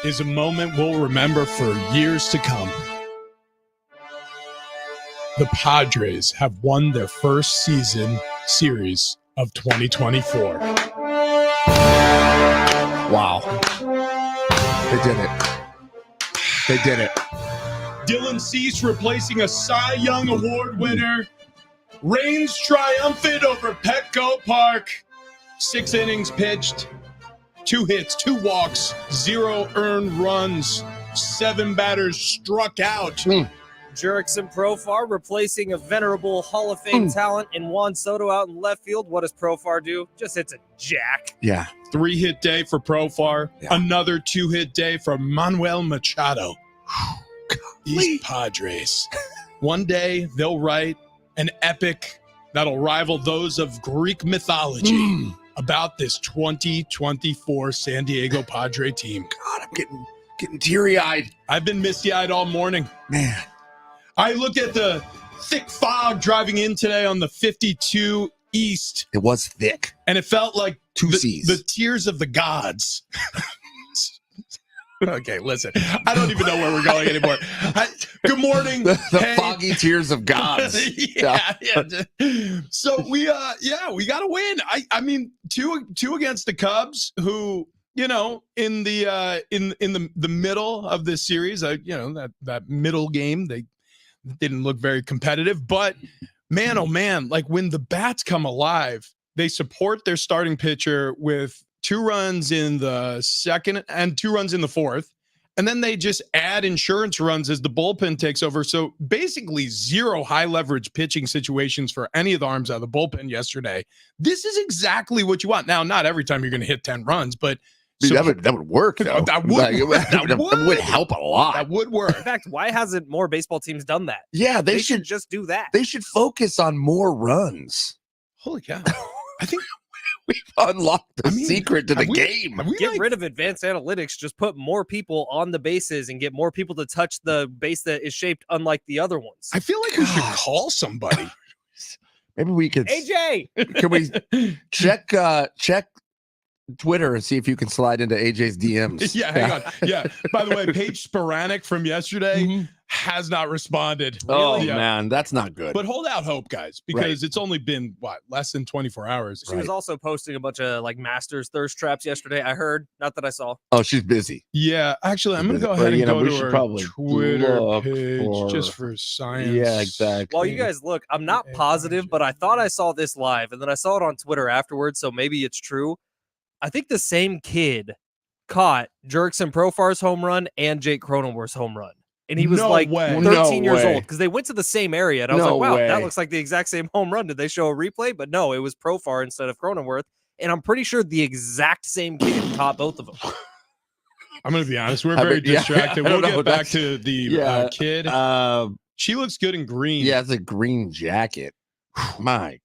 is a moment we'll remember for years to come. The Padres have won their first season series of 2024. Wow. They did it. They did it. Dylan Cease replacing a Cy Young Award winner. Reigns triumphant over Petco Park. 6 innings pitched. 2 hits, 2 walks, 0 earned runs. 7 batters struck out. Jurickson Profar replacing a venerable Hall of Fame talent in Juan Soto out in left field. What does Profar do? Just hits a jack. Yeah. 3-hit day for Profar. Yeah. Another 2-hit day for Manuel Machado. These Padres. One day they'll write an epic that'll rival those of Greek mythology about this 2024 San Diego Padre team. God, I'm getting teary-eyed. I've been misty-eyed all morning. Man. I look at the thick fog driving in today on the 52 East, It was thick. and it felt like 2 C's. the tears of the gods. Okay, listen. I don't even know where we're going anymore. Good morning. the Hey. foggy tears of gods. yeah. So we got to win. I mean, two against the Cubs, who, you know, in the in the middle of this series, that middle game, they didn't look very competitive, but man, oh man, like when the bats come alive, they support their starting pitcher with 2 runs in the second and 2 runs in the fourth. And then they just add insurance runs as the bullpen takes over. So basically 0 high leverage pitching situations for any of the arms out of the bullpen yesterday. This is exactly what you want. Now, not every time you're going to hit 10 runs, but Dude, that would work, though. That would That would help a lot. that would work. In fact, why hasn't more baseball teams done that? Yeah, They should just do that. They should focus on more runs. Holy cow. I think We've unlocked the secret to the game. Get rid of advanced analytics. Just put more people on the bases and get more people to touch the base that is shaped unlike the other ones. I feel like we should call somebody. Maybe we could. AJ! Can we check Twitter and see if you can slide into AJ's DMs? Yeah, hang on. Yeah. By the way, Paige Sporanic from yesterday has not responded. Oh, Yeah. man, that's not good. But hold out hope, guys, because it's only been, less than 24 hours. She was also posting a bunch of like Masters thirst traps yesterday. I heard, not that I saw. Oh, she's busy. Yeah, actually, I'm going to go Well, ahead and you know, go we to should her probably Twitter look page for- just for science. Yeah, exactly. While you guys look, I'm not positive, but I thought I saw this live, and then I saw it on Twitter afterwards, so maybe it's true. I think the same kid caught Jurickson Profar's home run and Jake Cronenworth's home run. And he was No like way. 13 No years way. old because they went to the same area. And I was No like, wow, way. that looks like the exact same home run. Did they show a replay? But no, it was Profar instead of Cronenworth. And I'm pretty sure the exact same kid caught both of them. I'm going to be honest. We're I very mean, yeah, distracted. I don't We'll know, get back that's- to the yeah, kid. She looks good in green. Yeah, it's a green jacket. My.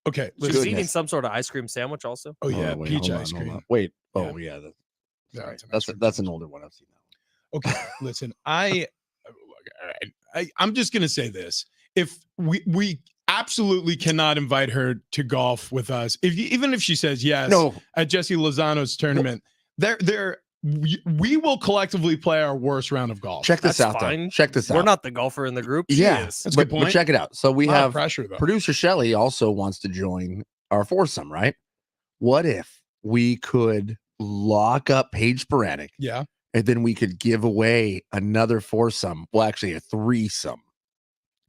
Okay. She's Listen. eating some sort of ice cream sandwich also. Oh, yeah. wait, peach hold on, ice hold cream. on. Wait. Yeah. Oh, yeah. Yeah, Sorry. it's an ice cream. That's an older one. I've seen that one. Okay, listen, I'm just gonna say this: if we absolutely cannot invite her to golf with us, even if she says yes No. at Jesse Lozano's tournament, we will collectively play our worst round of golf. Check this That's out, fine. though. Check this out. We're not the golfer in the group. She Yeah, is. That's a good but point. check it out. So we A lot of have pressure though. producer Shelly also wants to join our foursome, right? What if we could lock up Paige Sporanic Yeah, and then we could give away another foursome? Well, actually, a threesome.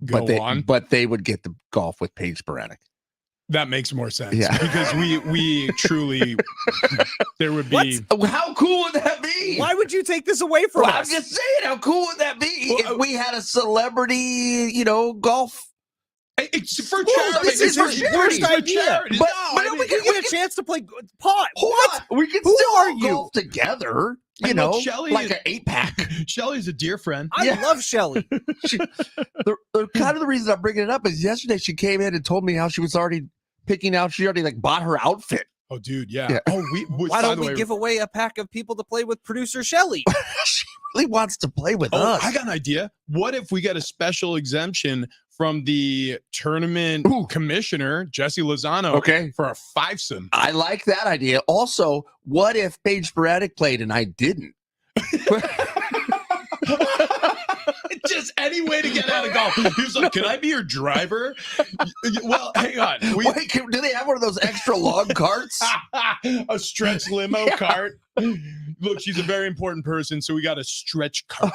go on. But they would get the golf with Paige Sporanic. That makes more sense. Yeah. Because we truly there would be. How cool would that be? Why would you take this away from Well, I'm us? just saying, how cool would that be Well, if we had a celebrity, golf? It's for Well, charity. this is It's for his worst charity. idea. But- No, but I we mean, can get a chance to play pot. What? We can Who still are all you? golf together, I know Shelley like is- an 8-pack. Shelly's a dear friend. I Yeah. love Shelly. The kind of the reason I'm bringing it up is yesterday she came in and told me how she was already picking out. She already bought her outfit. Oh, dude, yeah. Yeah. Oh, which, Why by don't the we way, give away a pack of people to play with producer Shelly? She really wants to play with Oh, us. I got an idea. What if we get a special exemption from the tournament commissioner, Jesse Lozano, Okay. for a fivesome? I like that idea. Also, what if Paige Sporadic played and I didn't? Just any way to get out of golf. He was like, "Can I be your driver?" Well, hang on. Wait, do they have one of those extra log carts? A stretch limo cart. Look, she's a very important person, so we got a stretch cart.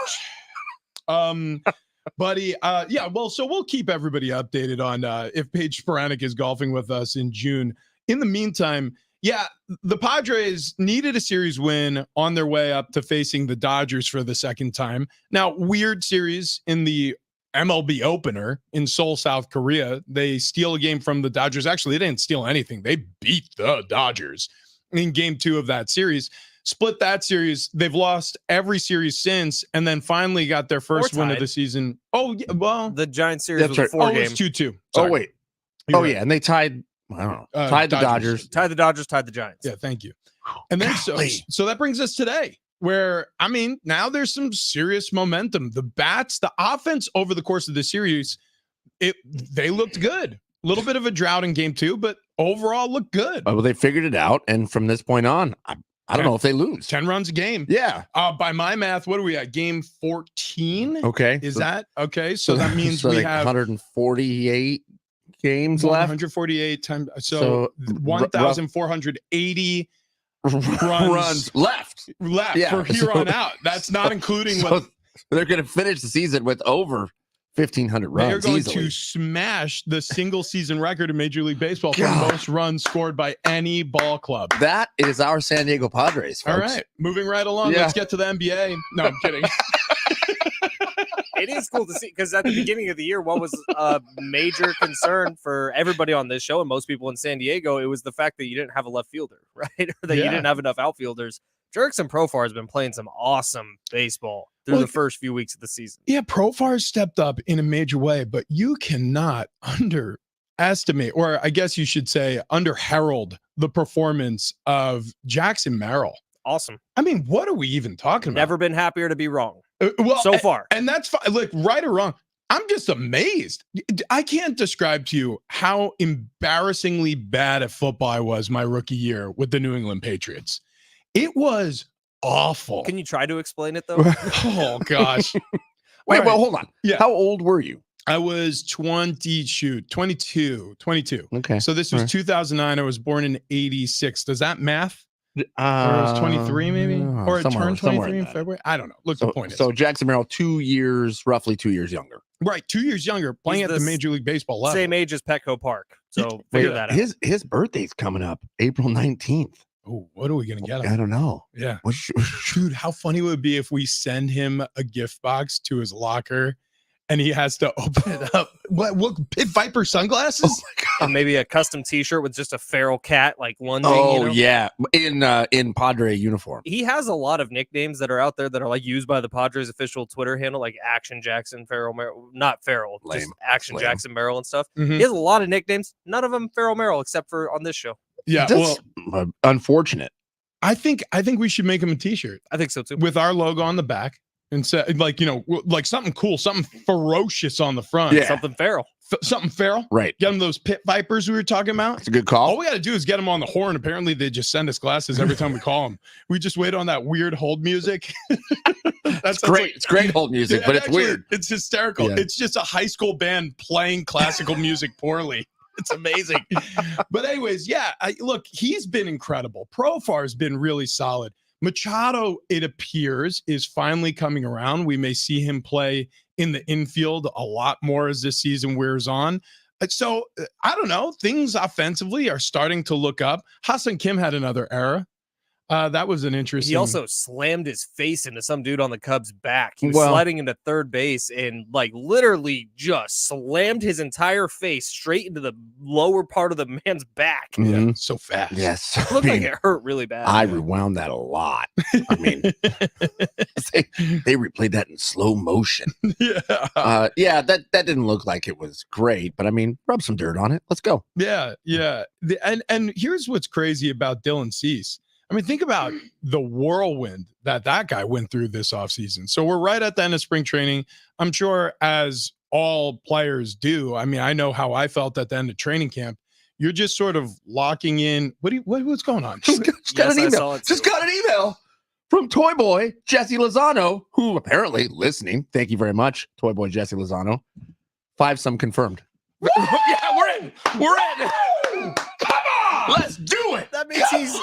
Buddy, yeah, well, so we'll keep everybody updated on if Paige Spiranac is golfing with us in June. In the meantime, yeah, the Padres needed a series win on their way up to facing the Dodgers for the second time. Now, weird series in the MLB opener in Seoul, South Korea. They steal a game from the Dodgers. Actually, they didn't steal anything. They beat the Dodgers in game 2 of that series. Split that series. They've lost every series since, and then finally got their first win of the season. Oh, yeah, well, The Giants series was a right. 4-game. It's 2-2. Oh, wait. You're Oh, right. yeah. And they tied, I don't know, tied the Dodgers. Tied the Dodgers, tied the Giants. Yeah, thank you. And then Golly. so that brings us today, where I mean, now there's some serious momentum. The bats, the offense over the course of the series, they looked good. A little bit of a drought in game 2, but overall looked good. Well, they figured it out, and from this point on, I don't know if they lose. 10 runs a game. Yeah. By my math, what are we at? Game 14? Okay. Is that okay? So that means so we like have 148 games left. 148 times. So So, 1,480 runs left. left Yeah, for here so- on out. That's not including So what they're going to finish the season with over 1,500 they are runs going easily. to smash the single season record in Major League Baseball for God. most runs scored by any ball club. That is our San Diego Padres, folks. All right, moving right along. Yeah. Let's get to the NBA. No, I'm kidding. It is cool to see because at the beginning of the year, what was a major concern for everybody on this show and most people in San Diego, it was the fact that you didn't have a left fielder, right? Or that you Yeah. didn't have enough outfielders. Jurickson Profar has been playing some awesome baseball through the first few weeks of the season. Yeah, Profar stepped up in a major way, but you cannot underestimate, or I guess you should say, herald the performance of Jackson Merrill. Awesome. I mean, what are we even talking about? Never been happier to be wrong Well, so far. And that's fine. Look, right or wrong, I'm just amazed. I can't describe to you how embarrassingly bad at football I was my rookie year with the New England Patriots. It was awful. Can you try to explain it though? Oh, gosh. Wait, All right. well, hold on. Yeah. How old were you? I was 22. Okay. So this was All right. 2009. I was born in 86. Does that math? Or I was 23 maybe? Or I turned 23 in February? I don't know. Look, the point is. So Jackson Merrill, roughly 2 years younger. Right, 2 years younger, playing He's at the the Major League Baseball level. Same age as Petco Park. So Wait, figure that out. his birthday's coming up, April 19th. Oh, what are we going to get I him? don't know. Yeah. What sh- Dude, how funny would it be if we send him a gift box to his locker and he has to open it up? What Pit Viper sunglasses? Or maybe a custom T-shirt with just a feral cat like lunging. Oh, you know? yeah. In Padre uniform. He has a lot of nicknames that are out there that are like used by the Padres official Twitter handle, like Action Jackson, Farrell Merrill, not Farrell, just Lame. Action Lame. Jackson Merrill and stuff. Mhm. He has a lot of nicknames, none of them Farrell Merrill, except for on this show. Yeah, well, That's unfortunate. I think we should make him a t-shirt I think so too. with our logo on the back and say, like, like something cool, something ferocious on the front. Yeah. Something Farrell. Something feral. Right. Get him those Pit Vipers we were talking about. That's a good All call. we got to do is get them on the horn. Apparently, they just send us glasses every time we call them. We just wait on that weird hold music. It's great. It's great hold music, Yeah, but it's actually, weird. It's hysterical. Yeah. It's just a high school band playing classical music poorly. It's amazing. But anyways, yeah, look, he's been incredible. Profar's been really solid. Machado, it appears, is finally coming around. We may see him play in the infield a lot more as this season wears on. So I don't know. Things offensively are starting to look up. Hassan Kim had another era. That was an interesting. He also slammed his face into some dude on the Cubs' back. He was Well- sliding into third base and like literally just slammed his entire face straight into the lower part of the man's back. yeah, Mhm. so fast. Yes. It looked like it hurt really bad. I rewound that a lot. I mean, they replayed that in slow motion. Yeah. Yeah, that didn't look like it was great, but I mean, rub some dirt on it. Let's go. Yeah, yeah. And here's what's crazy about Dylan Cease. I mean, think about the whirlwind that guy went through this offseason. So we're right at the end of spring training. I'm sure as all players do. I mean, I know how I felt at the end of training camp. You're just sort of locking in. What's going on? Just got Yes, an I email. saw it Just too. got an email from Toy Boy Jesse Lozano, who apparently listening. Thank you very much, Toy Boy Jesse Lozano. 5-some confirmed. Yeah, we're in. We're in. Come on, let's do it. That means he's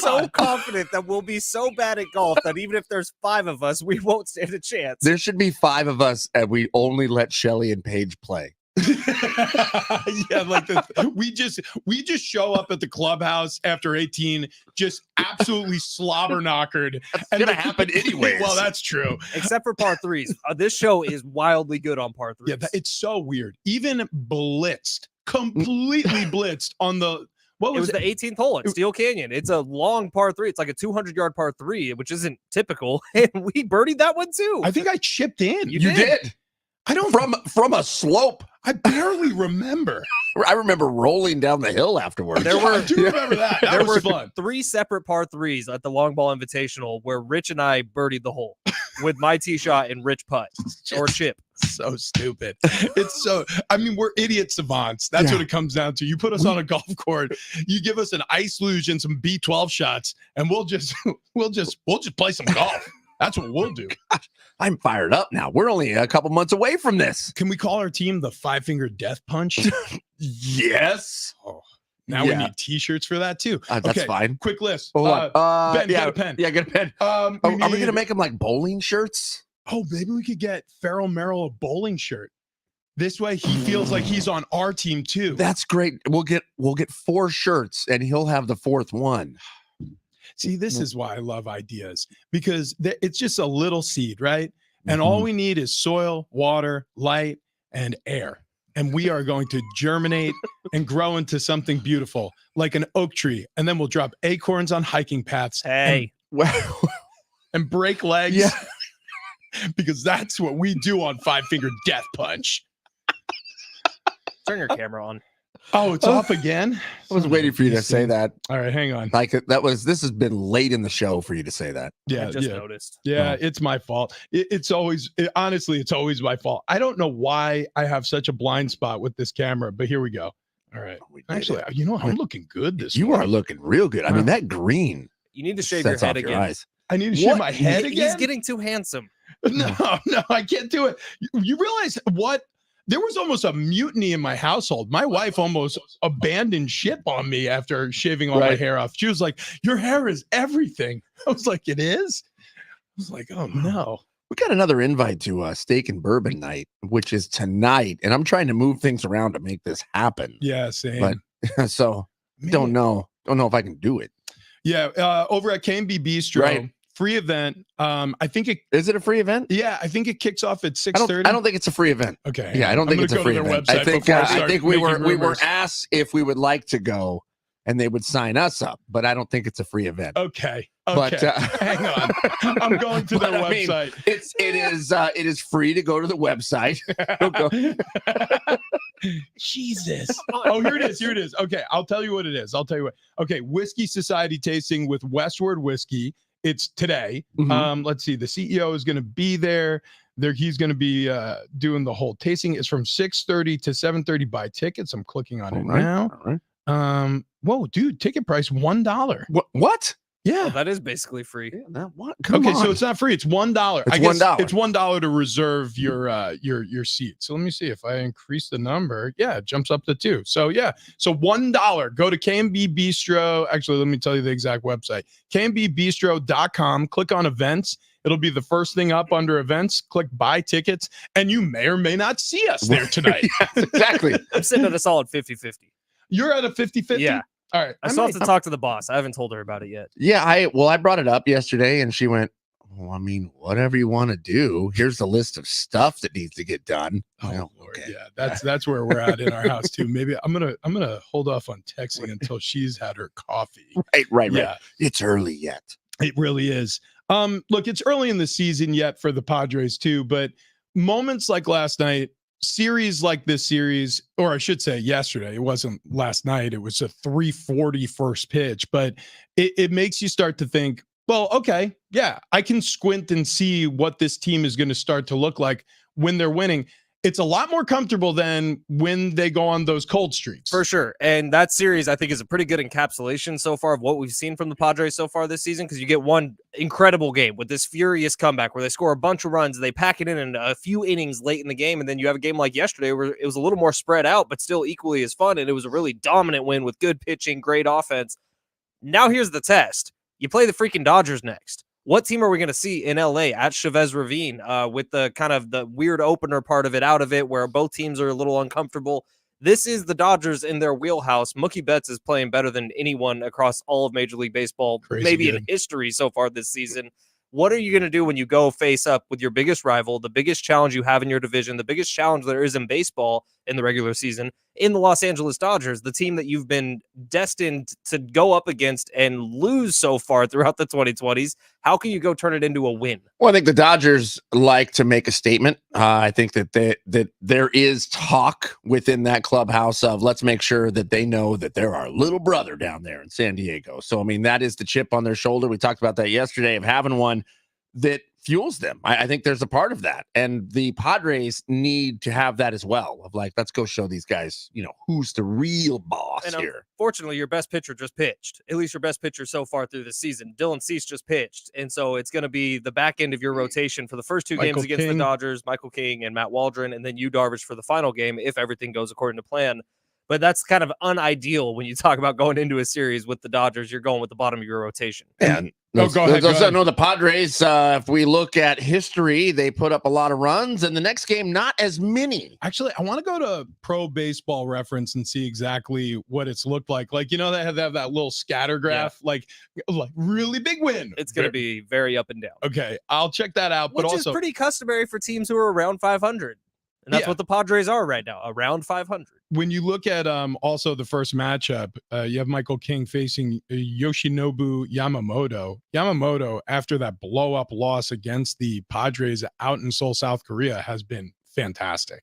so confident that we'll be so bad at golf that even if there's 5 of us, we won't stand a chance. There should be 5 of us, and we only let Shelly and Paige play. Yeah, like we just show up at the clubhouse after 18, just absolutely slobber knockered. That's gonna happen anyways. Well, that's true. Except for par 3s. This show is wildly good on par 3s. Yeah, it's so weird. Even blitzed, completely blitzed on the what It was was the 18th hole at Steel Canyon. It's a long par 3. It's like a 200-yard par 3, which isn't typical. And we birdied that one too. I think I chipped in. You You did. I don't. From a slope. I barely remember. I remember rolling down the hill afterwards. There Yeah, were- I do remember that. That there was were fun. 3 separate par 3s at the Long Ball Invitational where Rich and I birdied the hole with my tee shot and Rich putt or chip. So stupid. It's so. I mean, we're idiot savants. That's Yeah. what it comes down to. You put us on a golf court, you give us an ice luge and some B12 shots, and we'll just play some golf. That's what we'll do. I'm fired up now. We're only a couple months away from this. Can we call our team the 5-Finger Death Punch? Yes. Now we Yeah. need T-shirts for that too. That's Okay, fine. Quick list. Hold on. Ben, yeah, get a pen. Yeah, get a pen. Are Are we going to make them like bowling shirts? Oh, maybe we could get Farrell Merrill a bowling shirt. This way, he feels like he's on our team too. That's great. We'll get 4 shirts, and he'll have the 4th one. See, this is why I love ideas, because it's just a little seed, right? And all we need is soil, water, light, and air. And we are going to germinate and grow into something beautiful, like an oak tree. And then we'll drop acorns on hiking paths Hey, and break legs. Yeah. Because that's what we do on 5-Finger Death Punch. turn your camera on. Oh, it's off again? I was waiting for you to say that. All right, hang on. Like this has been late in the show for you to say that. Yeah, I just yeah. noticed. Yeah, it's my fault. Honestly, it's always my fault. I don't know why I have such a blind spot with this camera, but here we go. All right. We did Actually, it. you know, I'm looking good this You morning. are looking real good. I mean, that green You need to shave your sets head off your again. eyes. I need to shave my head He's again. getting too handsome. No, I can't do it. You realize what? There was almost a mutiny in my household. My wife almost abandoned ship on me after shaving all my Right. hair off. She was like, "Your hair is everything." I was like, "It is." I was like, "Oh no." We got another invite to Steak and Bourbon Night, which is tonight, and I'm trying to move things around to make this happen. Yeah, same. But so Man. don't know if I can do it. Yeah, over at KMB Bistro, Right. free event. I think it. Is it a free event? Yeah, I think it kicks off at I 6:30. don't think it's a free event. Okay. Yeah, I don't I'm think it's gonna a go to free their event. website I think before I start think we were making rumors. asked if we would like to go, and they would sign us up, but I don't think it's a free event. Okay. But, Hang on. I'm going to their But, I mean, website. It is free to go to the website. Jesus. Oh, here it is. Here it is. Okay, I'll tell you what it is. Okay, Whiskey Society tasting with Westward Whiskey. It's today. Mhm. Let's see. The CEO is going to be there. He's going to be doing the whole tasting. It's from 6:30 to 7:30. Buy tickets. I'm clicking on it All right, now. all right. Whoa, dude, ticket price $1. What? Yeah. Oh, that is basically free. Yeah, what? Come Okay, on. so it's not free. It's $1. It's I guess $1. it's $1 to reserve your seat. So let me see if I increase the number. Yeah, it jumps up to 2. So yeah, so $1. Go to KMB Bistro. Actually, let me tell you the exact website: kmbbistro.com. Click on events. It'll be the first thing up under events. Click buy tickets, and you may or may not see us there tonight. Yes, exactly. I'm sitting at a solid 50-50. You're at a 50-50? Yeah. All right. I still have to talk to the boss. I haven't told her about it yet. Yeah, I brought it up yesterday, and she went, "Well, I mean, whatever you want to do. Here's the list of stuff that needs to get done." Oh, Well, Lord, okay. yeah, that's where we're at in our house too. Maybe I'm gonna hold off on texting until she's had her coffee. Right. Yeah, It's early yet. it really is. Look, it's early in the season yet for the Padres too, but moments like last night, series like this series, or I should say yesterday, it wasn't last night, it was a 340 first pitch, but it makes you start to think, well, okay, yeah, I can squint and see what this team is going to start to look like when they're winning. it's a lot more comfortable than when they go on those cold streaks. For sure. And that series, I think, is a pretty good encapsulation so far of what we've seen from the Padres so far this season, because you get one incredible game with this furious comeback where they score a bunch of runs, they pack it in a few innings late in the game, and then you have a game like yesterday where it was a little more spread out, but still equally as fun, and it was a really dominant win with good pitching, great offense. Now here's the test. You play the freaking Dodgers next. What team are we going to see in LA at Chavez Ravine with the kind of the weird opener part of it out of it where both teams are a little uncomfortable? This is the Dodgers in their wheelhouse. Mookie Betts is playing better than anyone across all of Major League Baseball, maybe in history so far this season. What are you going to do when you go face up with your biggest rival, the biggest challenge you have in your division, the biggest challenge there is in baseball in the regular season, in the Los Angeles Dodgers, the team that you've been destined to go up against and lose so far throughout the 2020s? How can you go turn it into a win? Well, I think the Dodgers like to make a statement. I think that there is talk within that clubhouse of let's make sure that they know that they're our little brother down there in San Diego. So, I mean, that is the chip on their shoulder. We talked about that yesterday of having one that fuels them. I think there's a part of that. And the Padres need to have that as well of like, let's go show these guys, who's the real boss here. Fortunately, your best pitcher just pitched, at least your best pitcher so far through the season. Dylan Cease just pitched. And so it's going to be the back end of your rotation for the first two games against the Dodgers, Michael King and Matt Waldron, and then you, Darvish, for the final game, if everything goes according to plan. But that's kind of unideal when you talk about going into a series with the Dodgers. You're going with the bottom of your rotation. And go ahead. No, the Padres, if we look at history, they put up a lot of runs, and the next game, not as many. Actually, I want to go to Pro Baseball Reference and see exactly what it's looked like. Like, they have that little scatter graph, like really big win. It's going to be very up and down. Okay, I'll check that out. Which is pretty customary for teams who are around 500. And that's what the Padres are right now, around 500. When you look at also the first matchup, you have Michael King facing Yoshinobu Yamamoto. Yamamoto, after that blow-up loss against the Padres out in Seoul, South Korea, has been fantastic.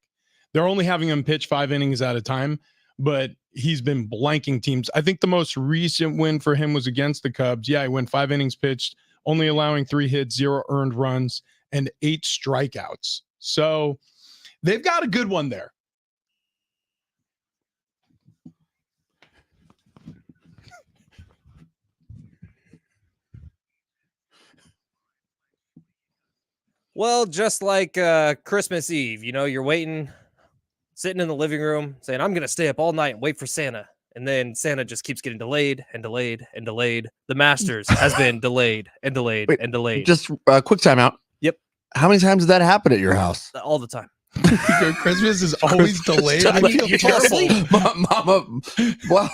They're only having him pitch 5 innings at a time, but he's been blanking teams. I think the most recent win for him was against the Cubs. Yeah, he went 5 innings pitched, only allowing 3 hits, 0 earned runs, and 8 strikeouts. So they've got a good one there. Well, just like Christmas Eve, you're waiting, sitting in the living room saying, I'm going to stay up all night and wait for Santa. And then Santa just keeps getting delayed and delayed and delayed. The Masters has been delayed and delayed and delayed. Just a quick timeout. Yep. How many times did that happen at your house? All the time. Your Christmas is always delayed. I feel terrible. Mama, wow.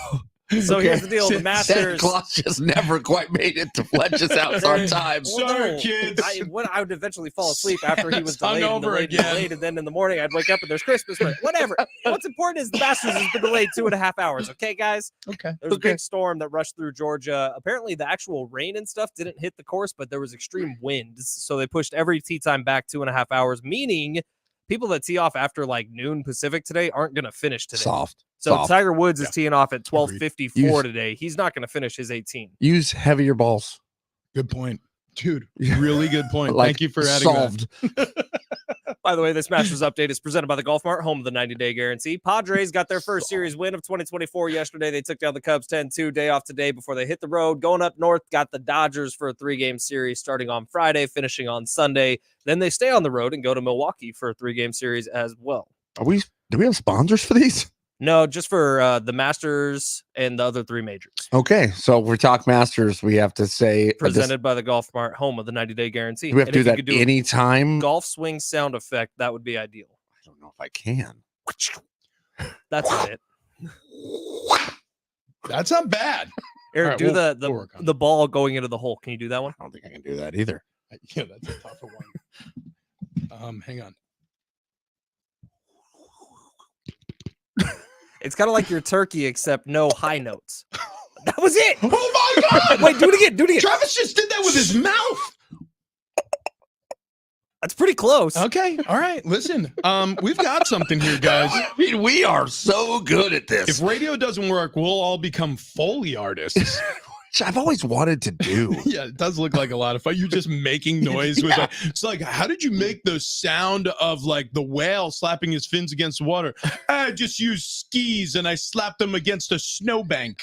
So here's the deal: the Masters. Santa Claus just never quite made it to Fletcher's house on time. Sorry, kids. I would eventually fall asleep after he was delayed and delayed, and then in the morning I'd wake up and there's Christmas. But whatever. What's important is the Masters has been delayed 2.5 hours. Okay, guys. Okay. There was a big storm that rushed through Georgia. Apparently, the actual rain and stuff didn't hit the course, but there was extreme winds, so they pushed every tee time back 2.5 hours, meaning people that tee off after like noon Pacific today aren't going to finish today. So Tiger Woods is teeing off at 12:54 today. He's not going to finish his 18. Use heavier balls. Good point. Dude, really good point. Thank you for adding that. By the way, this Masters update is presented by the Golf Mart, home of the 90-day guarantee. Padres got their first series win of 2024 yesterday. They took down the Cubs 10-2, day off today before they hit the road. Going up north, got the Dodgers for a 3-game series starting on Friday, finishing on Sunday. Then they stay on the road and go to Milwaukee for a 3-game series as well. Do we have sponsors for these? No, just for the Masters and the other 3 majors. Okay, so if we talk Masters, we have to say presented by the Golf Mart, home of the 90-day guarantee. Do we have to do that anytime? Golf swing sound effect, that would be ideal. I don't know if I can. That's it. That's not bad. Eric, do the ball going into the hole. Can you do that one? I don't think I can do that either. Yeah, that's a tougher one. Hang on. It's kind of like your turkey, except no high notes. That was it. Oh my God! Wait, do it again. Do it again. Travis just did that with his mouth. That's pretty close. Okay. All right. Listen, we've got something here, guys. I mean, we are so good at this. If radio doesn't work, we'll all become Foley artists. which I've always wanted to do. Yeah, it does look like a lot of fun. You're just making noise with Yeah. it. It's like, how did you make the sound of like the whale slapping his fins against the water? I just used skis and I slapped them against a snowbank.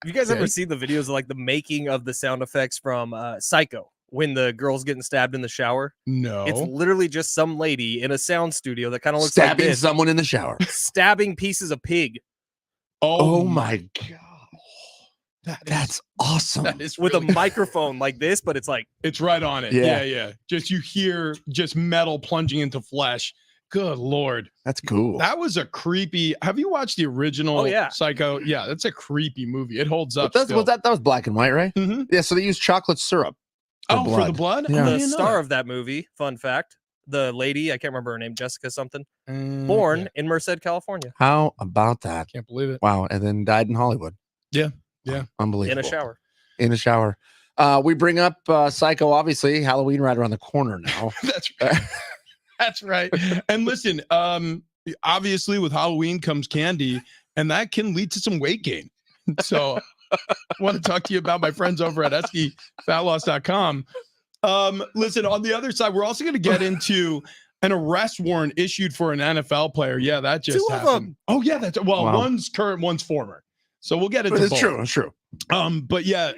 Have you guys Okay. ever seen the videos of like the making of the sound effects from Psycho when the girl's getting stabbed in the shower? No. It's literally just some lady in a sound studio that kind of looks like Stabbing this, someone in the shower. stabbing pieces of pig Oh my God. That's awesome. That is with really, a microphone like this, but it's like it's right on it. Yeah. Yeah. Just you hear just metal plunging into flesh. Good Lord. That's cool. That was a creepy. Have you watched the original Oh, yeah. Psycho? Yeah, that's a creepy movie. It holds up. But still. that was black and white, right? Mhm. Yeah, so they used chocolate syrup. For the blood? Yeah. I the didn't know star that. of that movie. Fun fact: the lady, I can't remember her name, Jessica something, Mm, born yeah, in Merced, California, How about that? can't believe it. Wow. And then died in Hollywood. Yeah. Yeah. Unbelievable. in a shower. In a shower. We bring up Psycho, obviously. Halloween right around the corner now. That's right. That's right. And listen, obviously with Halloween comes candy, and that can lead to some weight gain. So I want to talk to you about my friends over at eskyfatloss.com. Listen, on the other side, we're also going to get into an arrest warrant issued for an NFL player. Yeah, that just Two of happened. them. Oh, yeah, that's Wow. One's current, one's former. So we'll get into It's both. true. It's true. But yeah,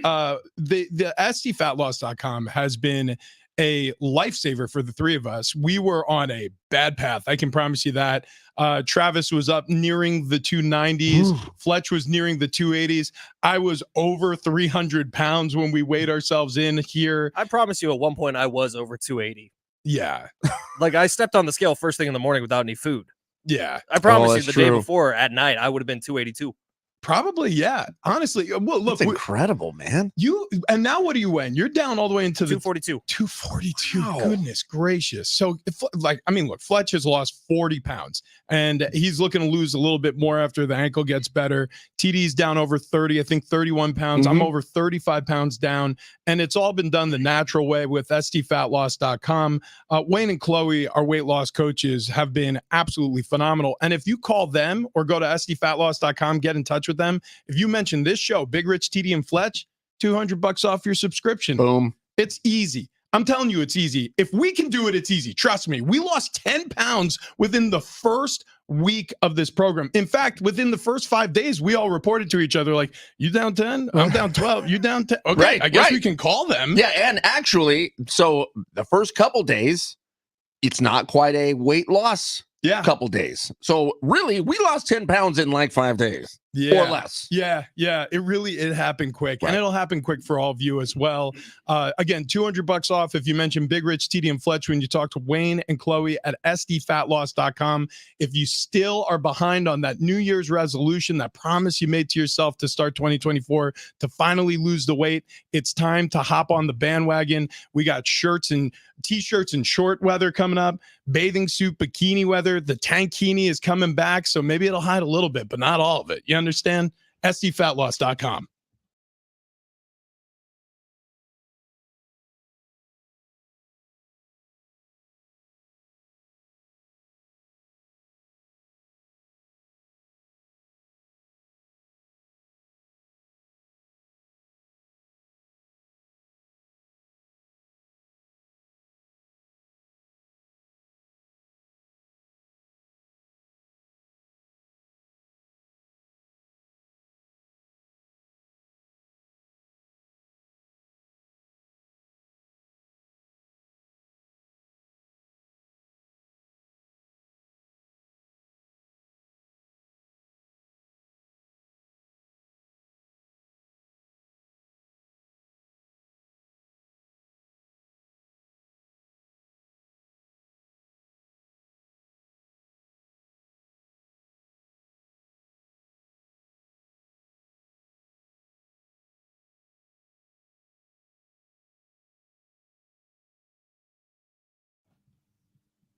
the SDFatLoss.com has been a lifesaver for the three of us. We were on a bad path. I can promise you that. Travis was up nearing the 290s. Ooh. Fletch was nearing the 280s. I was over 300 pounds when we weighed ourselves in here. I promise you, at one point, I was over 280. Yeah. Like I stepped on the scale first thing in the morning without any food. Yeah. I promise you, that's the day true. before at night, I would have been 282. Probably, yeah. Honestly, well, look, That's incredible, man. you and now what are you weighing? You're down all the way into the 242. 242. Wow. Goodness gracious. So, look, Fletch has lost 40 pounds and he's looking to lose a little bit more after the ankle gets better. TD's down over 30, I think 31 pounds. I'm Mhm. over 35 pounds down. And it's all been done the natural way with SDFatLoss.com. Wayne and Chloe, our weight loss coaches, have been absolutely phenomenal. And if you call them or go to SDFatLoss.com, get in touch with them. If you mention this show, Big Rich, TD, and Fletch, $200 off your subscription. Boom. It's easy. I'm telling you, it's easy. If we can do it, it's easy. Trust me. We lost 10 pounds within the first week of this program. In fact, within the first 5 days, we all reported to each other like, you down 10? I'm down 12. You down 10? Okay, Right, I guess right. we can call them. Yeah, and actually, so the first couple days, it's not quite a weight loss Yeah. couple days. So really, we lost 10 pounds in like 5 days Yeah. or less. Yeah, it happened quick, Right. and it'll happen quick for all of you as well. Again, $200 off if you mention Big Rich, TD, and Fletch when you talk to Wayne and Chloe at SDFatLoss.com. If you still are behind on that New Year's resolution, that promise you made to yourself to start 2024 to finally lose the weight, it's time to hop on the bandwagon. We got shirts and t-shirts and short weather coming up, bathing suit, bikini weather. The tankini is coming back, so maybe it'll hide a little bit, but not all of it. You understand? SDFatLoss.com.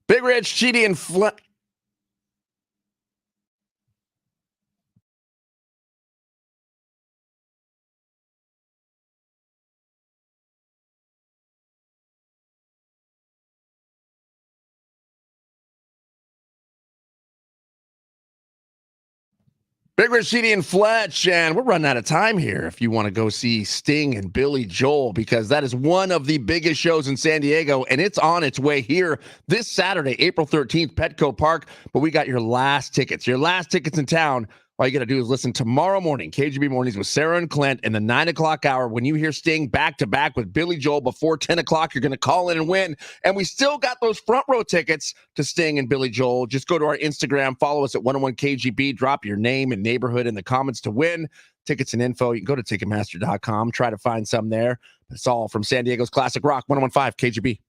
Big Rich, TD, and Fletch. Big Rashidi and Fletch, and we're running out of time here if you want to go see Sting and Billy Joel, because that is one of the biggest shows in San Diego, and it's on its way here this Saturday, April 13th, Petco Park. But we got your last tickets. Your last tickets in town. All you got to do is listen tomorrow morning, KGB Mornings with Sarah and Clint in the 9 o'clock hour. When you hear Sting back-to-back with Billy Joel before 10 o'clock, you're going to call in and win. And we still got those front row tickets to Sting and Billy Joel. Just go to our Instagram, follow us at 101KGB, drop your name and neighborhood in the comments to win. Tickets and info, you can go to Ticketmaster.com, try to find some there. It's all from San Diego's Classic Rock, 101.5 KGB.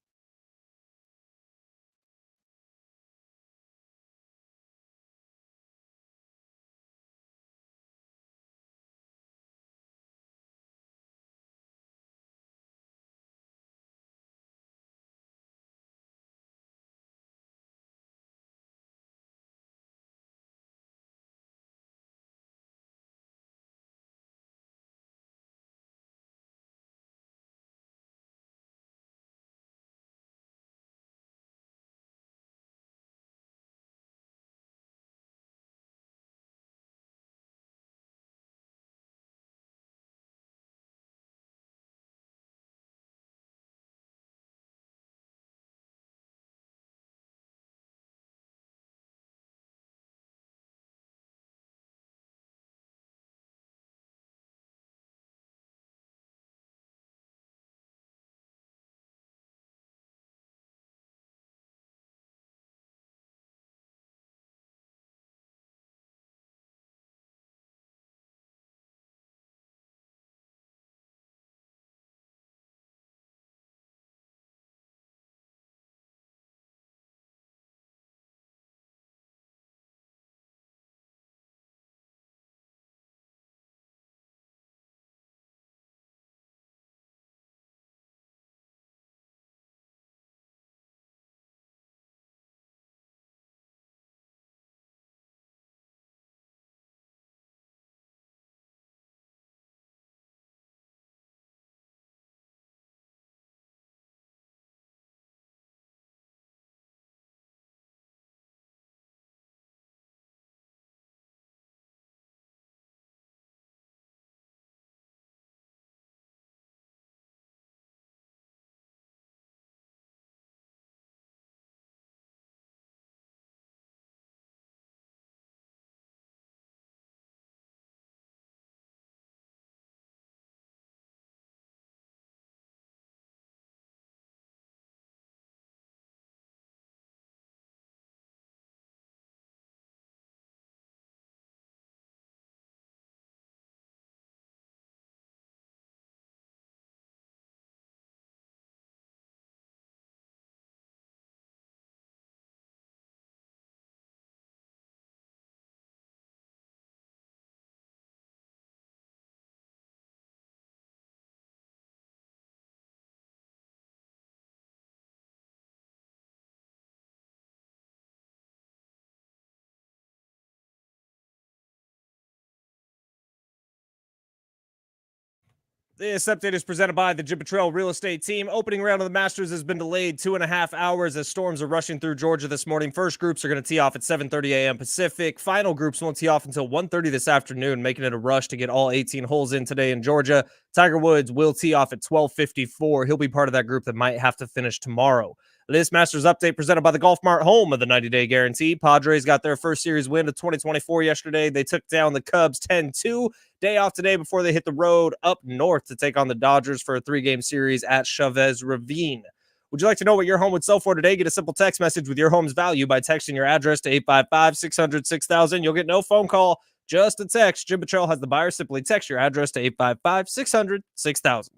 This update is presented by the Jim Petrell Real Estate Team. Opening round of the Masters has been delayed 2.5 hours as storms are rushing through Georgia this morning. First groups are going to tee off at 7:30 a.m. Pacific. Final groups won't tee off until 1:30 this afternoon, making it a rush to get all 18 holes in today in Georgia. Tiger Woods will tee off at 12:54. He'll be part of that group that might have to finish tomorrow. This Masters update presented by the Golf Mart, home of the 90-day guarantee. Padres got their first series win of 2024 yesterday. They took down the Cubs 10-2. Day off today before they hit the road up north to take on the Dodgers for a 3-game series at Chavez Ravine. Would you like to know what your home would sell for today? Get a simple text message with your home's value by texting your address to 855-600-6000. You'll get no phone call, just a text. Jim Petrell has the buyer. Simply text your address to 855-600-6000.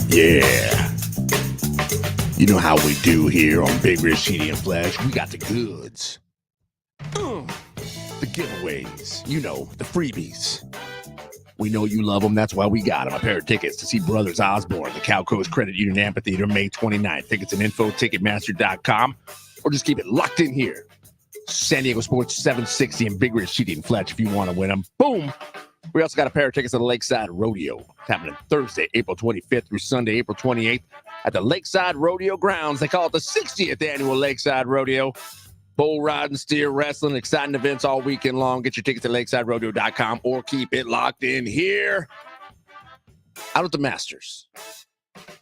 Yeah. You know how we do here on Big Rashidi and Flash. We got the goods. The giveaways. You know, the freebies. We know you love them. That's why we got them. A pair of tickets to see Brothers Osborne, the Cal Coast Credit Union Amphitheater, May 29th. Tickets and info, Ticketmaster.com. Or just keep it locked in here. San Diego Sports 760 and Big Rashidi and Fletch if you want to win them. Boom. We also got a pair of tickets to the Lakeside Rodeo. It's happening Thursday, April 25th through Sunday, April 28th at the Lakeside Rodeo Grounds. They call it the 60th Annual Lakeside Rodeo. bull riding, steer wrestling, exciting events all weekend long. Get your tickets at lakesiderodeo.com or keep it locked in here. Out at the Masters.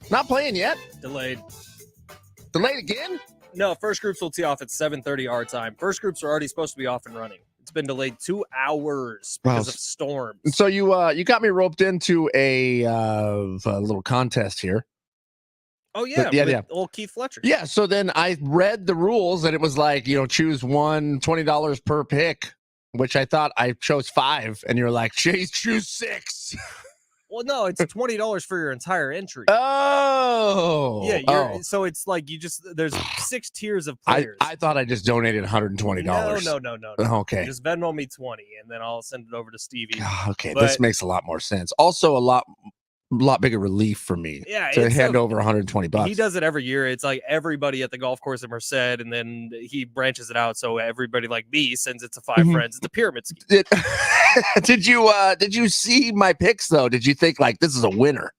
Not playing yet. Delayed. Delayed again? No, first groups will tee off at 7:30 our time. First groups are already supposed to be off and running. It's been delayed 2 hours because of storms. So you got me roped into a little contest here. Oh yeah, yeah. Old Keith Fletcher. Yeah, so then I read the rules and it was like, choose one, $20 per pick, which I thought I chose 5, and you're like, Chase, choose 6. Well, no, it's $20 for your entire entry. Oh, Yeah, so it's like there's 6 tiers of players. I thought I just donated $120. No. Okay. Just Venmo me 20, and then I'll send it over to Stevie. Okay, But- this makes a lot more sense. Also, a lot bigger relief for me Yeah, to it's hand over $120. He does it every year. It's like everybody at the golf course at Merced, and then he branches it out. So everybody like me sends it to 5 Mhm. friends. It's a pyramid scheme. Did you see my picks though? Did you think like this is a winner?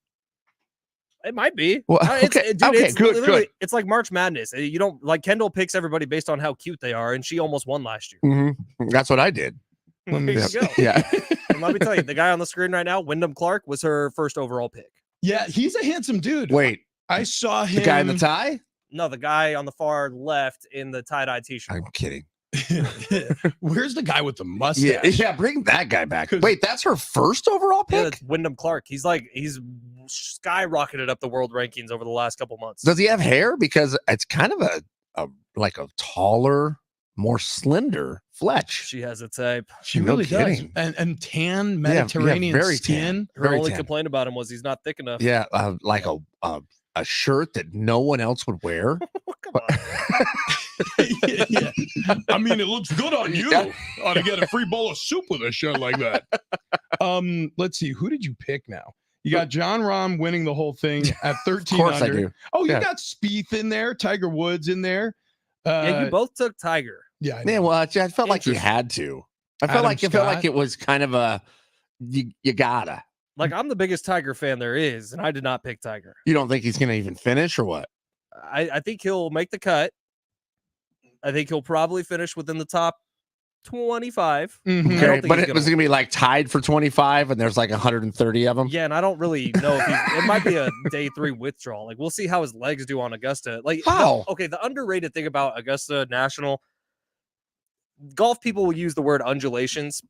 It might be. Well, It's good. literally- It's like March Madness. You don't like Kendall picks everybody based on how cute they are, and she almost won last year. Mm-hmm. That's what I did. There you go. Yeah. And let me tell you, the guy on the screen right now, Wyndham Clark, was her first overall pick. Yeah, he's a handsome dude. Wait, I saw him. the guy in the tie? No, the guy on the far left in the tie-dye t-shirt. I'm kidding. Where's the guy with the mustache? Yeah, bring that guy back. Wait, that's her first overall Yeah, pick? that's Wyndham Clark. He's skyrocketed up the world rankings over the last couple months. Does he have hair? Because it's kind of a taller, more slender Fletch. She has a type. She No really does. kidding. And tan Mediterranean very skin. Her Very only tan. complaint about him was he's not thick enough. Yeah, like a shirt that no one else would wear. Come on. Yeah. I mean, it looks good on you. Yeah. Ought to get a free bowl of soup with a shirt like that. Let's see. Who did you pick now? You got John Rahm winning the whole thing at 13 Of course under. I do. Oh, you Yeah. got Spieth in there, Tiger Woods in there. Yeah, you both took Tiger. Yeah, I Yeah, know. well, I felt like you Interesting. had to. I felt Adam like Scott? it was kind of a you gotta. Like, I'm the biggest Tiger fan there is, and I did not pick Tiger. You don't think he's gonna even finish or what? I think he'll make the cut. I think he'll probably finish within the top 25. Mhm. I don't Okay, think but he's it was gonna be like tied for 25, and there's like 130 of them. Yeah, and I don't really know if it might be a day 3 withdrawal. Like, we'll see how his legs do on Augusta. Like, How? okay, the underrated thing about Augusta National, golf people will use the word undulations.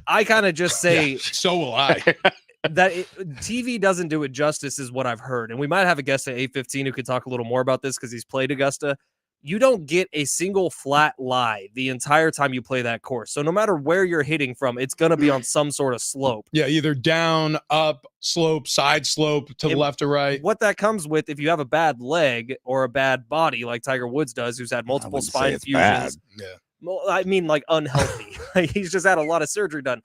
I kind of just say So will I. that TV doesn't do it justice, is what I've heard. And we might have a guest at 8:15 who could talk a little more about this because he's played Augusta. You don't get a single flat lie the entire time you play that course. So no matter where you're hitting from, it's going to be on some sort of slope. Yeah, either down, up, slope, side slope, to the And left or right. What that comes with, if you have a bad leg or a bad body like Tiger Woods does, who's had multiple wouldn't say spine it's bad. fusions. Yeah. Well, I mean, like unhealthy. Like, he's just had a lot of surgery done.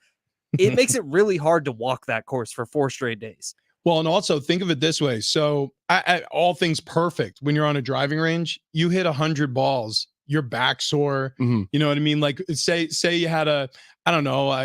It makes it really hard to walk that course for 4 straight days. Well, and also think of it this way. So, all things perfect. When you're on a driving range, you hit 100 balls, your back sore. Mhm. You know what I mean? Like, say you had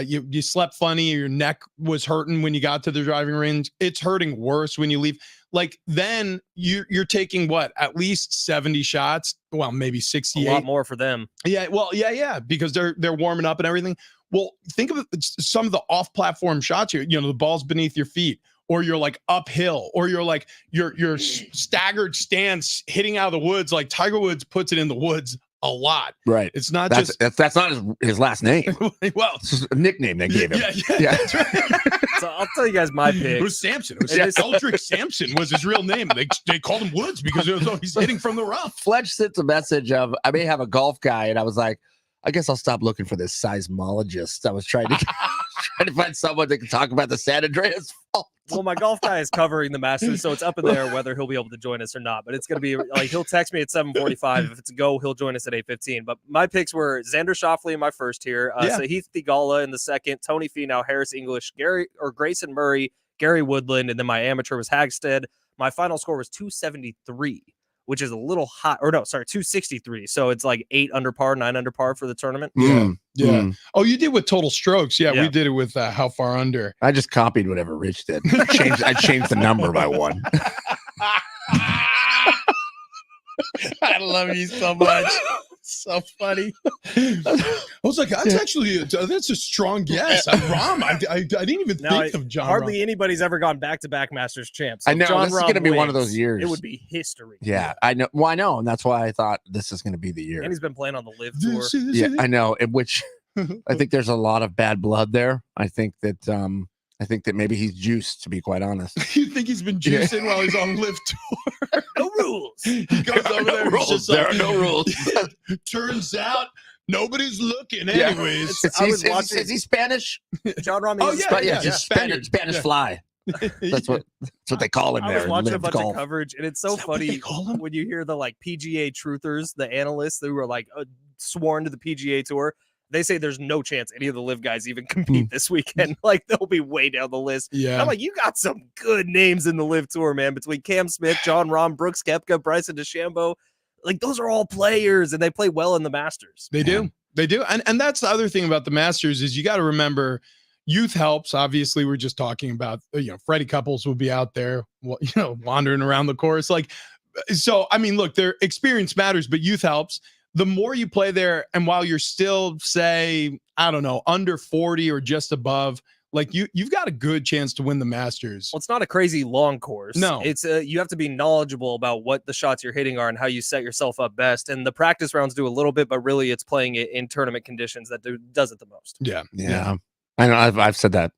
you slept funny, or your neck was hurting when you got to the driving range. It's hurting worse when you leave. Like, then you're taking what, at least 70 shots. Well, maybe A 68. lot more for them. Yeah, well, yeah, because they're warming up and everything. Well, think of it, some of the off-platform shots here. You know, the ball's beneath your feet, or you're like uphill, or you're like your staggered stance hitting out of the woods. Like Tiger Woods puts it in the woods a lot. Right. It's not That's not his last name. well, It's just a nickname they gave him. yeah. Yeah. That's right. So I'll tell you guys my It pick. was Samson. It was It is- Eldrick Sampson was his real name. They called him Woods because it was always hitting from the rough. Fletch sent a message of, I may have a golf guy, and I was like, I guess I'll stop looking for this seismologist. I was trying to find someone that can talk about the San Andreas fault. Well, my golf guy is covering the Masters, so it's up in there whether he'll be able to join us or not. But it's going to be like, he'll text me at 7:45. If it's a go, he'll join us at 8:15. But my picks were Xander Schauffele in my first tier, Yeah. Sahith Theegala in the second, Tony Finau, Harris English, Grayson Murray, Gary Woodland, and then my amateur was Hagstead. My final score was 273, which is a little hot. Or no, sorry, 263. So it's like 8 under par, 9 under par for the tournament. Mm, Yeah. mm. Oh, you did with total strokes. Yeah, Yeah. we did it with how far under. I just copied whatever Rich did. I changed the number by 1. I love you so much. So funny. I was like, that's a strong guess. Rahm. I didn't even think of John. Hardly Rahm. anybody's ever gone back-to-back Masters champs. I know, John this is Rahm gonna be one of wins, those years. It would be history. Yeah, I know. Well, I know, and that's why I thought this is going to be the year. And he's been playing on the Live Tour. This is Yeah, it. I know. In which I think there's a lot of bad blood there. I think that maybe he's juiced, to be quite honest. You think he's been juicing while he's on Live Tour? No rules. He goes over there. and he's just There like, are no rules. Turns out nobody's looking, Yeah. anyways. Is he Spanish? John Rahm. Oh, is- yeah, Yeah, just Spaniard. Spanish Yeah. fly. That's what they call him I there. was in watching a Live bunch Golf. of coverage, and it's so Is that what they funny call him? when you hear the like PGA truthers, the analysts who are like sworn to the PGA Tour. They say there's no chance any of the Live guys even compete this weekend. Like they'll be way down the list. Yeah. I'm like, you got some good names in the Live Tour, man. Between Cam Smith, John Rahm, Brooks Koepka, Bryson DeChambeau, like those are all players, and they play well in the Masters. They do. They do. And that's the other thing about the Masters is you got to remember youth helps. Obviously, we're just talking about, Freddie Couples will be out there, wandering around the course. Like, so, I mean, look, their experience matters, but youth helps. The more you play there, and while you're still, say, I don't know, under 40 or just above, like you've got a good chance to win the Masters. Well, it's not a crazy long course. No. It's you have to be knowledgeable about what the shots you're hitting are and how you set yourself up best. And the practice rounds do a little bit, but really it's playing it in tournament conditions that does it the most. Yeah. Yeah. I know. I've said that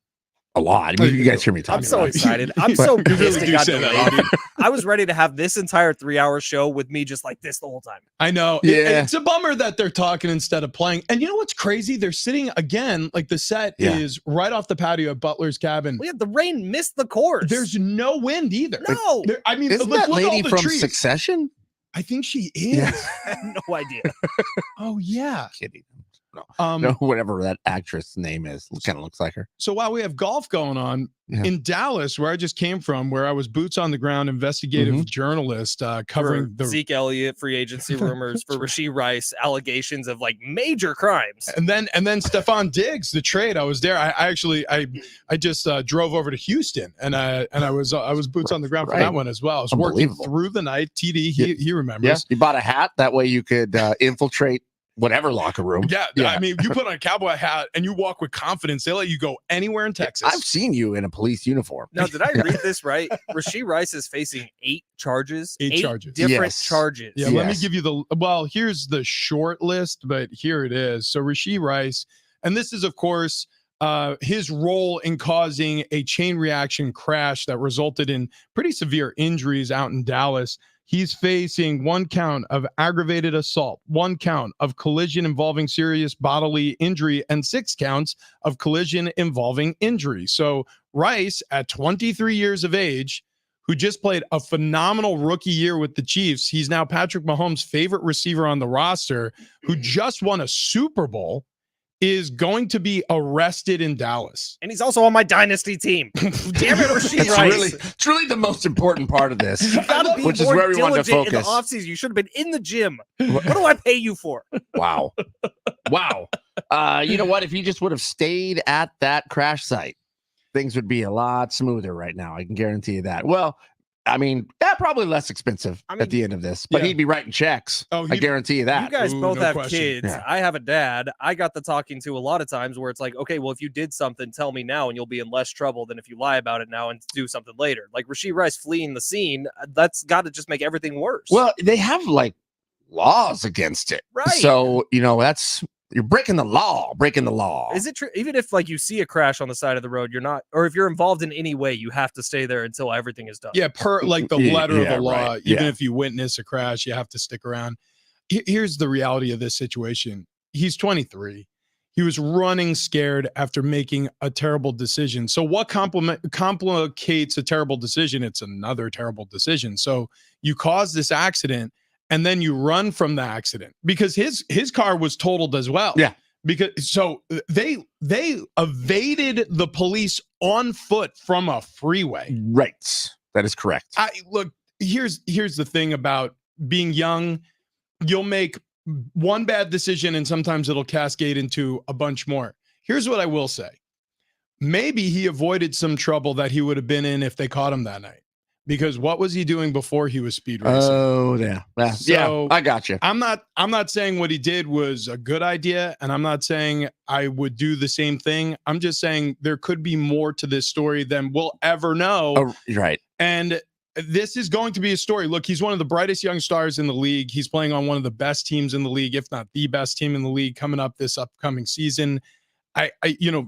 a lot. I mean, you guys hear me talking. I'm so about it. excited. I'm so You really pissed it do got say that, delayed. dude. I was ready to have this entire 3-hour show with me just like this the whole time. I know. Yeah. It's a bummer that they're talking instead of playing. And you know what's crazy? They're sitting again, like the set Yeah. is right off the patio at Butler's cabin. We had the rain missed the course. There's no wind either. no. I mean, Isn't look that at all lady the from trees. Succession? I think she is. Yeah. I have no idea. Oh yeah. Kidding. Um, No, whatever that actress name is, kind of looks like her. So while we have golf going on Yeah. in Dallas, where I just came from, where I was boots on the ground investigative Mhm. journalist For covering the Zeke Elliott free agency rumors, for Rashee Rice allegations of like major crimes. and then Stefan Diggs, the trade. I was there. I just drove over to Houston and I was boots on the ground for Right. that one as well. I was working Unbelievable. through the night. TD, he remembers. Yeah, you bought a hat that way you could infiltrate whatever locker room. Yeah, Yeah. I mean, you put on a cowboy hat and you walk with confidence. They let you go anywhere in Texas. I've seen you in a police uniform. Now, did I read this right? Rashee Rice is facing 8 charges. 8 charges. Different Yes. charges. Yeah, let me Yes. give you here's the short list, but here it is. So Rashee Rice, and this is, of course, his role in causing a chain reaction crash that resulted in pretty severe injuries out in Dallas. He's facing 1 count of aggravated assault, 1 count of collision involving serious bodily injury, and 6 counts of collision involving injury. So Rice, at 23 years of age, who just played a phenomenal rookie year with the Chiefs. He's now Patrick Mahomes' favorite receiver on the roster, who just won a Super Bowl, is going to be arrested in Dallas. And he's also on my dynasty team. Damn it, Rashee It's Rice. it's really the most important part of this. You gotta be Which is more where we wanted to diligent in the focus. offseason. You should have been in the gym. What do I pay you for? Wow. Wow. You know what? If you just would have stayed at that crash site, things would be a lot smoother right now. I can guarantee you that. Well, I mean, probably less expensive I mean, at the end of this, but yeah. he'd be writing checks. Oh, I guarantee you that. You guys Ooh, both no have question. kids. Yeah. I have a dad. I got the talking to a lot of times where it's like, okay, well, if you did something, tell me now and you'll be in less trouble than if you lie about it now and do something later. Like Rashee Rice fleeing the scene, that's got to just make everything worse. Well, they have like laws against it. Right. So, you're breaking the law, is it true? Even if like you see a crash on the side of the road, you're not, or if you're involved in any way, you have to stay there until everything is done. Yeah, per like the Yeah, letter of yeah, the law, right. even Yeah. if you witness a crash, you have to stick around. Here's the reality of this situation. He's 23. He was running scared after making a terrible decision. So what complicates a terrible decision? It's another terrible decision. So you cause this accident and then you run from the accident because his car was totaled as well. Yeah. Because so they evaded the police on foot from a freeway. Right. That is correct. Look, here's the thing about being young. You'll make one bad decision and sometimes it'll cascade into a bunch more. Here's what I will say. Maybe he avoided some trouble that he would have been in if they caught him that night. because what was he doing before he was speed racing? Oh, yeah. So- I got you. I'm not saying what he did was a good idea, and I'm not saying I would do the same thing. I'm just saying there could be more to this story than we'll ever know. Oh, right. And this is going to be a story. Look, he's one of the brightest young stars in the league. He's playing on one of the best teams in the league, if not the best team in the league, coming up this upcoming season. I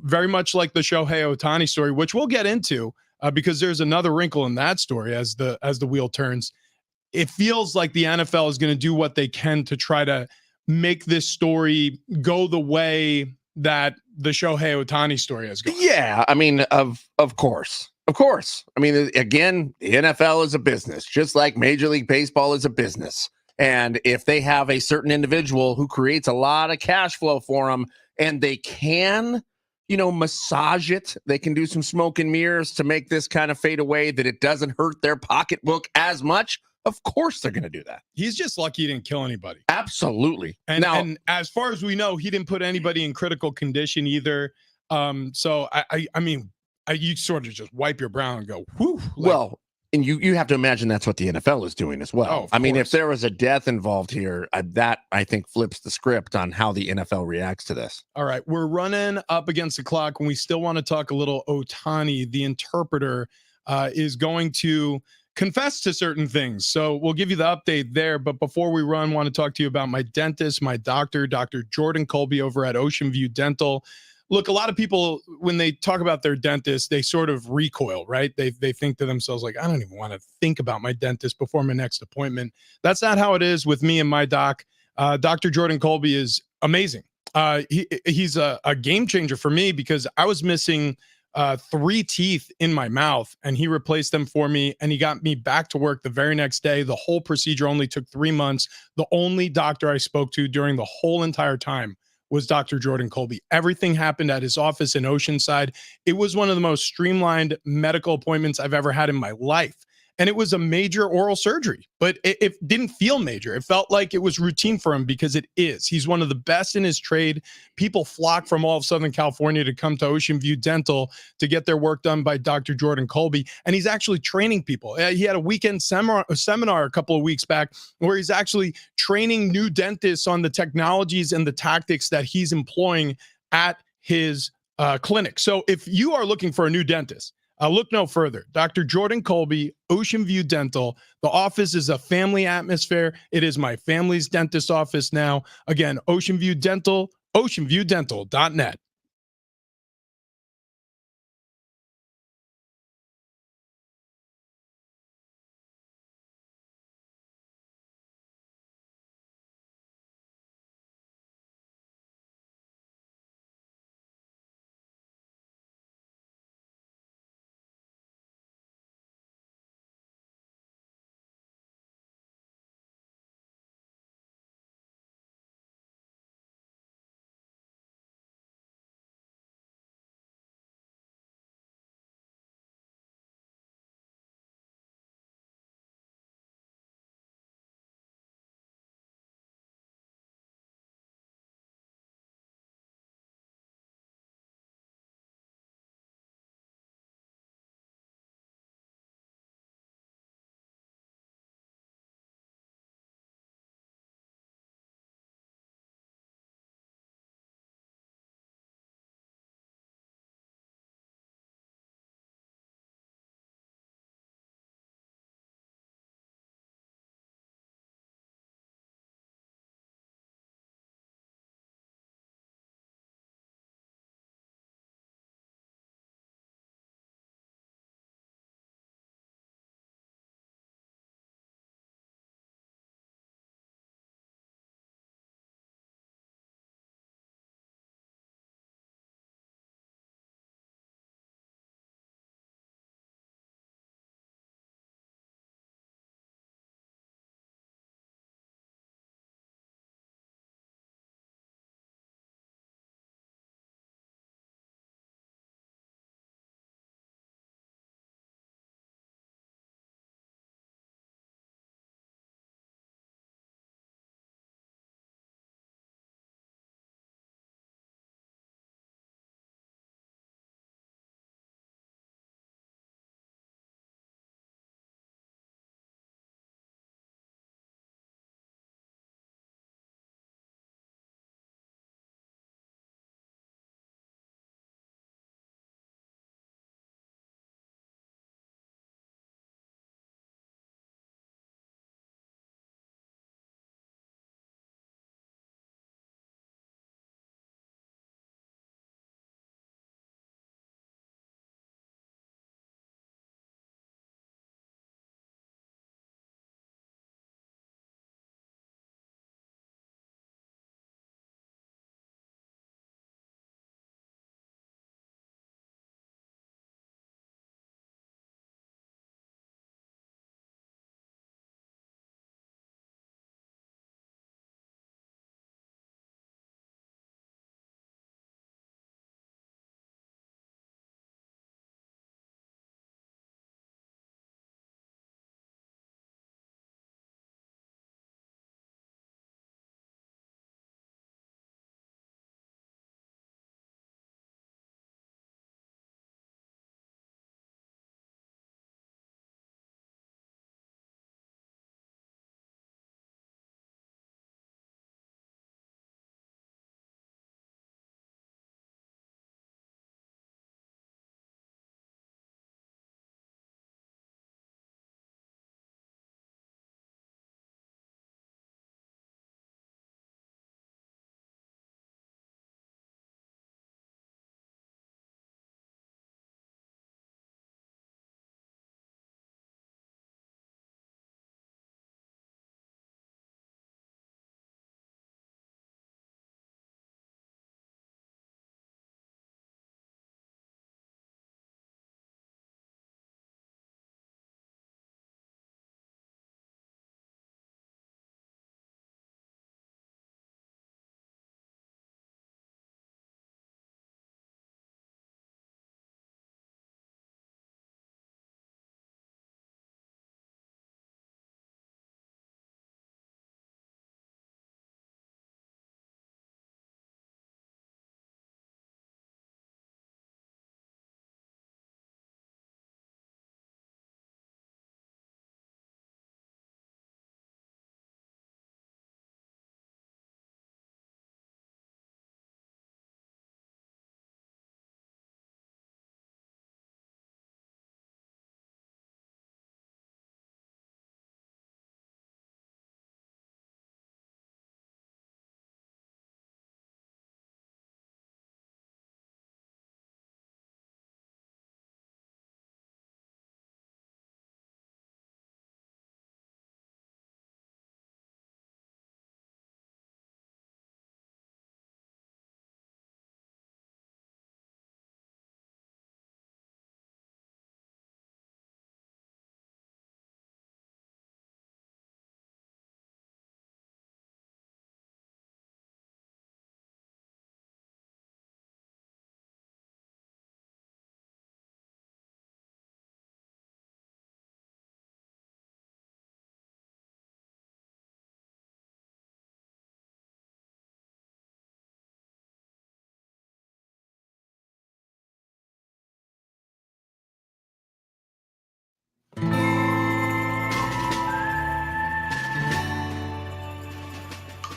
very much like the Shohei Ohtani story, which we'll get into because there's another wrinkle in that story as the wheel turns. It feels like the NFL is going to do what they can to try to make this story go the way that the Shohei Ohtani story has gone. Yeah, I mean, of course. Of course. I mean, again, the NFL is a business, just like Major League Baseball is a business. And if they have a certain individual who creates a lot of cash flow for them and they can, massage it, they can do some smoke and mirrors to make this kind of fade away that it doesn't hurt their pocketbook as much. Of course they're going to do that. He's just lucky he didn't kill anybody. Absolutely. And as far as we know, he didn't put anybody in critical condition either. So I mean, you sort of just wipe your brow and go, whew. Well, and you have to imagine that's what the NFL is doing as well. Oh, I mean, course. if there was a death involved here, that I think flips the script on how the NFL reacts to this. All right, we're running up against the clock, and we still want to talk a little Ohtani. The interpreter is going to confess to certain things. So we'll give you the update there. But before we run, I want to talk to you about my dentist, my doctor, Dr. Jordan Colby over at Ocean View Dental. Look, a lot of people, when they talk about their dentist, they sort of recoil, right? They think to themselves, like, I don't even want to think about my dentist before my next appointment. That's not how it is with me and my doc. Dr. Jordan Colby is amazing. He's a game changer for me because I was missing 3 teeth in my mouth, and he replaced them for me, and he got me back to work the very next day. The whole procedure only took 3 months. The only doctor I spoke to during the whole entire time was Dr. Jordan Colby. Everything happened at his office in Oceanside. It was one of the most streamlined medical appointments I've ever had in my life. And it was a major oral surgery, but it didn't feel major. It felt like it was routine for him because it is. He's one of the best in his trade. People flock from all of Southern California to come to Ocean View Dental to get their work done by Dr. Jordan Colby. And he's actually training people. He had a weekend seminar a couple of weeks back where he's actually training new dentists on the technologies and the tactics that he's employing at his clinic. So if you are looking for a new dentist, look no further. Dr. Jordan Colby, Ocean View Dental. The office is a family atmosphere. It is my family's dentist office now. Again, Ocean View Dental, oceanviewdental.net.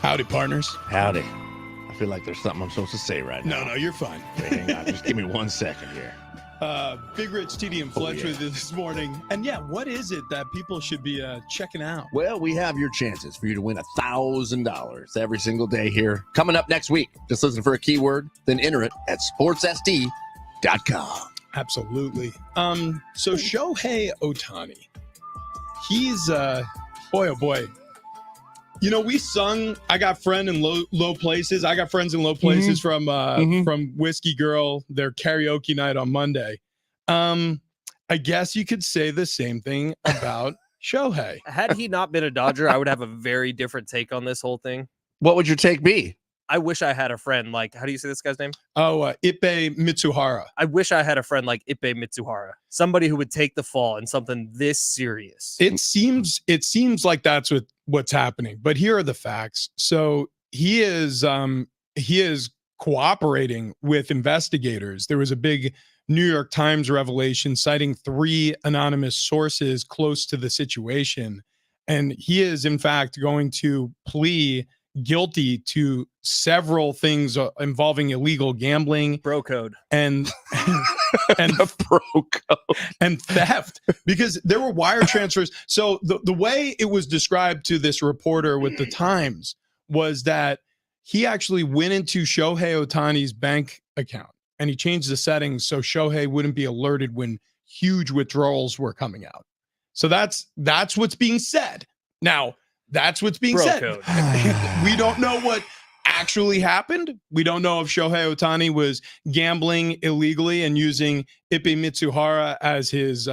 Howdy, partners. Howdy. I feel like there's something I'm supposed to say right now. No, you're fine. Wait, hang on. Just give me 1 second here. Big Rich, TD, and Fletcher with you this morning. And yeah, what is it that people should be checking out? Well, we have your chances for you to win $1,000 every single day here. Coming up next week. Just listen for a keyword, then enter it at sportsSD.com. Absolutely. So Shohei Ohtani, he's boy, oh boy. You know, we sung "I Got Friend in Low Places." I got friends in low places from Whiskey Girl, their karaoke night on Monday. I guess you could say the same thing about Shohei. Had he not been a Dodger, I would have a very different take on this whole thing. What would your take be? I wish I had a friend like, how do you say this guy's name? Oh, Ippei Mitsuhara. I wish I had a friend like Ippei Mitsuhara, somebody who would take the fall in something this serious. It seems like that's what's happening, but here are the facts. So he is cooperating with investigators. There was a big New York Times revelation citing 3 anonymous sources close to the situation, and he is in fact going to plead guilty to several things involving illegal gambling, Bro code, and The bro code. and theft, because there were wire transfers. So the way it was described to this reporter with the Times was that he actually went into Shohei Ohtani's bank account and he changed the settings so Shohei wouldn't be alerted when huge withdrawals were coming out. So that's what's being said. Now, that's what's being Bro said. code. We don't know what actually happened. We don't know if Shohei Ohtani was gambling illegally and using Ippei Mitsuhara as his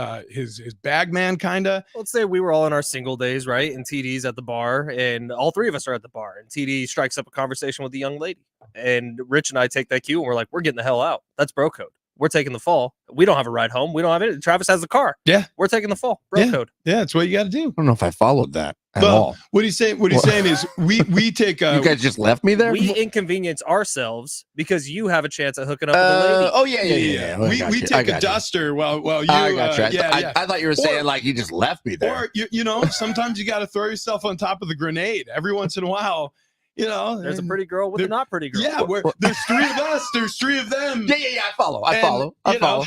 bag man, kind of. Let's say we were all in our single days, right? And TD's at the bar, and all 3 of us are at the bar. And TD strikes up a conversation with the young lady. And Rich and I take that cue, and we're like, we're getting the hell out. That's bro code. We're taking the fall. We don't have a ride home. We don't have it. Travis has the car. Yeah. We're taking the fall. Bro code. Yeah, that's what you got to do. I don't know if I followed that at Well, all. what he's saying is we take You guys just left me there? We inconvenience ourselves because you have a chance at hooking up with a lady. Oh, yeah. I got We you. I take a got you. duster while you I got you. yeah. I thought you were saying like you just left me there. Or you know, sometimes you got to throw yourself on top of the grenade every once in a while. You know, There's a and pretty girl with a not pretty girl. yeah. There's 3 of us. There's 3 of them. Yeah. I follow. I And, follow. you know,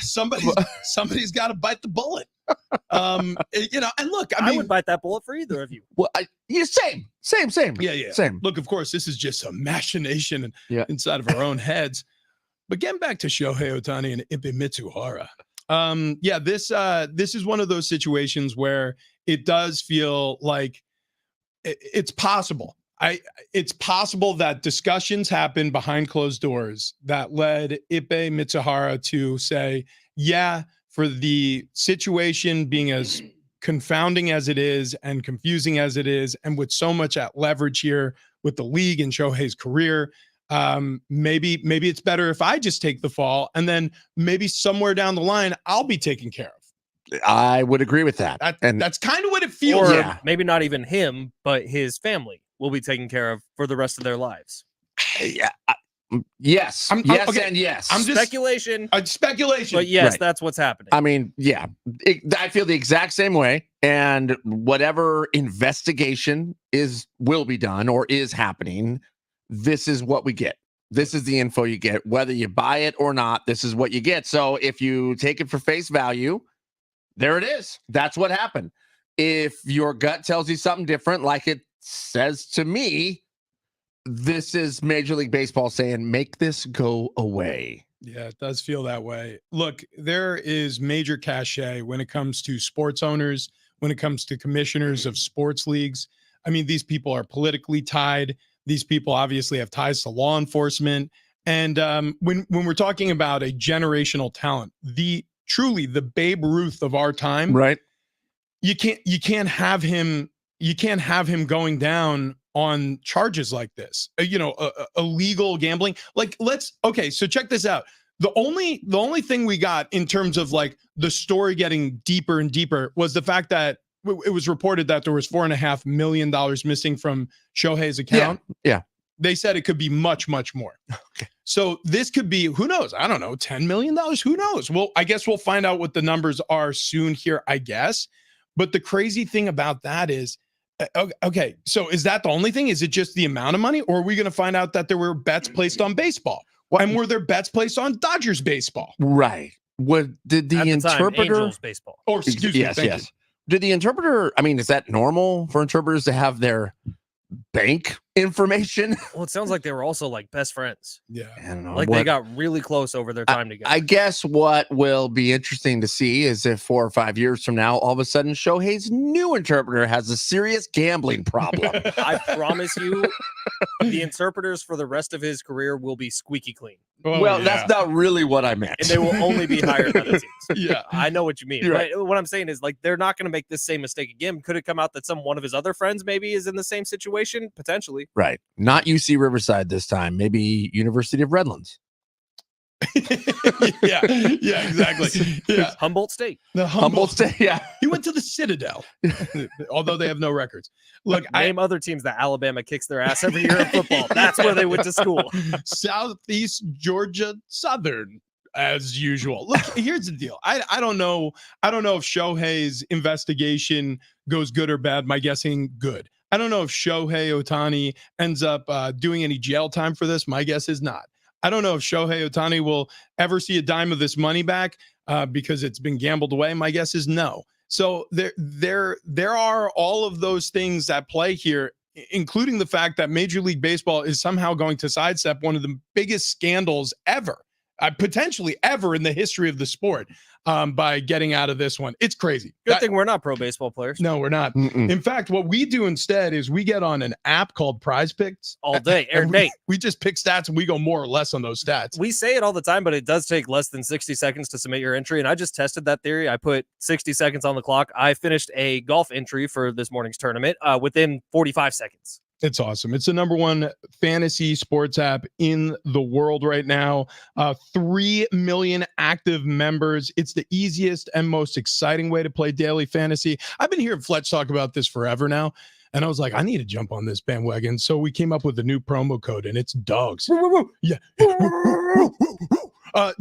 somebody's got to bite the bullet. You know, and look, I I mean, would bite that bullet for either of you. Well, same. yeah. Same. Look, of course, this is just a machination Yeah. inside of our own heads. But getting back to Shohei Ohtani and Ippei Mitsuhara, this is one of those situations where it does feel like it's possible. It's possible that discussions happened behind closed doors that led Ippei Mitsuhara to say, yeah, for the situation being as confounding as it is and confusing as it is, and with so much at leverage here with the league and Shohei's career, maybe it's better if I just take the fall, and then maybe somewhere down the line I'll be taken care of. I would agree with that. That's kind of what it feels. Or like. maybe not even him, but his family will be taken care of for the rest of their lives. Yeah. Yes. Yes, and yes. I'm just Speculation. Speculation. But yes, Right. that's what's happening. I mean, yeah, I feel the exact same way. And whatever investigation will be done or is happening, this is what we get. This is the info you get, whether you buy it or not. This is what you get. So if you take it for face value, there it is. That's what happened. If your gut tells you something different, like it says to me, this is Major League Baseball saying, make this go away. Yeah, it does feel that way. Look, there is major cachet when it comes to sports owners, when it comes to commissioners of sports leagues. I mean, these people are politically tied. These people obviously have ties to law enforcement. And when we're talking about a generational talent, truly the Babe Ruth of our time, Right. you can't have him going down on charges like this, illegal gambling. So check this out. The only thing we got in terms of like the story getting deeper and deeper was the fact that it was reported that there was $4.5 million missing from Shohei's account. Yeah. They said it could be much, much more. Okay. So this could be, who knows? I don't know, $10 million? Who knows? Well, I guess we'll find out what the numbers are soon here, I guess. But the crazy thing about that is Okay, so is that the only thing? Is it just the amount of money, or are we going to find out that there were bets placed on baseball? What- And were there bets placed on Dodgers baseball? Right. What did the At the time, interpreter? Angels baseball. Or excuse me, yes, thank yes. Did the interpreter? I mean, is that normal for interpreters to have their bank information? Well, it sounds like they were also like best friends. you. Yeah. I don't know. Like they got really close over their time together. I guess what will be interesting to see is if 4 or 5 years from now, all of a sudden, Shohei's new interpreter has a serious gambling problem. I promise you, the interpreters for the rest of his career will be squeaky clean, Oh, well, yeah. that's not really what I meant. and they will only be hired by the teams. Yeah. I know what you mean. You're right. But what I'm saying is, like, they're not going to make this same mistake again. Could it come out that one of his other friends maybe is in the same situation? Potentially. Right. Not UC Riverside this time. Maybe University of Redlands. yeah, exactly. Yeah, Humboldt State. the Humboldt State. Yeah. He went to the Citadel, although they have no records. Look, Name other teams that Alabama kicks their ass every year in football. That's where they went to school. Southeast Georgia Southern, as usual. Look, here's the deal. I don't know. I don't know if Shohei's investigation goes good or bad. My guessing good. I don't know if Shohei Ohtani ends up doing any jail time for this. My guess is not. I don't know if Shohei Ohtani will ever see a dime of this money back because it's been gambled away. My guess is no. So there are all of those things at play here, including the fact that Major League Baseball is somehow going to sidestep one of the biggest scandals ever, potentially ever in the history of the sport, by getting out of this one. It's crazy. Good thing we're not pro baseball players. No, we're not. Mm-mm. In fact, what we do instead is we get on an app called Prize Picks All day, and every day. we just pick stats and we go more or less on those stats. We say it all the time, but it does take less than 60 seconds to submit your entry. And I just tested that theory. I put 60 seconds on the clock. I finished a golf entry for this morning's tournament within 45 seconds. It's awesome. It's the number one fantasy sports app in the world right now. 3 million active members. It's the easiest and most exciting way to play daily fantasy. I've been hearing Fletch talk about this forever now. And I was like, I need to jump on this bandwagon. So we came up with a new promo code, and it's DOGS. Yeah.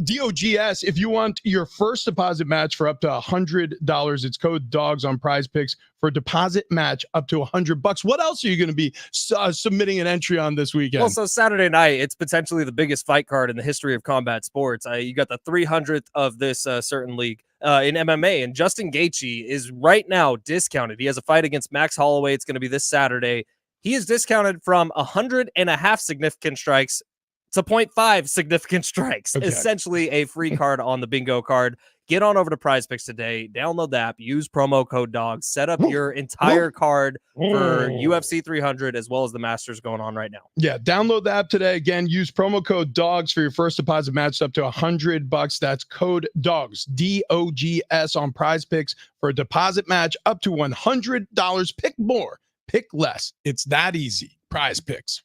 DOGS. If you want your first deposit match for up to $100, it's code DOGS on Prize Picks for a deposit match up to $100. What else are you going to be submitting an entry on this weekend? Well, so Saturday night, it's potentially the biggest fight card in the history of combat sports. You got the 300th of this certain league in MMA, and Justin Gaethje is right now discounted. He has a fight against Max Holloway. It's going to be this Saturday. He is discounted from 100.5 significant strikes to 0.5 significant strikes. Okay. Essentially a free card on the bingo card. Get on over to Prize Picks today. Download the app. Use promo code DOGS. Set up your entire card for UFC 300 as well as the Masters going on right now. Yeah, download the app today. Again, use promo code DOGS for your first deposit match up to $100. That's code DOGS, DOGS on Prize Picks for a deposit match up to $100. Pick more, pick less. It's that easy. Prize Picks.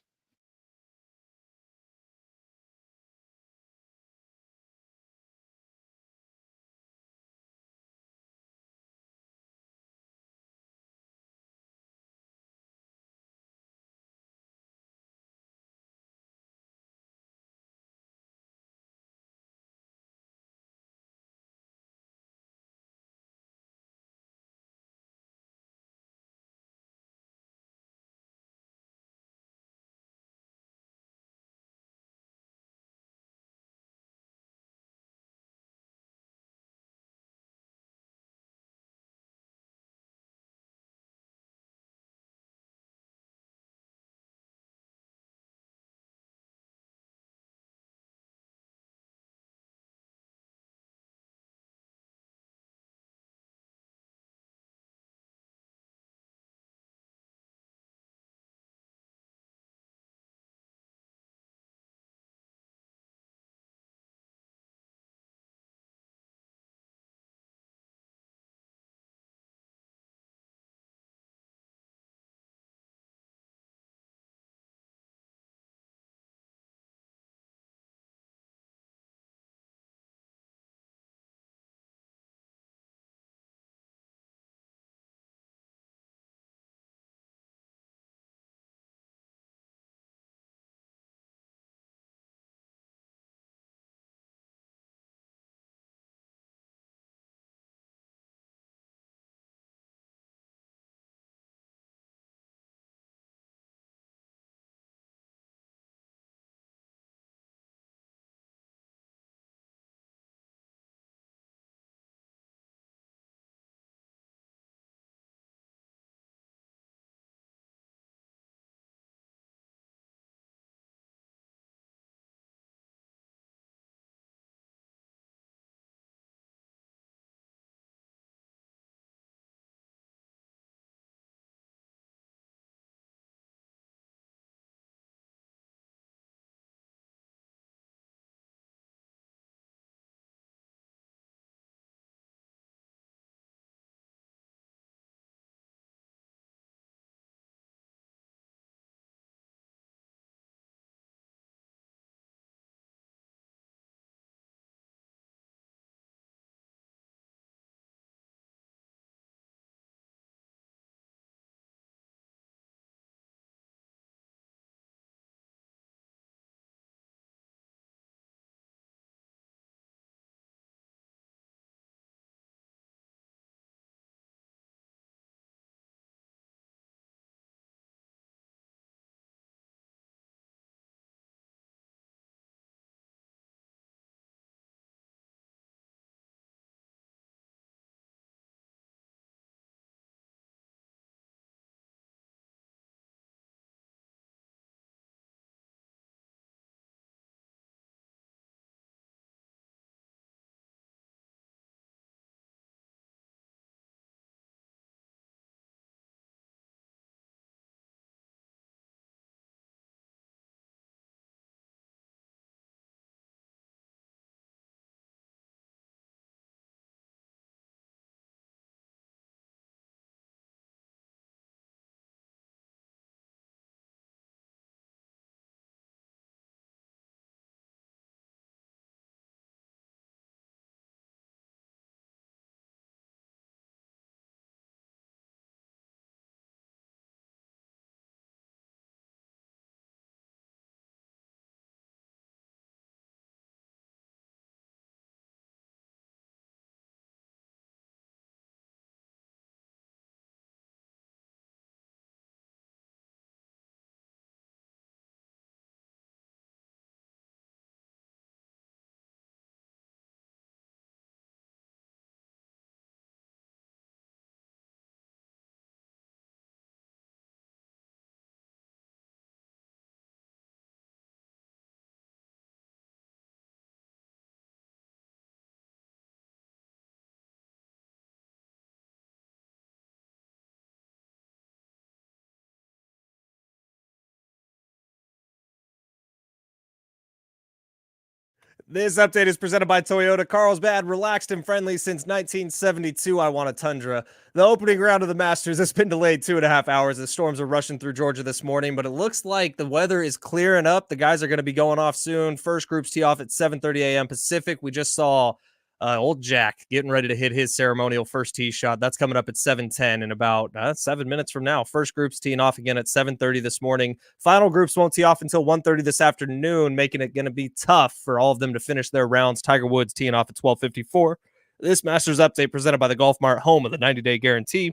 This update is presented by Toyota Carlsbad. Relaxed and friendly since 1972. I want a Tundra. The opening round of the Masters has been delayed 2.5 hours. The storms are rushing through Georgia this morning, but it looks like the weather is clearing up. The guys are going to be going off soon. First groups tee off at 7:30 a.m. Pacific. We just saw old Jack getting ready to hit his ceremonial first tee shot. That's coming up at 7:10 in about 7 minutes from now. First group's teeing off again at 7:30 this morning. Final groups won't tee off until 1:30 this afternoon, making it going to be tough for all of them to finish their rounds. Tiger Woods teeing off at 12:54. This Masters update presented by the Golf Mart, home of the 90-day guarantee.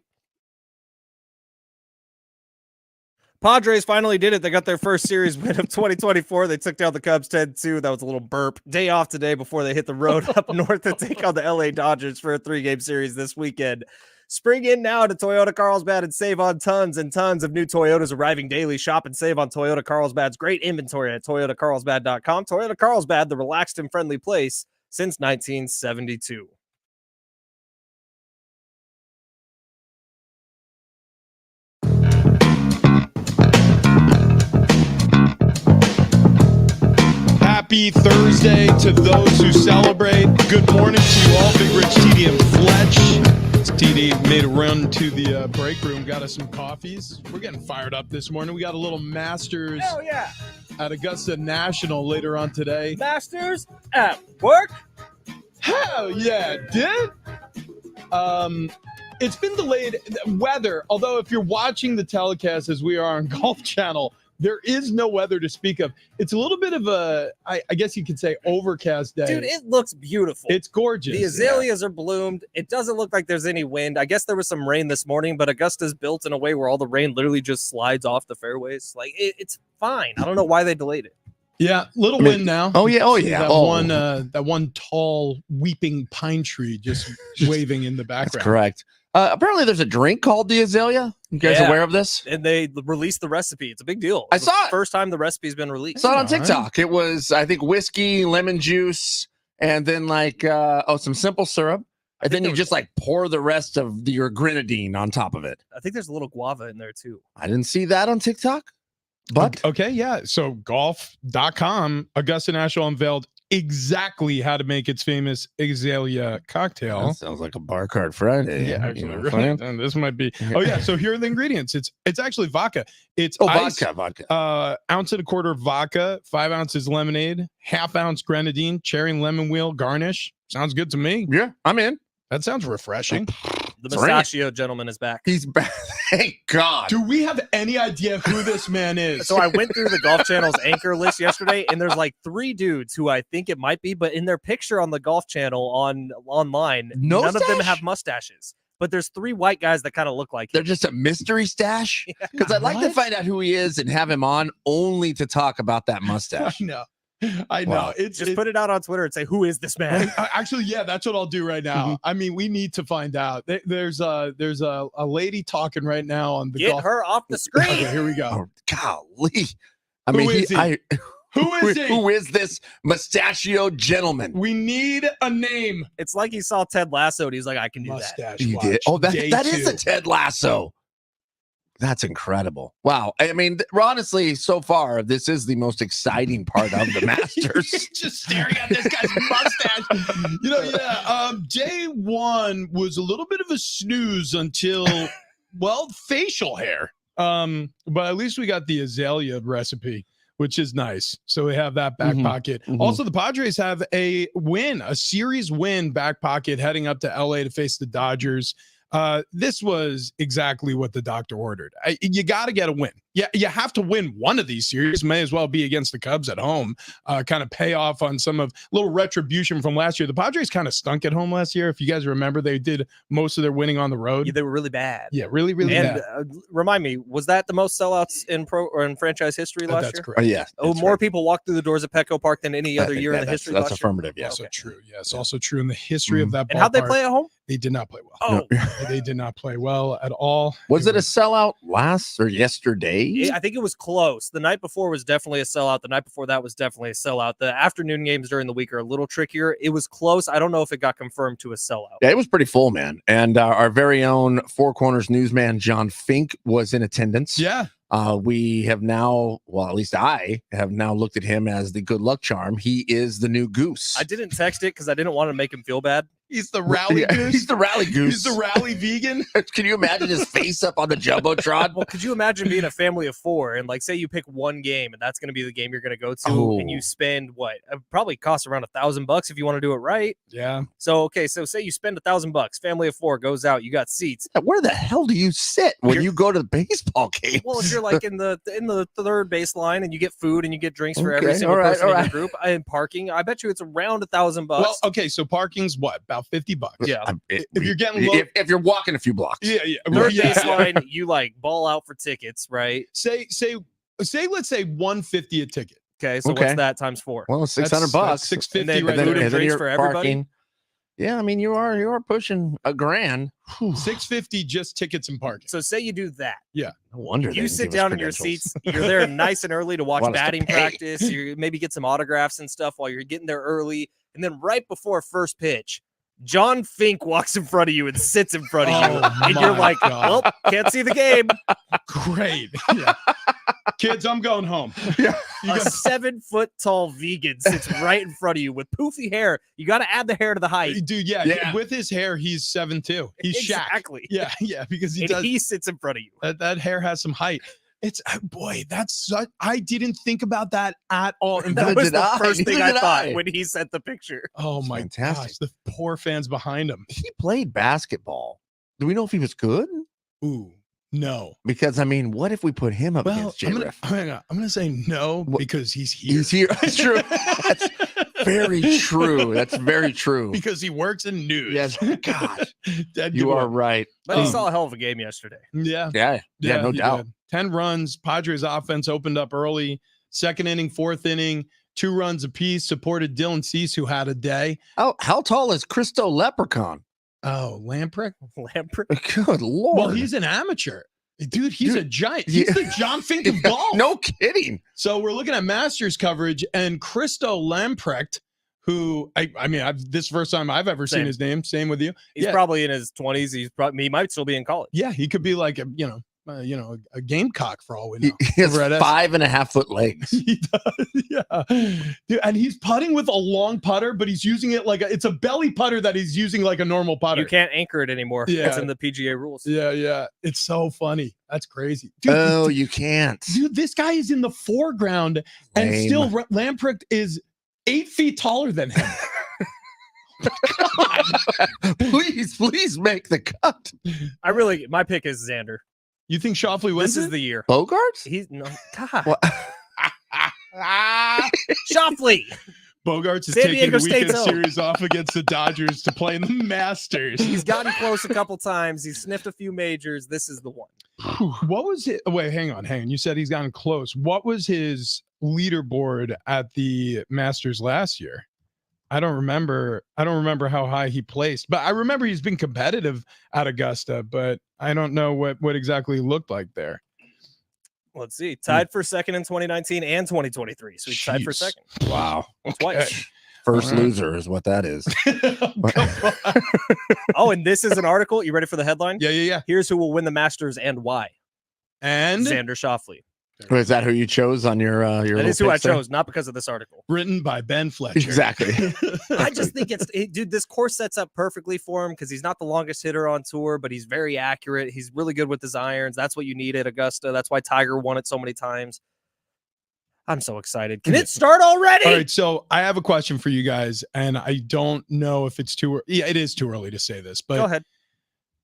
Padres finally did it. They got their first series win of 2024. They took down the Cubs 10-2. That was a little burp. Day off today before they hit the road up north to take on the LA Dodgers for a 3-game series this weekend. Spring in now to Toyota Carlsbad and save on tons and tons of new Toyotas arriving daily. Shop and save on Toyota Carlsbad's great inventory at toyotacarlsbad.com. Toyota Carlsbad, the relaxed and friendly place since 1972. Happy Thursday to those who celebrate. Good morning to you all. Big Rich, TD, and Fletch. TD made a run to the break room, got us some coffees. We're getting fired up this morning. We got a little Masters at Augusta National later on today. Masters at work? Hell yeah, dude. It's been delayed. Weather, although if you're watching the telecast as we are on Golf Channel, there is no weather to speak of. It's a little bit of a, I guess you could say, overcast day. Dude, it looks beautiful. It's gorgeous. The azaleas are bloomed. It doesn't look like there's any wind. I guess there was some rain this morning, but Augusta's built in a way where all the rain literally just slides off the fairways. Like, it's fine. I don't know why they delayed it. Yeah, little wind now. Oh yeah. That one tall weeping pine tree just waving in the background. That's correct. Apparently, there's a drink called the Azalea. You guys aware of this? And they released the recipe. It's a big deal. I saw it. First time the recipe's been released. I saw it on TikTok. It was, I think, whiskey, lemon juice, and then some simple syrup. And then you just pour the rest of your grenadine on top of it. I think there's a little guava in there too. I didn't see that on TikTok. But okay, yeah. So golf.com, Augusta National unveiled exactly how to make its famous Azalea cocktail. That sounds like a bar card Friday. Yeah, actually, really. This might be. Oh yeah. So here are the ingredients. It's actually vodka. It's ice, vodka. Ounce and a quarter of vodka, 5 ounces lemonade, half ounce grenadine, cherry and lemon wheel garnish. Sounds good to me. Yeah, I'm in. That sounds refreshing. The mustachio gentleman is back. He's back. Thank God. Do we have any idea who this man is? So I went through the Golf Channel's anchor list yesterday, and there's 3 dudes who I think it might be, but in their picture on the Golf Channel online, none of them have mustaches. But there's 3 white guys that kind of look like him. They're just a mystery stash? Because I'd like to find out who he is and have him on only to talk about that mustache. I know. Wow. Just put it out on Twitter and say, who is this man? Actually, yeah, that's what I'll do right now. Mm-hmm. I mean, we need to find out. There's a lady talking right now on the Get her off the screen. Okay, here we go. Oh, golly. Who is he? Who is this mustachio gentleman? We need a name. It's like he saw Ted Lasso and he's like, I can do Mustache He watch. did. Oh, that Day is 2. a Ted Lasso. That's incredible. Wow. I mean, honestly, so far, this is the most exciting part of the Masters. Just staring at this guy's mustache. Day 1 was a little bit of a snooze until, facial hair. But at least we got the Azalea recipe, which is nice. So we have that back pocket. Also, the Padres have a series win back pocket heading up to LA to face the Dodgers. This was exactly what the doctor ordered. You got to get a win. Yeah, you have to win one of these series. May as well be against the Cubs at home. Kind of pay off on some of little retribution from last year. The Padres kind of stunk at home last year. If you guys remember, they did most of their winning on the road. Yeah, they were really bad. Yeah, really, really bad. Remind me, was that the most sellouts in pro or in franchise history last year? That's correct. Yeah. More people walked through the doors at Petco Park than any other year in the history. That's last year? affirmative. Yeah. Also true. Yes, also true in the history of that. And how'd they ballpark. play at home? They did not play well. Oh, They did not play well at all. Was it a sellout last or yesterday? okay. I think it was close. The night before was definitely a sellout. The night before that was definitely a sellout. The afternoon games during the week are a little trickier. It was close. I don't know if it got confirmed to a sellout. Yeah, it was pretty full, man. And our very own Four Corners newsman John Fink was in attendance. Yeah. We have now, well, at least I have now looked at him as the good luck charm. He is the new goose. I didn't text it because I didn't want to make him feel bad. He's the rally Yeah, goose. He's the rally goose. He's the rally vegan. Can you imagine his face up on the jumbotron? Well, could you imagine being a family of 4 and like say you pick one game and that's going to be the game you're going to go to and Oh. you spend what? It probably costs around $1,000 if you want to do it right. Yeah. So okay, so say you spend $1,000, family of 4 goes out, you got seats. Where the hell do you sit when You're- you go to the baseball game? Well, if you're like in the third baseline and you get food and you get drinks for every Okay, single all right, person all in right. your group, and parking, I bet you it's around $1,000. Well, okay, so parking's what? About $50. Yeah. If you're getting low, if you're walking a few blocks, yeah, yeah. Third yeah. baseline, you like ball out for tickets, right? Say, let's say 150 a ticket. Okay, so Okay. what's that times 4? well, $600 That's bucks, 650 And then right food there. and drinks you're for everybody? parking. Yeah, I mean you are pushing $1,000. Whew. 650 just tickets and parking. So say you do that. No wonder they You didn't sit give us down in your credentials. seats. You're there nice and early to watch Want us to batting pay. practice. You maybe get some autographs and stuff while you're getting there early. And then right before first pitch, John Fink walks in front of you and sits in front of you. Oh And you're my like, God. well, can't see the game. Great. Yeah. Kids, I'm going home. Yeah. You A got 7-foot tall vegan sits right in front of you with poofy hair. You got to add the hair to the height. dude, yeah, Yeah. with his hair, he's 7'2". He's Shaq. Exactly. Yeah, yeah, because he And does he sits in front of you. that hair has some height. It's boy, that's such, I didn't think about that at all. In That fact, was did the I. first thing Neither I did thought I. when he sent the picture. oh my Fantastic. gosh, the poor fans behind him. He played basketball. Do we know if he was good? Ooh, no. Because I mean, what if we put him up Well, against I'm J-Riff? gonna say no What- because he's here. He's here. That's true. That's very true. That's very true. because he works in news. Yes. Gosh, Dead you good are one. right. But he Um, saw a hell of a game yesterday. Yeah. Yeah, no he doubt. did. 10 runs. Padres offense opened up early. Second inning, fourth inning, 2 runs apiece. Supported Dylan Cease, who had a day. How tall is Christo Leprechaun? Oh, Lamprecht. Lampert. Good lord. Well, he's an amateur. Dude, he's Dude, a giant. He's yeah. the John Fink of golf. no kidding. So we're looking at Masters coverage, and Christo Lamprecht, who I mean, this is the first time I've ever seen Same. his name. Same with you. He's Yeah. probably in his 20s. He might still be in college. Yeah, he could be like a a gamecock for all we know. He has Over at S- 5.5 foot legs. He does, yeah. Dude, and he's putting with a long putter, but he's using it like it's a belly putter that he's using like a normal putter. You can't anchor it anymore. It's Yeah. in the PGA rules. Yeah. It's so funny. That's crazy. Dude, Oh, you can't. dude, this guy is in the foreground, and Lame. still Lamprecht is 8 feet taller than him. please make the cut. My pick is Xander. You think Shoffley wins? This is it? the year. Bogarts? He's no God. What? Shoffley. Bogarts is San taking Diego the weekend State's own. series off against the Dodgers to play in the Masters. He's gotten close a couple times. He's sniffed a few majors. This is the one. What was it? Wait, hang on. You said he's gotten close. What was his leaderboard at the Masters last year? I don't remember how high he placed, but I remember he's been competitive at Augusta, but I don't know what exactly he looked like there. Let's see. Tied for second in 2019 and 2023. So he's tied for Jeez. second. Wow. Twice. First All right. loser is what that is. Come on. Oh, and this is an article. You ready for the headline? Yeah. Here's who will win the Masters and why. And Xander Shoffley. Is that who you chose on your That little is who I picks there? chose, not because of this article. written by Ben Fletcher. Exactly. I just think dude, this course sets up perfectly for him because he's not the longest hitter on tour, but he's very accurate. He's really good with his irons. That's what you need at Augusta. That's why Tiger won it so many times. I'm so excited. Can it start already? All right, so I have a question for you guys, and I don't know if it's too. Yeah, it is too early to say this, Go but ahead.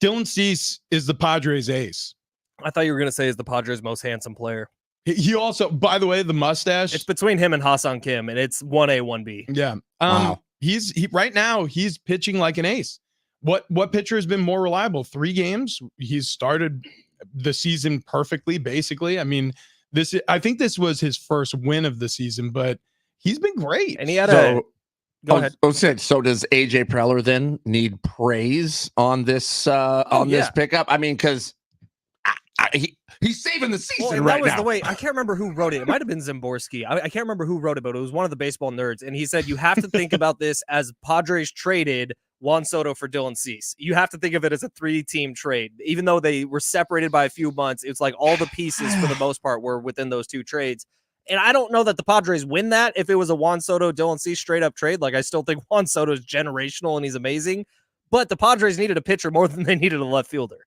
Dylan Cease is the Padres' ace. I thought you were going to say is the Padres' most handsome player. He also, by the way, the mustache. It's between him and Hassan Kim, and it's 1A, 1B. Yeah. Wow. He right now he's pitching like an ace. What pitcher has been more reliable? 3 games. He's started the season perfectly, basically. I mean, I think this was his first win of the season, but he's been great. And he had So, Go ahead. So does AJ Preller then need praise on this yeah. pickup? I mean, because He's saving the season Well, and right that was now. the way. I can't remember who wrote it. It might have been Zimborski. I can't remember who wrote it, but it was one of the baseball nerds. And he said, you have to think about this as Padres traded Juan Soto for Dylan Cease. You have to think of it as a 3-team trade. Even though they were separated by a few months, it's like all the pieces for the most part were within those 2 trades. And I don't know that the Padres win that if it was a Juan Soto, Dylan Cease straight up trade. Like, I still think Juan Soto is generational and he's amazing. But the Padres needed a pitcher more than they needed a left fielder.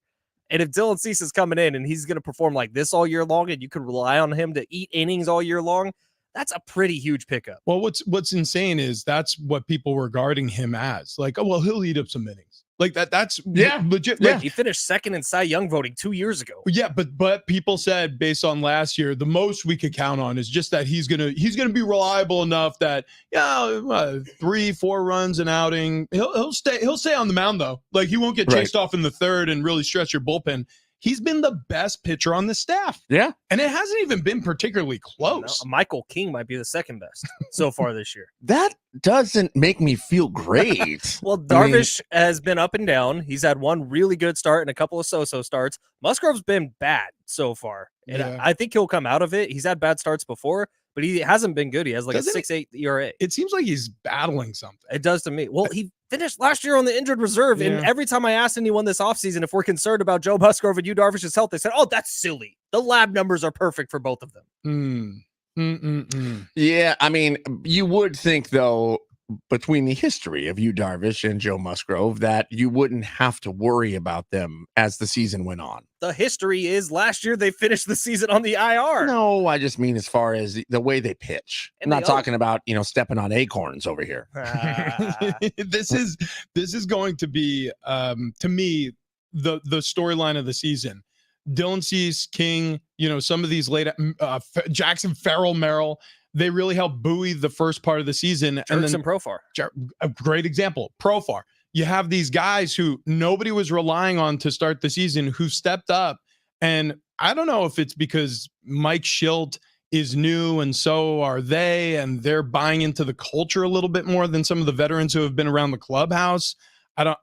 And if Dylan Cease is coming in and he's going to perform like this all year long and you can rely on him to eat innings all year long, that's a pretty huge pickup. Well, what's insane is that's what people were regarding him as. Like, oh, well, he'll eat up some innings. Like that's legit. Yeah. Like, He finished second in Cy Young voting 2 years ago. yeah, but people said based on last year, the most we could count on is just that he's gonna be reliable enough that 3-4 runs an outing. He'll stay on the mound though. Like he won't get chased off in the third and really stress your bullpen. He's been the best pitcher on the staff. Yeah. And it hasn't even been particularly close. Michael King might be the second best so far this year. That doesn't make me feel great. Well, Darvish has been up and down. He's had one really good start and a couple of so-so starts. Musgrove's been bad so far. And Yeah. I think he'll come out of it. He's had bad starts before, but he hasn't been good. He has like Doesn't a 6.8 ERA. It seems like he's battling something. It does to me. Well, he finished last year on the injured reserve. And Yeah. every time I asked anyone this offseason if we're concerned about Joe Musgrove and Yu Darvish's health, they said, oh, that's silly. The lab numbers are perfect for both of them. Yeah, I mean, you would think though, between the history of Yu Darvish and Joe Musgrove, that you wouldn't have to worry about them as the season went on. The history is last year they finished the season on the IR. No, I just mean as far as the way they pitch. I'm And not they talking about, stepping on acorns over here. This is going to be to me the storyline of the season. Dylan Cease, King, some of these late Jackson, Farrell, Merrill, they really helped buoy the first part of the season. And then Profar. a great example, Profar. You have these guys who nobody was relying on to start the season who stepped up. And I don't know if it's because Mike Schilt is new and so are they, and they're buying into the culture a little bit more than some of the veterans who have been around the clubhouse.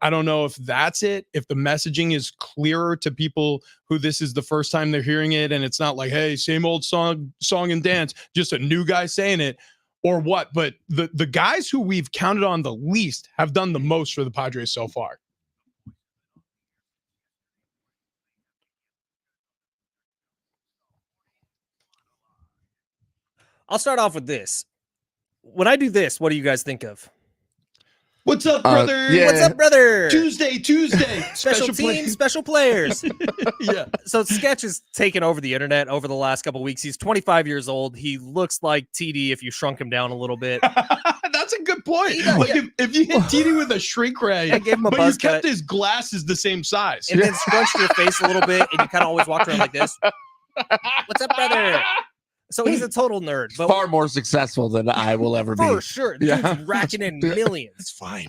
I don't know if that's it, if the messaging is clearer to people who this is the first time they're hearing it and it's not like, hey, same old song and dance, just a new guy saying it or what. But the guys who we've counted on the least have done the most for the Padres so far. I'll start off with this. When I do this, what do you guys think of? What's up, brother? yeah. What's up, brother? Tuesday. Special teams, special players. Yeah. So Sketch has taken over the internet over the last couple of weeks. He's 25 years old. He looks like TD if you shrunk him down a little bit. That's a good point. Yeah. Like if you hit TD with a shrink ray, I gave him a but you buzz kept cut. his glasses the same size. And then scrunched your face a little bit, and you kind of always walked around like this. What's up, brother? So he's a total nerd, but Far more successful than I will ever for be. sure, the Yeah. dude's racking in millions. It's fine.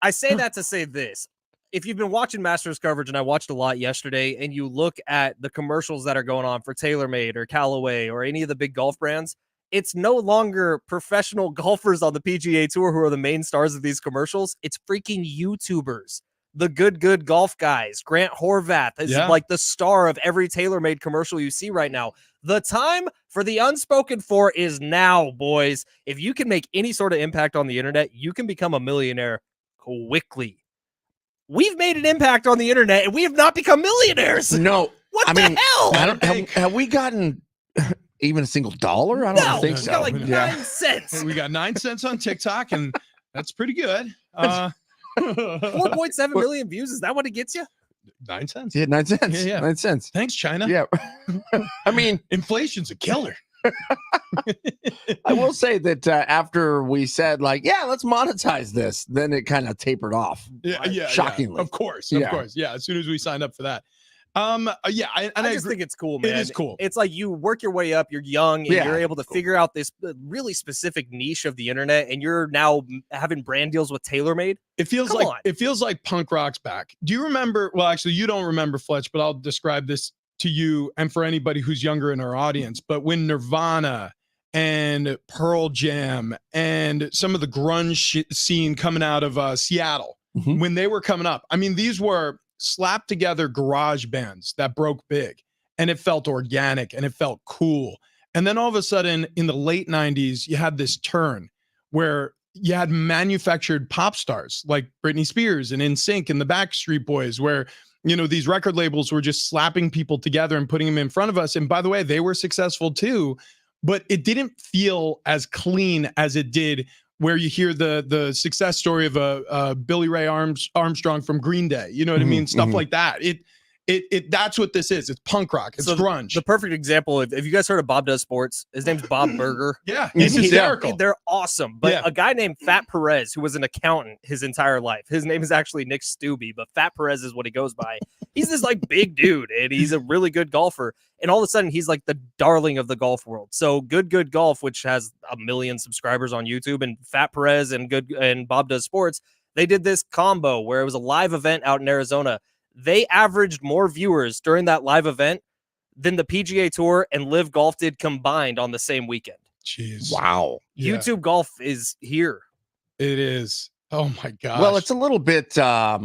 I say that to say this. If you've been watching Masters coverage, and I watched a lot yesterday, and you look at the commercials that are going on for TaylorMade or Callaway or any of the big golf brands, it's no longer professional golfers on the PGA Tour who are the main stars of these commercials. It's freaking YouTubers. The good golf guys. Grant Horvath is like the star of every TaylorMade commercial you see right now. The time for the unspoken for is now, boys. If you can make any sort of impact on the internet, you can become a millionaire quickly. We've made an impact on the internet and we have not become millionaires. No, What I the mean, hell? I don't have we gotten even a single dollar? I don't No, think we so. got like Yeah. 9 cents. We got 9 cents on TikTok, and that's pretty good. 4.7 million views. Is that what it gets you? 9 cents. Yeah, 9 cents. Yeah. 9 cents. Thanks, China. Yeah. I mean, Inflation's a killer. I will say that after we said let's monetize this, then it kind of tapered off. Yeah. Shockingly. Of course. Yeah. As soon as we signed up for that. I just think it's cool, man. It is cool. It's like you work your way up, you're young, and Yeah, you're able to figure out this really specific niche of the internet, and you're now having brand deals with TaylorMade. It feels Come like on. it feels like punk rock's back. Do you remember? Well, actually, you don't remember, Fletch, but I'll describe this to you and for anybody who's younger in our audience. But when Nirvana and Pearl Jam and some of the grunge scene coming out of Seattle, Mhm. when they were coming up, I mean, these were slapped together garage bands that broke big. and it felt organic and it felt cool. And then all of a sudden in the late 90s, you had this turn where you had manufactured pop stars like Britney Spears and NSYNC and the Backstreet Boys, where, you know, these record labels were just slapping people together and putting them in front of us. And by the way, they were successful too, but it didn't feel as clean as it did where you hear the success story of a Billy Ray Armstrong from Green Day. You know what I mean? Stuff like that. It that's what this is. It's punk rock. It's grunge. The perfect example, if you guys heard of Bob Does Sports, his name's Bob Burger. Yeah, he's hysterical. They're awesome. But a guy named Fat Perez, who was an accountant his entire life, his name is actually Nick Stubbe, but Fat Perez is what he goes by. He's this like big dude, and he's a really good golfer. And all of a sudden, he's like the darling of the golf world. So Good Golf, which has 1 million subscribers on YouTube, and Fat Perez and Bob Does Sports, they did this combo where it was a live event out in Arizona. They averaged more viewers during that live event than the PGA Tour and Live Golf did combined on the same weekend. Jeez. Wow. Yeah. YouTube Golf is here. It is. Oh my gosh. Well, it's a little bit, I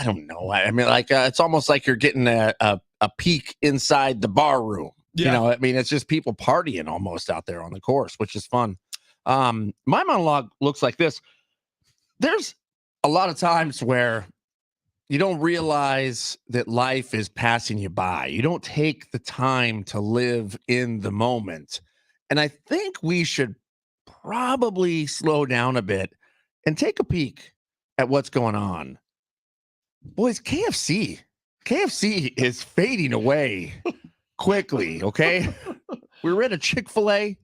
don't know. I mean, like, it's almost like you're getting a peek inside the bar room. Yeah. You know, I mean, it's just people partying almost out there on the course, which is fun. My monologue looks like this. There's a lot of times where you don't realize that life is passing you by. You don't take the time to live in the moment. And I think we should probably slow down a bit and take a peek at what's going on. Boys, KFC is fading away quickly, okay? We were at a Chick-fil-A.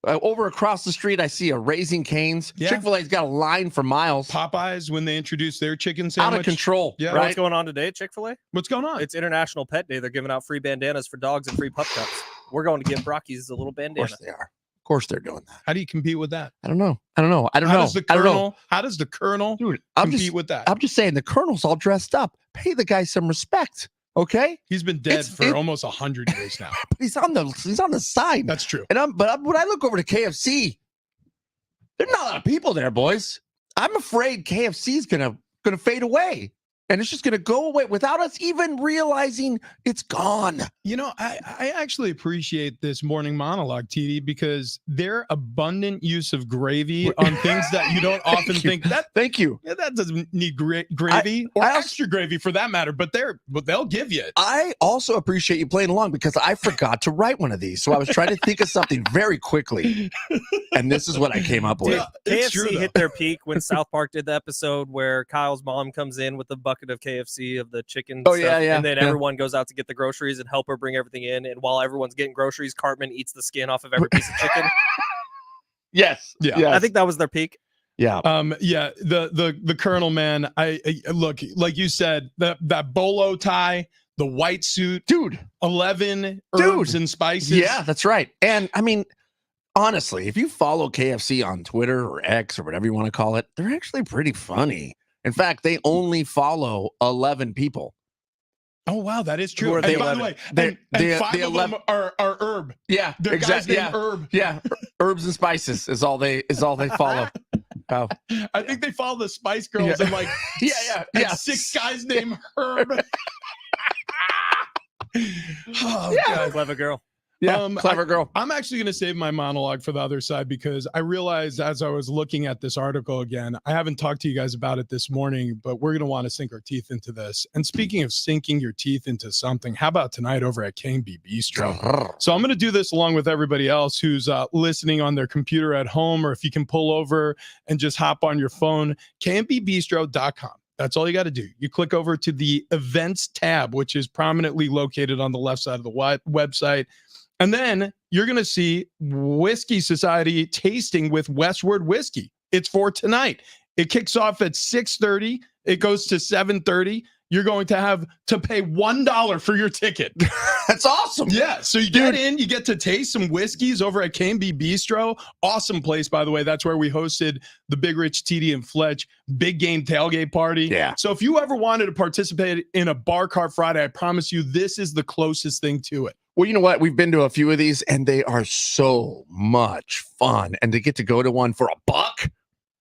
Over across the street, I see a Raising Cane's. Yeah. Chick-fil-A's got a line for miles. Popeyes when they introduced their chicken sandwich. Out of control. Yeah. What's Right? going on today at Chick-fil-A? What's going on? It's International Pet Day. They're giving out free bandanas for dogs and free pup cups. We're going to give Brockies a little Of bandana. course they are. Of course they're doing that. How do you compete with that? I don't know. I don't know. How does the I don't know. Colonel? How does the Colonel Dude, I'm compete with that? I'm just saying the Colonel's all dressed up. Pay the guy some respect. Okay? He's been dead It's- for almost 100 years now. But he's on the side. That's true. And when I look over to KFC, there's not a lot of people there, boys. I'm afraid KFC is gonna fade away. And it's just gonna go away without us even realizing it's gone. You know, I actually appreciate this morning monologue, TD, because their abundant use of gravy on things that you don't often think that Thank you. that doesn't need gravy or I also- extra gravy for that matter, but they'll give you it. I also appreciate you playing along because I forgot to write one of these. So I was trying to think of something very quickly. And this is what I came up with. Yeah, it's true, KFC though. hit their peak when South Park did the episode where Kyle's mom comes in with the bucket of KFC of the chicken. Oh, stuff, yeah. And then Yeah. everyone goes out to get the groceries and help her bring everything in. And while everyone's getting groceries, Cartman eats the skin off of every piece of chicken. Yes. Yeah. Yes. I think that was their peak. Yeah. Yeah, the Colonel, man. I look, like you said, that bolo tie, the white suit, Dude. 11 Dude. herbs and spices. Yeah, that's right. And I mean, honestly, if you follow KFC on Twitter or X or whatever you want to call it, they're actually pretty funny. In fact, they only follow 11 people. Oh wow, that is Who true. are And they by the 11? way, They're- and 5 the of them are herb. Yeah, They're guys exactly. named Yeah, Herb. yeah. Herbs and spices is all they follow. Oh, I think they follow the Spice Girls and like and 6 guys named Herb. Oh, God. Clever girl. yeah. Clever girl. I'm actually going to save my monologue for the other side because I realized as I was looking at this article again, I haven't talked to you guys about it this morning, but we're going to want to sink our teeth into this. And speaking of sinking your teeth into something, how about tonight over at King B Bistro? So I'm going to do this along with everybody else who's listening on their computer at home, or if you can pull over and just hop on your phone, kmbbistro.com. That's all you got to do. You click over to the events tab, which is prominently located on the left side of the website. And then you're going to see Whiskey Society tasting with Westward Whiskey. It's for tonight. It kicks off at 6:30. It goes to 7:30. You're going to have to pay $1 for your ticket. That's awesome. Yeah. So you get in, you get to taste some whiskeys over at KB Bistro. Awesome place, by the way. That's where we hosted the Big Rich, TD, and Fletch big game tailgate party. Yeah. So if you ever wanted to participate in a Bar Cart Friday, I promise you this is the closest thing to it. Well, you know what? We've been to a few of these and they are so much fun. And to get to go to one for $1,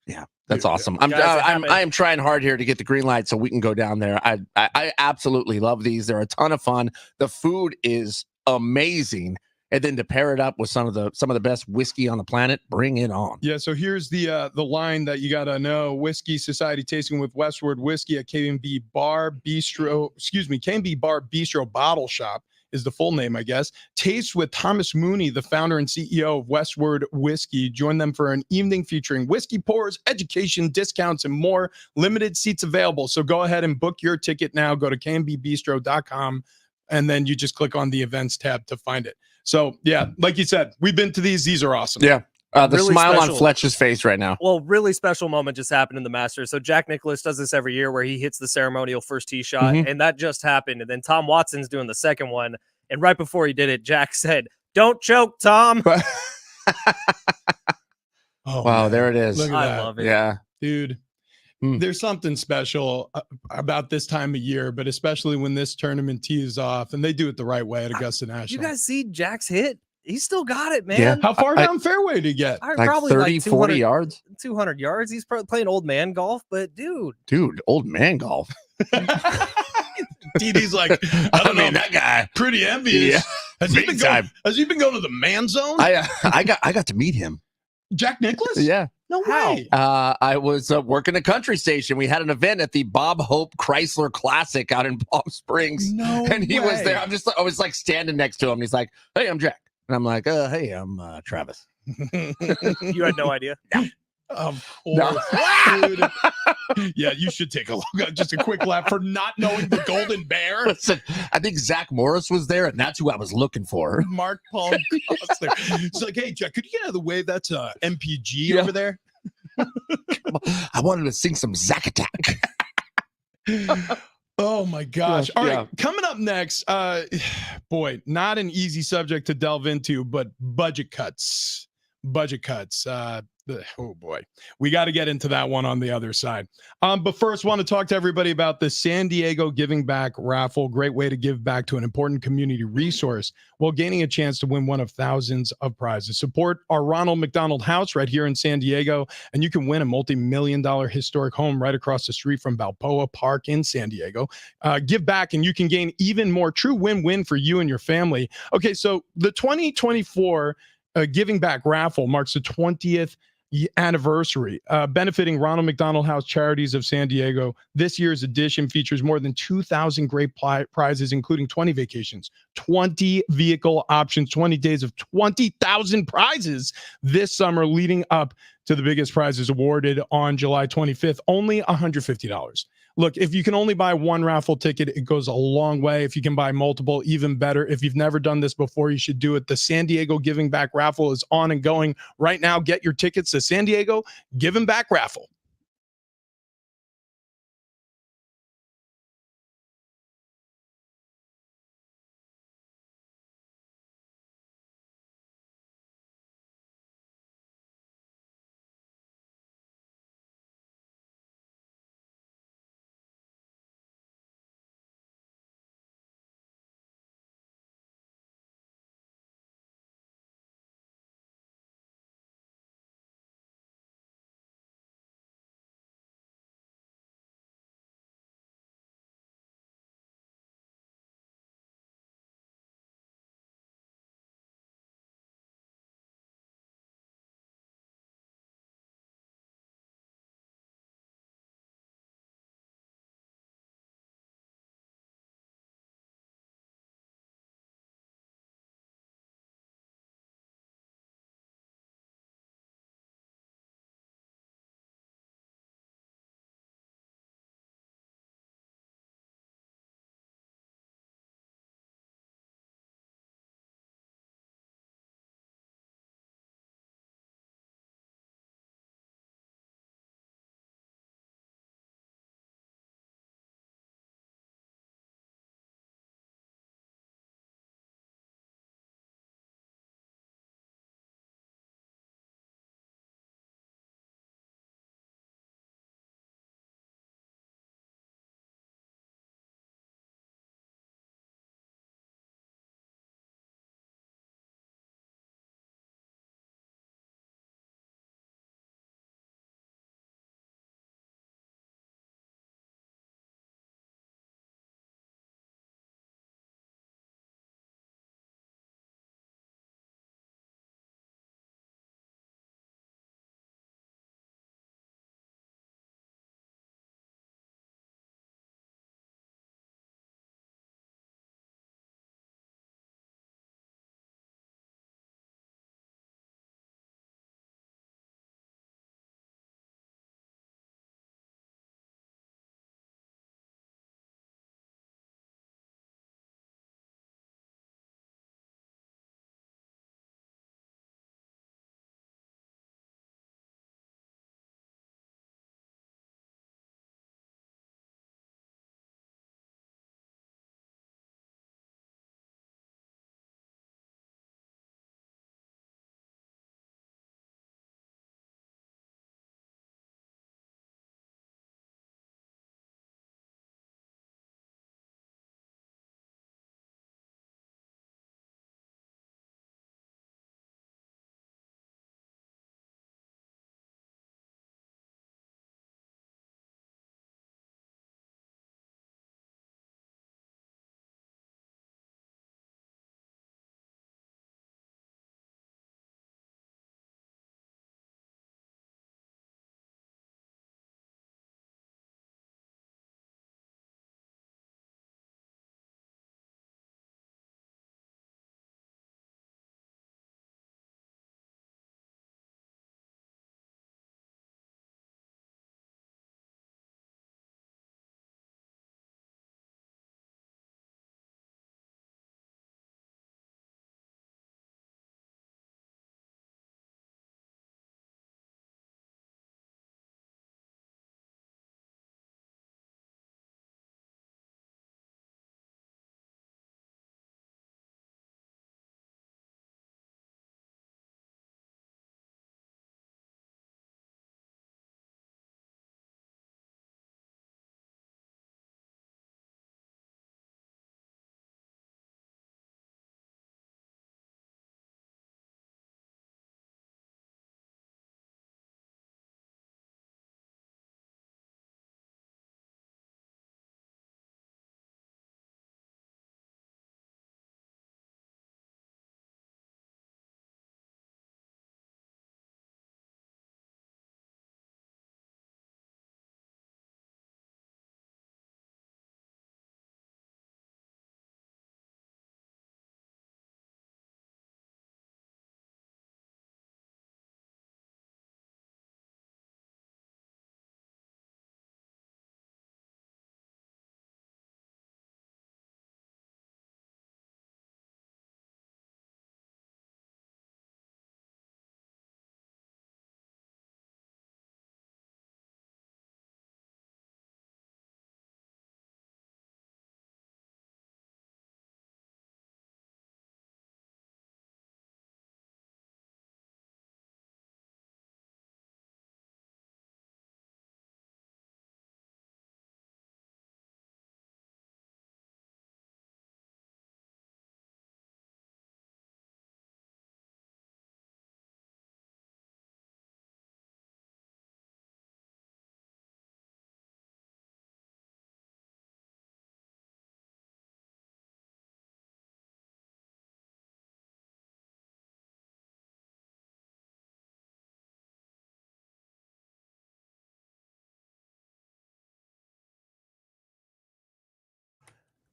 yeah, That's Dude, awesome. Guys, it happened. I am trying hard here to get the green light so we can go down there. I absolutely love these. They're a ton of fun. The food is amazing, and then to pair it up with some of the best whiskey on the planet, bring it on. Yeah, so here's the line that you gotta know: Whiskey Society tasting with Westward Whiskey at KMB Bar Bistro. KMB Bar Bistro Bottle Shop is the full name, I guess. Taste with Thomas Mooney, the founder and CEO of Westward Whiskey. Join them for an evening featuring whiskey pours, education, discounts, and more. Limited seats available. So go ahead and book your ticket now. Go to kmbbistro.com, and then you just click on the events tab to find it. So yeah, like you said, we've been to these. These are awesome. Yeah. The Really smile special. on Fletch's face right now. Well, really special moment just happened in the Masters. So Jack Nicklaus does this every year where he hits the ceremonial first tee shot, Mhm. and that just happened. And then Tom Watson's doing the second one, and right before he did it, Jack said, "Don't choke, Tom." Oh, Wow, man. there it is. Look at I that. love it. Yeah. Dude. Mm. There's something special about this time of year, but especially when this tournament tees off, and they do it the right way at Augusta You National. guys see Jack's hit? He still got it, man. Yeah. How far I- down fairway to get? I Like probably 30, 40 200 yards. 200 yards. He's probably playing old man golf, but dude, Dude, old man golf. DD's like, I don't know, that guy. pretty envious. Yeah, Has he big been time. has he been going to the man zone? I got to meet him. Jack Nicklaus? Yeah. No How? way. I was working a country station. We had an event at the Bob Hope Chrysler Classic out in Palm Springs. No And he was way. there. I was like standing next to him. He's like, "Hey, I'm Jack." And I'm like, "Hey, I'm Travis." you had no idea. Of No. course, dude. Yeah, you should take a look. Just a quick laugh for not knowing the Golden Bear. Listen, I think Zach Morris was there, and that's who I was looking for. Mark Paul Costner. It's like, hey, Jack, could you get out of the way? That's MPG Yeah. over there. I wanted to sing some Zack Attack. Oh my gosh. Yeah, All right. yeah. Coming up next, boy, not an easy subject to delve into, but budget cuts. Budget cuts. Oh boy, we got to get into that one on the other side. But first, want to talk to everybody about the San Diego Giving Back raffle. Great way to give back to an important community resource while gaining a chance to win one of thousands of prizes. Support our Ronald McDonald House right here in San Diego, and you can win a multi-million-dollar historic home right across the street from Balboa Park in San Diego. Give back, and you can gain even more. True win-win for you and your family. Okay, so the 2024 Giving Back raffle marks the 20th anniversary, benefiting Ronald McDonald House Charities of San Diego. This year's edition features more than 2,000 great prizes, including 20 vacations, 20 vehicle options, 20 days of 20,000 prizes this summer, leading up to the biggest prizes awarded on July 25th, only $150. Look, if you can only buy one raffle ticket, it goes a long way. If you can buy multiple, even better. If you've never done this before, you should do it. The San Diego Giving Back raffle is on and going right now. Get your tickets to San Diego Giving Back raffle.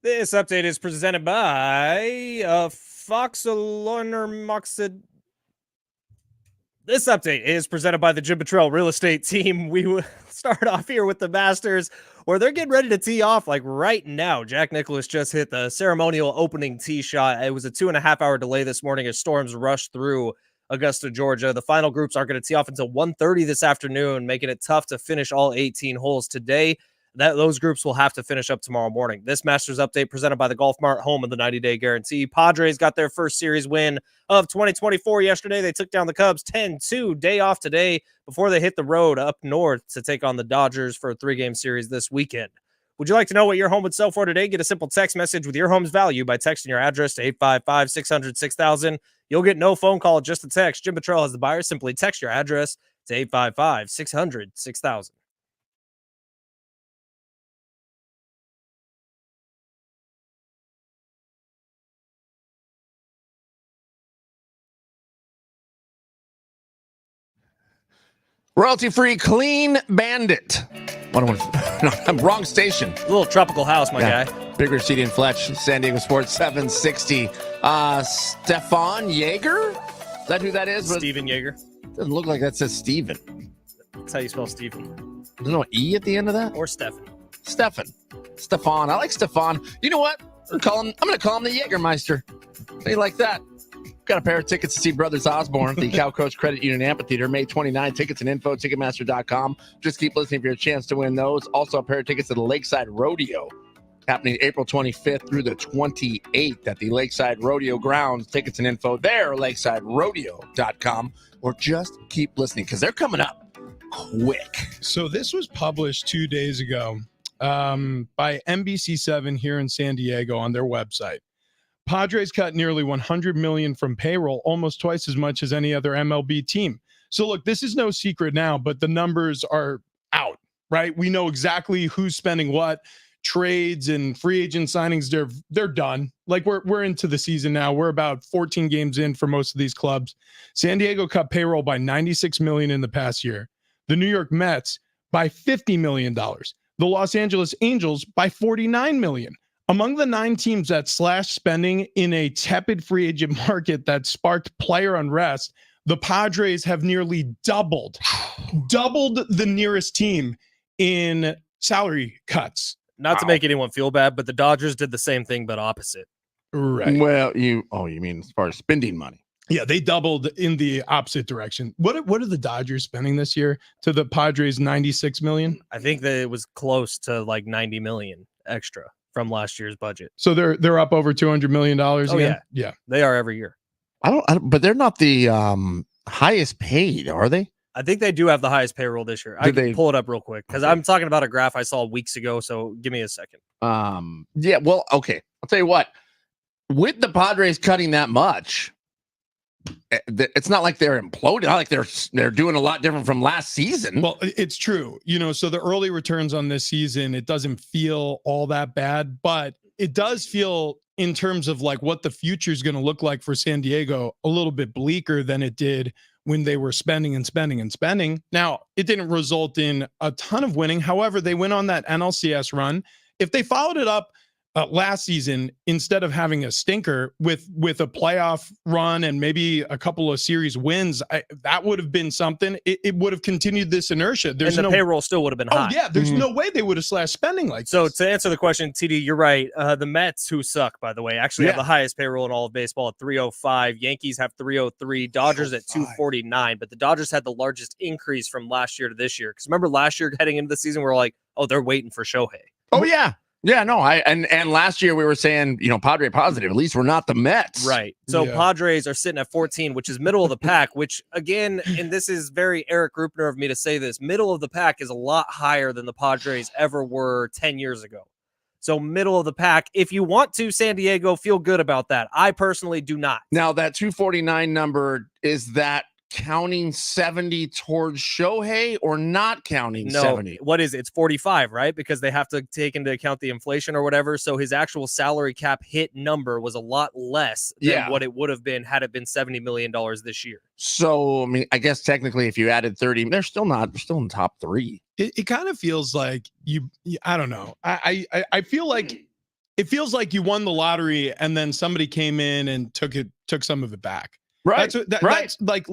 This update is presented by Foxalorner. This update is presented by the Jim Petrell Real Estate Team. We will start off here with the Masters, where they're getting ready to tee off like right now. Jack Nicklaus just hit the ceremonial opening tee shot. It was a 2.5-hour delay this morning as storms rushed through Augusta, Georgia. The final groups aren't going to tee off until 1:30 this afternoon, making it tough to finish all 18 holes today. Those groups will have to finish up tomorrow morning. This Masters update presented by the Golf Mart, home of the 90-day guarantee. Padres got their first series win of 2024 yesterday. They took down the Cubs 10-2. Day off today before they hit the road up north to take on the Dodgers for a 3-game series this weekend. Would you like to know what your home would sell for today? Get a simple text message with your home's value by texting your address to 855-600-6000. You'll get no phone call, just a text. Jim Petrell has the buyer. Simply text your address to 855-600-6000. Royalty-free Clean Bandit. No, I'm wrong station. A little tropical house, my guy. Bigger CD and Fletch, San Diego Sports 760. Stefan Yeager? Is that who that is? Steven Yeager. Doesn't look like that says Steven. That's how you spell Steven. There's no E at the end of that? Or Stefan. Stefan. I like Stefan. You know what? I'm going to call him the Jägermeister. How you like that? Got a pair of tickets to see Brothers Osborne, the Cal Coast Credit Union Amphitheater, May 29. Tickets and info, Ticketmaster.com. Just keep listening for your chance to win those. Also, a pair of tickets to the Lakeside Rodeo, happening April 25th through the 28th at the Lakeside Rodeo grounds. Tickets and info there, lakesiderodeo.com. Or just keep listening because they're coming up quick. So this was published 2 days ago by NBC7 here in San Diego on their website. Padres cut nearly $100 million from payroll, almost twice as much as any other MLB team. So look, this is no secret now, but the numbers are out, right? We know exactly who's spending what. Trades and free agent signings, they're done. Like we're into the season now. We're about 14 games in for most of these clubs. San Diego cut payroll by $96 million in the past year. The New York Mets by $50 million. The Los Angeles Angels by $49 million. Among the 9 teams that slashed spending in a tepid free agent market that sparked player unrest, the Padres have nearly doubled the nearest team in salary cuts. Not to make anyone feel bad, but the Dodgers did the same thing, but opposite. Right. Well, you mean as far as spending money? Yeah, they doubled in the opposite direction. What are the Dodgers spending this year to the Padres? $96 million? I think that it was close to like $90 million extra from last year's budget. So they're up over $200 million again? Yeah. They are every year. I don't but they're not the highest paid, are they? I think they do have the highest payroll this year. I can pull it up real quick because I'm talking about a graph I saw weeks ago. So give me a second. Yeah, well, okay. I'll tell you what. With the Padres cutting that much, it's not like they're imploding. Not like they're doing a lot different from last season. Well, it's true. So the early returns on this season, it doesn't feel all that bad, but it does feel in terms of like what the future is going to look like for San Diego, a little bit bleaker than it did when they were spending and spending and spending. Now, it didn't result in a ton of winning. However, they went on that NLCS run. If they followed it up last season, instead of having a stinker with a playoff run and maybe a couple of series wins, that would have been something. It would have continued this inertia. And the payroll still would have been high. Oh, yeah. There's no way they would have slashed spending like so this. To answer the question, TD, you're right. The Mets, who suck, by the way, actually have the highest payroll in all of baseball at 305. Yankees have 303. Dodgers at 249. But the Dodgers had the largest increase from last year to this year. Because remember last year heading into the season, we were like, oh, they're waiting for Shohei. Oh, yeah. Yeah, no, and last year we were saying, Padre positive. At least we're not the Mets. Right. So Padres are sitting at 14, which is middle of the pack, which again, and this is very Eric Rupner of me to say this, middle of the pack is a lot higher than the Padres ever were 10 years ago. So middle of the pack. If you want to, San Diego, feel good about that. I personally do not. Now that 249 number, is that counting 70 towards Shohei or not counting 70? What is it? It's 45, right? Because they have to take into account the inflation or whatever. So his actual salary cap hit number was a lot less than what it would have been had it been $70 million this year. So, I mean, I guess technically if you added 30, they're still in top 3. It kind of feels like I don't know. I feel like it feels like you won the lottery and then somebody came in and took some of it back. Right. That's like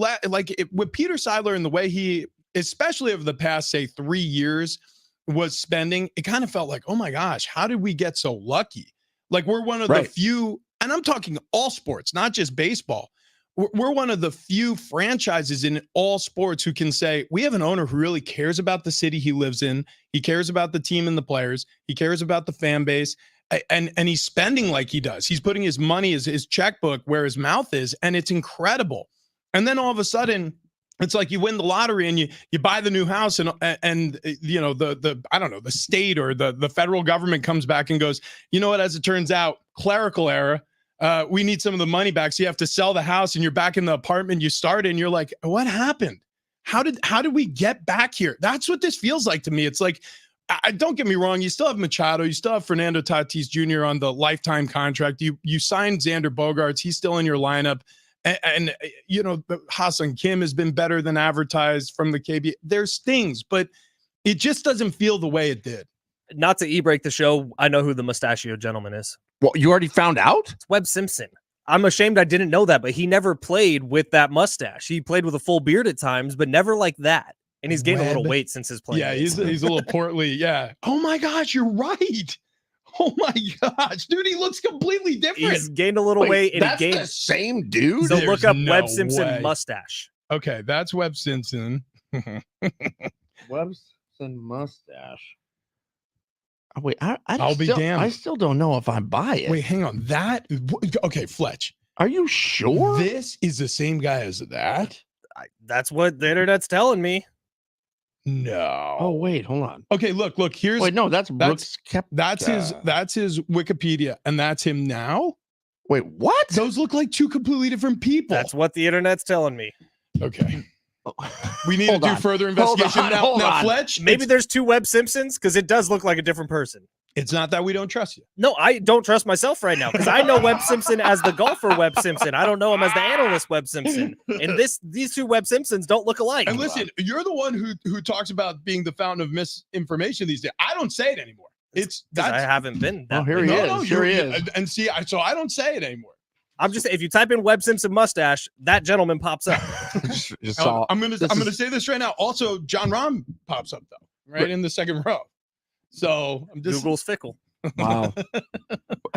with Peter Seidler and the way he, especially over the past, say, 3 years, was spending, it kind of felt like, oh my gosh, how did we get so lucky? Like we're one of the few, and I'm talking all sports, not just baseball. We're one of the few franchises in all sports who can say, we have an owner who really cares about the city he lives in. He cares about the team and the players. He cares about the fan base. And he's spending like he does. He's putting his money, his checkbook where his mouth is, and it's incredible. And then all of a sudden, it's like you win the lottery and you buy the new house and you know the I don't know, the state or the federal government comes back and goes, you know what? As it turns out, clerical error. We need some of the money back, so you have to sell the house, and you're back in the apartment you started, and you're like, what happened? How did we get back here? That's what this feels like to me. It's like, don't get me wrong. You still have Machado. You still have Fernando Tatis Jr. on the lifetime contract. You signed Xander Bogaerts. He's still in your lineup. And you know, Ha-Seong Kim has been better than advertised from the KB. There's things, but it just doesn't feel the way it did. Not to e-break the show, I know who the mustachioed gentleman is. Well, you already found out? It's Webb Simpson. I'm ashamed I didn't know that, but he never played with that mustache. He played with a full beard at times, but never like that. And he's gained a little weight since his play. Yeah, he's a little portly. Yeah. Oh my gosh, you're right. Oh my gosh, dude, he looks completely different. He's gained a little weight, and that's he gained the same dude. So look up no Webb Simpson way. mustache. Okay, that's Webb Simpson. Webb Simpson mustache. Oh, wait, I'll be damned. I still don't know if I buy it. Wait, hang on. Okay, Fletch. Are you sure? This is the same guy as that? That's what the internet's telling me. No. Oh, wait, hold on. Okay, look. Here's Wait, no, that's Brooks Koepka. That's his Wikipedia, and that's him now. Wait, what? Those look like two completely different people. That's what the internet's telling me. Okay. We need to do further investigation now, Fletch. Maybe there's two Webb Simpsons, because it does look like a different person. It's not that we don't trust you. No, I don't trust myself right now, because I know Webb Simpson as the golfer Webb Simpson. I don't know him as the analyst Webb Simpson. And these two Webb Simpsons don't look alike. And listen, you're the one who talks about being the fountain of misinformation these days. I don't say it anymore. I haven't been. Oh, here he is. Here he is. And see, so I don't say it anymore. I'm just saying, if you type in Webb Simpson mustache, that gentleman pops up. I'm gonna say this right now. Also, John Rahm pops up though, right in the second row. So I'm just Google's fickle. Wow.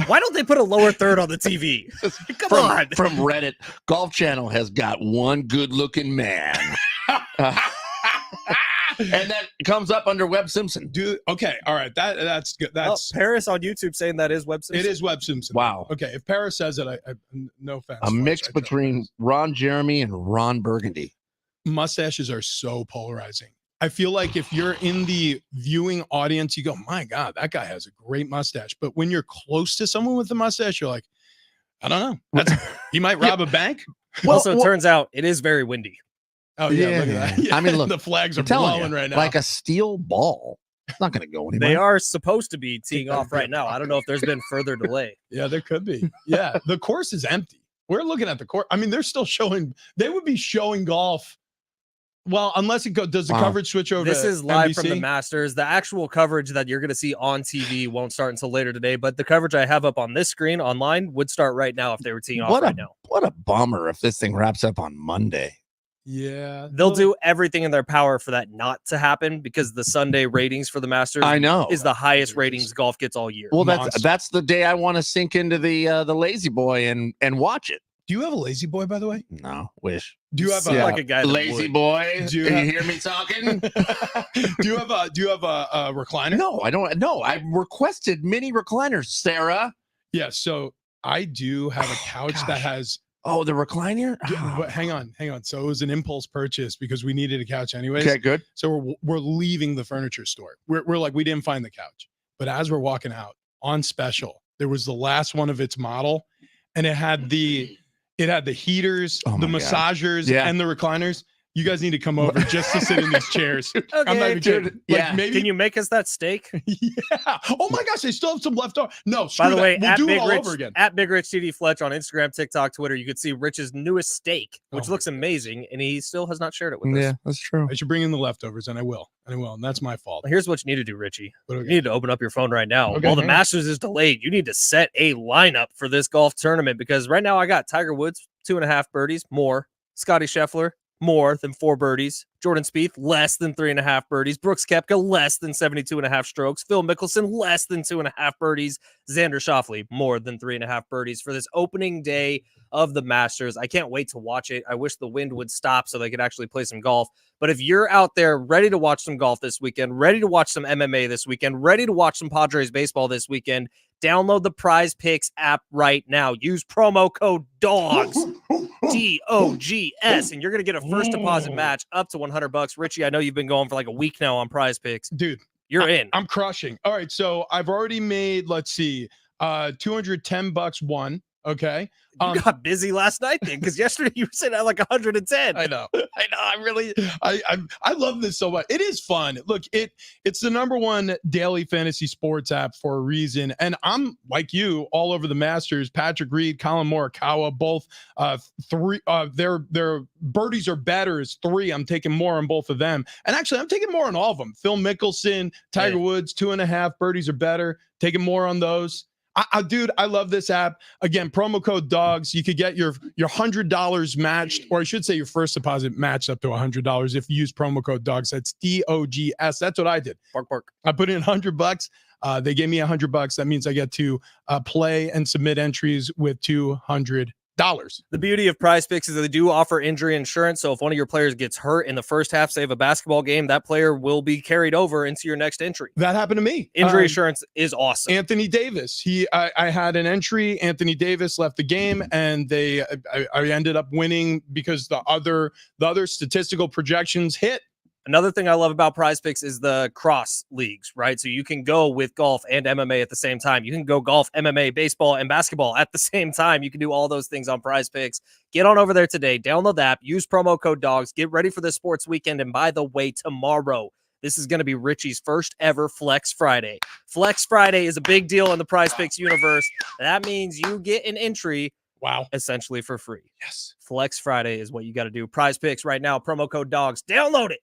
Why don't they put a lower third on the TV? Come on. From Reddit, Golf Channel has got one good-looking man. And that comes up under Webb Simpson. Dude, okay, all right. That's good. That's Paris on YouTube saying that is Webb Simpson. It is Webb Simpson. Wow. Okay, if Paris says it, I no offense. A mix between Ron Jeremy and Ron Burgundy. Mustaches are so polarizing. I feel like if you're in the viewing audience, you go, my God, that guy has a great mustache. But when you're close to someone with a mustache, you're like, I don't know. He might rob a bank. Also, it turns out it is very windy. Oh, yeah. Look at that. Yeah, I mean, look, the flags are I'm telling blowing you, right now. like a steel ball. It's not going to go anywhere. They are supposed to be teeing off right now. I don't know if there's been further delay. Yeah, there could be. Yeah, the course is empty. We're looking at the course. I mean, they're still showing. They would be showing golf. Well, unless it does the coverage switch over. This to is live NBC? from the Masters. The actual coverage that you're going to see on TV won't start until later today. But the coverage I have up on this screen online would start right now if they were teeing off right now. What a bummer if this thing wraps up on Monday. Yeah, they'll do everything in their power for that not to happen, because the Sunday ratings for the Masters is the highest ratings golf gets all year. Well, that's the day I want to sink into the lazy boy and watch it. Do you have a lazy boy, by the way? No, wish. Do you have like a guy lazy boy? Do you hear me talking? Do you have a recliner? No, I don't. No, I requested mini recliners, Sarah. Yeah, so I do have a couch that has. Oh, the recliner? But hang on. So it was an impulse purchase because we needed a couch anyways. Okay, good. So we're leaving the furniture store. We're like, we didn't find the couch. But as we're walking out on special, there was the last one of its model, and it had the heaters, the massagers, and the recliners. You guys need to come over just to sit in these chairs. I'm not Okay. even kidding. Dude, Like, yeah. maybe. Can you make us that steak? Yeah. Oh my gosh, I still have some left over. No, screw By the that. way, We'll at do it Big all Rich, over again. at Big Rich TD Fletch on Instagram, TikTok, Twitter, you could see Rich's newest steak, which Oh my looks amazing, and he still has not shared it with us. Yeah, that's true. I should bring in the leftovers, and I will. And that's my fault. Here's what you need to do, Richie. But You okay. need to open up your phone right now. Okay, While the hang on. Masters is delayed, you need to set a lineup for this golf tournament because right now I got Tiger Woods, 2.5 birdies, more. Scotty Scheffler, more than 4 birdies. Jordan Spieth, less than 3.5 birdies. Brooks Koepka, less than 72.5 strokes. Phil Mickelson, less than 2.5 birdies. Xander Schauffele, more than 3.5 birdies for this opening day of the Masters. I can't wait to watch it. I wish the wind would stop so they could actually play some golf. But if you're out there ready to watch some golf this weekend, ready to watch some MMA this weekend, ready to watch some Padres baseball this weekend, download the Prize Picks app right now. Use promo code DOGS, DOGS, and you're going to get a first deposit match up to $100. Richie, I know you've been going for like a week now on Prize Picks. Dude, You're in. I'm crushing. All right, so I've already made, let's see, $210 one. Okay. You got busy last night then, because yesterday you were sitting at like 110. I know. I love this so much. It is fun. Look, it's the number one daily fantasy sports app for a reason. And I'm like you, all over the Masters. Patrick Reed, Colin Morikawa, both three. Their birdies are better is 3. I'm taking more on both of them. And actually, I'm taking more on all of them. Phil Mickelson, Tiger Woods, 2.5 birdies are better. Taking more on those. Dude, I love this app. Again, promo code DOGS. You could get your $100 matched, or I should say your first deposit matched up to $100 if you use promo code DOGS. That's DOGS. That's what I did. Bark. I put in $100. They gave me $100. That means I get to play and submit entries with $200. The beauty of Prize Picks is that they do offer injury insurance. So if one of your players gets hurt in the first half, say of a basketball game, that player will be carried over into your next entry. That happened to me. Injury insurance is awesome. Anthony Davis. I had an entry. Anthony Davis left the game, and I ended up winning because the other statistical projections hit. Another thing I love about Prize Picks is the cross leagues, right? So you can go with golf and MMA at the same time. You can go golf, MMA, baseball, and basketball at the same time. You can do all those things on Prize Picks. Get on over there today. Download the app. Use promo code DOGS. Get ready for the sports weekend. And by the way, tomorrow, this is going to be Richie's first ever Flex Friday. Flex Friday is a big deal in the Prize Picks universe. That means you get an entry essentially for free. Yes. Flex Friday is what you got to do. Prize Picks right now. Promo code DOGS. Download it.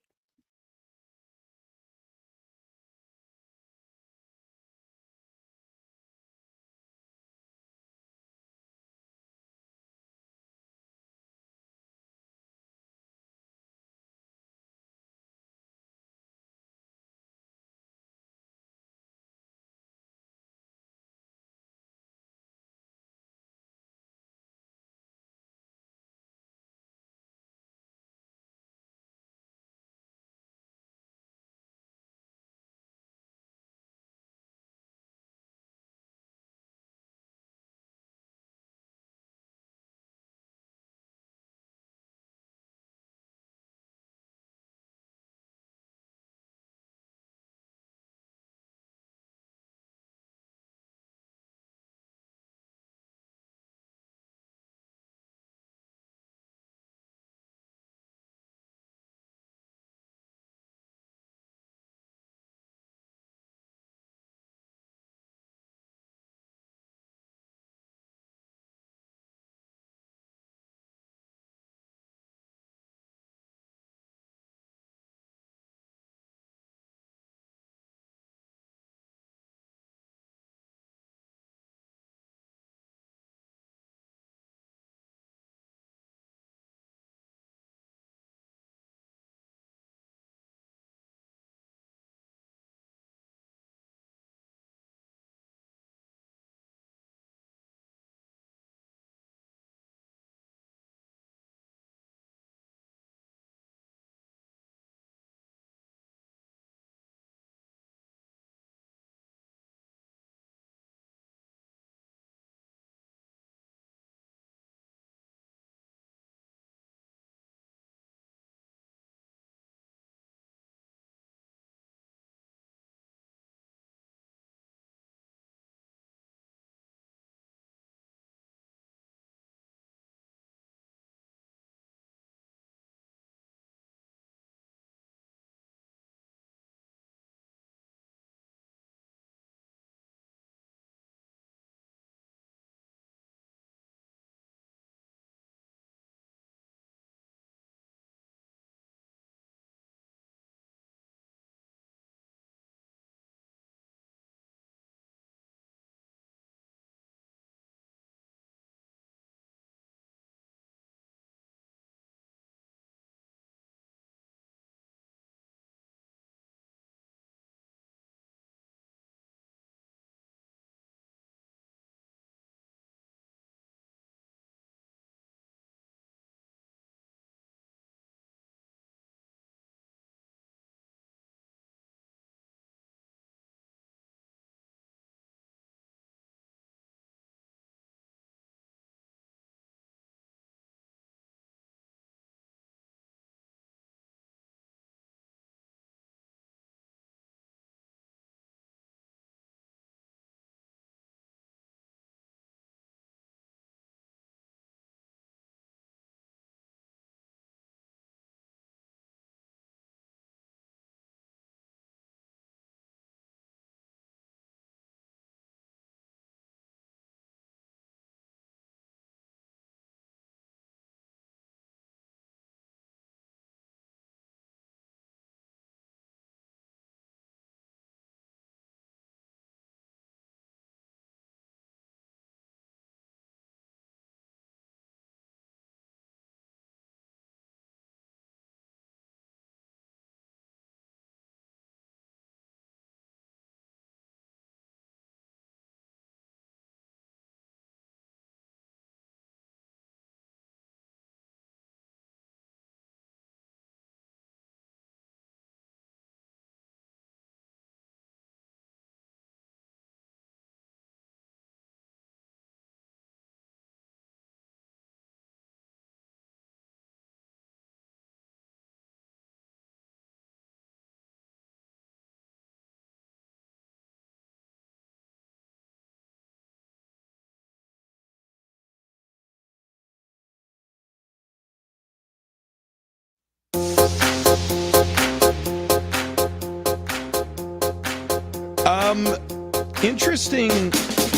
Interesting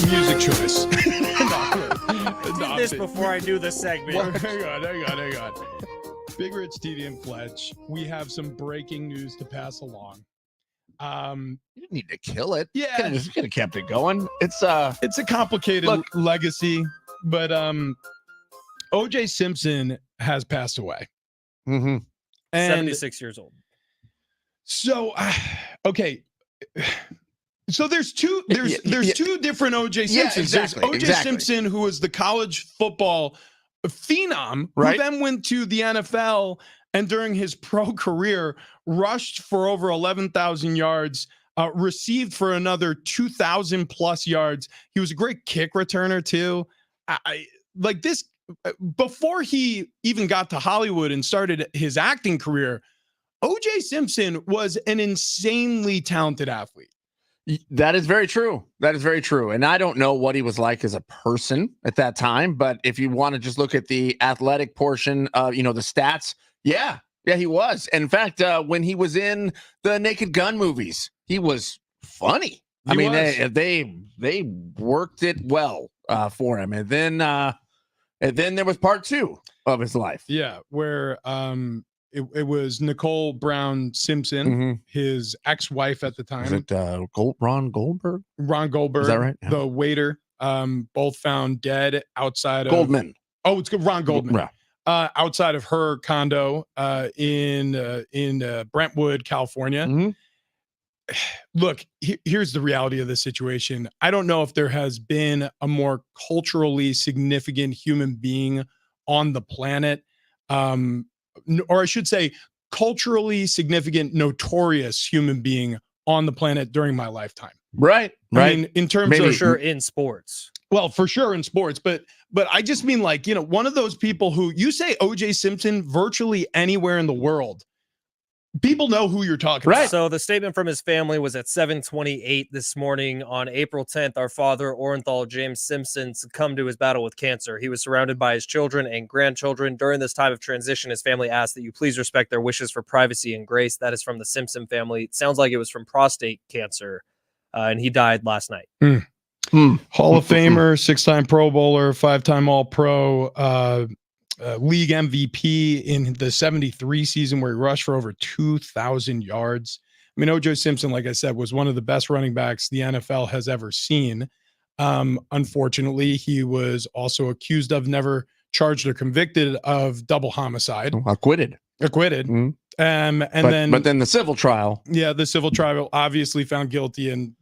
music choice. Did this before I do this segment. Hang on. Big Rich, TD, and Fletch. We have some breaking news to pass along. You didn't need to kill it. Yeah. Could have kept it going. It's a complicated legacy, but OJ Simpson has passed away. Mm-hmm. And 76 years old. So, okay. So there's two different OJ Simpsons. Yeah, exactly, There's OJ Simpson, who was the college football phenom, right, who then went to the NFL and during his pro career rushed for over 11,000 yards, received for another 2,000 plus yards. He was a great kick returner too. Like this, before he even got to Hollywood and started his acting career, OJ Simpson was an insanely talented athlete. That is very true. That is very true. And I don't know what he was like as a person at that time, but if you want to just look at the athletic portion of, the stats, yeah, he was. And in fact, when he was in the Naked Gun movies, he was funny. They worked it well for him. And then there was part 2 of his life. Yeah, where it was Nicole Brown Simpson, his ex-wife at the time. Is it Ron Goldberg? Ron Goldberg. Is that right? Yeah. The waiter, both found dead outside of Goldman. Oh, it's Ron Goldman. Yeah. Outside of her condo in Brentwood, California. Mm-hmm. Look, here's the reality of this situation. I don't know if there has been a more culturally significant human being on the planet, or I should say, culturally significant, notorious human being on the planet during my lifetime. Right. I mean, in terms Maybe of sure in sports. Well, for sure in sports, but I just mean like, one of those people who you say OJ Simpson virtually anywhere in the world, people know who you're talking about. So the statement from his family was at 7:28 this morning. On April 10th, our father, Orenthal James Simpson, succumbed to his battle with cancer. He was surrounded by his children and grandchildren. During this time of transition, his family asked that you please respect their wishes for privacy and grace. That is from the Simpson family. It sounds like it was from prostate cancer, and he died last night. Hall of Famer, 6-time Pro Bowler, 5-time All-Pro, league MVP in the 73 season where he rushed for over 2,000 yards. I mean, OJ Simpson, like I said, was one of the best running backs the NFL has ever seen. Unfortunately, he was also accused of, never charged or convicted of, double homicide. Acquitted. Mm-hmm. But then the civil trial. Yeah, the civil trial obviously found guilty, and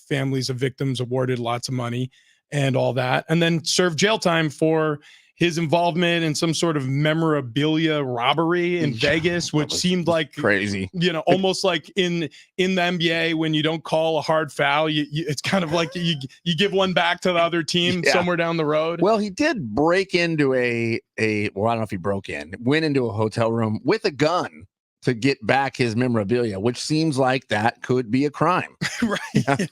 families of victims awarded lots of money and all that, and then served jail time for his involvement in some sort of memorabilia robbery in Vegas, which seemed like crazy. Almost like in the NBA when you don't call a hard foul, it's kind of like you give one back to the other team somewhere down the road. Well, he did break into well, I don't know if he went into a hotel room with a gun to get back his memorabilia, which seems like that could be a crime. Right.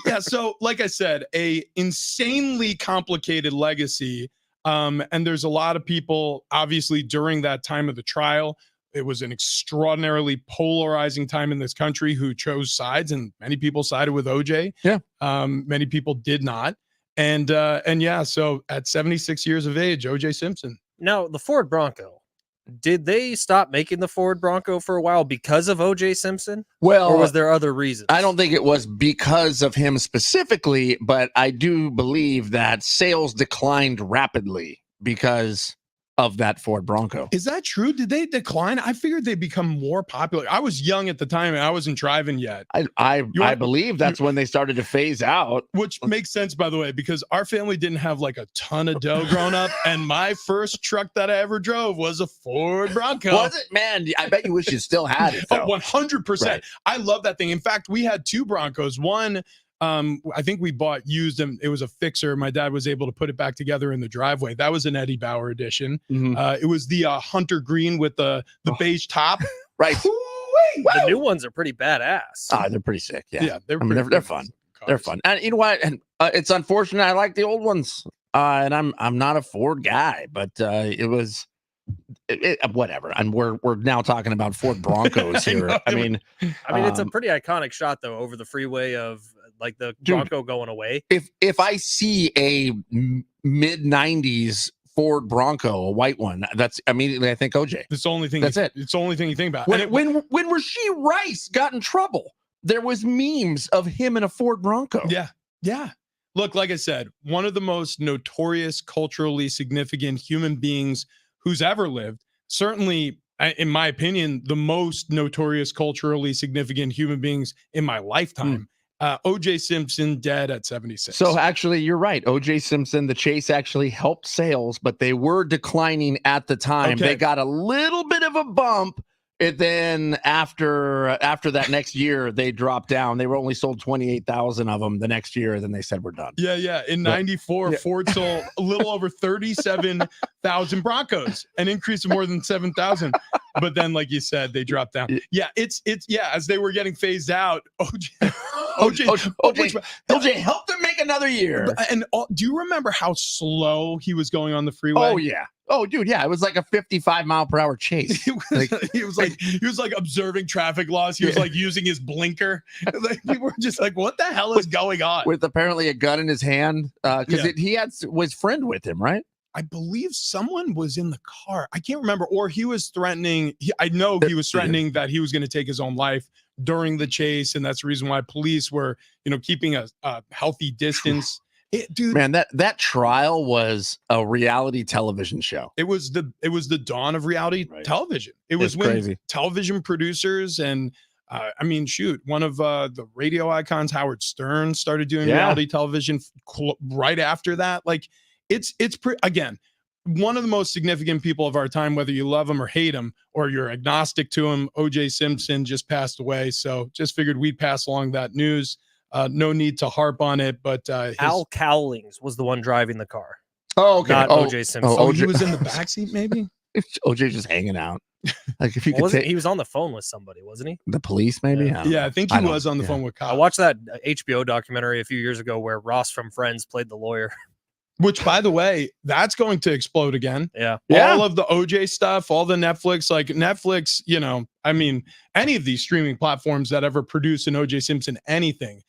Yeah. So like I said, a insanely complicated legacy. And there's a lot of people, obviously, during that time of the trial. It was an extraordinarily polarizing time in this country who chose sides, and many people sided with OJ. Yeah. Many people did not. And yeah, so at 76 years of age, OJ Simpson. Now, the Ford Bronco, did they stop making the Ford Bronco for a while because of OJ Simpson? Well, or was there other reasons? I don't think it was because of him specifically, but I do believe that sales declined rapidly because of that Ford Bronco. Is that true? Did they decline? I figured they'd become more popular. I was young at the time and I wasn't driving yet. I believe that's when they started to phase out. Which makes sense, by the way, because our family didn't have like a ton of dough growing up. And my first truck that I ever drove was a Ford Bronco. Was it? Man, I bet you wish you still had it. Oh, 100%. Right. I love that thing. In fact, we had 2 Broncos. One, I think we bought used, and it was a fixer. My dad was able to put it back together in the driveway. That was an Eddie Bauer edition. Mm-hmm. It was the hunter green with the beige top. Right. The new ones are pretty badass. They're pretty sick. Yeah, they're fun. Cars. They're fun. And you know what? And it's unfortunate. I like the old ones. And I'm not a Ford guy, but it was whatever. And we're now talking about Ford Broncos here. I mean, it's a pretty iconic shot though, over the freeway of like the Dude. Bronco going away. If I see a mid 90s Ford Bronco, a white one, that's immediately I think OJ. It's the only thing. That's it. It's the only thing you think about. And When Rashee Rice got in trouble, there was memes of him in a Ford Bronco. Yeah. Look, like I said, one of the most notorious, culturally significant human beings who's ever lived. Certainly, in my opinion, the most notorious, culturally significant human beings in my lifetime. O.J. Simpson dead at 76. So actually, you're right. O.J. Simpson, the chase actually helped sales, but they were declining at the time. Okay. They got a little bit of a bump. And then after that next year, they dropped down. They were only sold 28,000 of them the next year. Then they said, we're done. Yeah. In 94, Ford sold a little over 37,000 Broncos, an increase of more than 7,000. But then, like you said, they dropped down. Yeah, it's as they were getting phased out, OJ helped them make another year. And do you remember how slow he was going on the freeway? Oh, yeah. Oh, dude, yeah. It was like a 55-mile-per-hour chase. He was like observing traffic laws. He was like using his blinker. Like, people were just like, what the hell is going on? With apparently a gun in his hand. Because he had his friend with him, right? I believe someone was in the car. I can't remember. Or he was threatening. I know he was threatening that he was going to take his own life during the chase. And that's the reason why police were, keeping a healthy distance. Dude, man, that trial was a reality television show. It was the dawn of reality television. It was when crazy. Television producers and one of the radio icons, Howard Stern, started doing reality television right after that. Like it's again, one of the most significant people of our time, whether you love him or hate him or you're agnostic to him. O.J. Simpson just passed away, so just figured we'd pass along that news. No need to harp on it, but Al Cowlings was the one driving the car. Oh, okay. Not O.J. Simpson. He was in the backseat, maybe. OJ just hanging out. Like if you Well, could he was on the phone with somebody, wasn't he? the police, maybe. Yeah, I think he was on the phone with cops. I watched that HBO documentary a few years ago where Ross from Friends played the lawyer. Which, by the way, that's going to explode again. Yeah. All of the OJ stuff, all the Netflix, any of these streaming platforms that ever produce an OJ Simpson anything,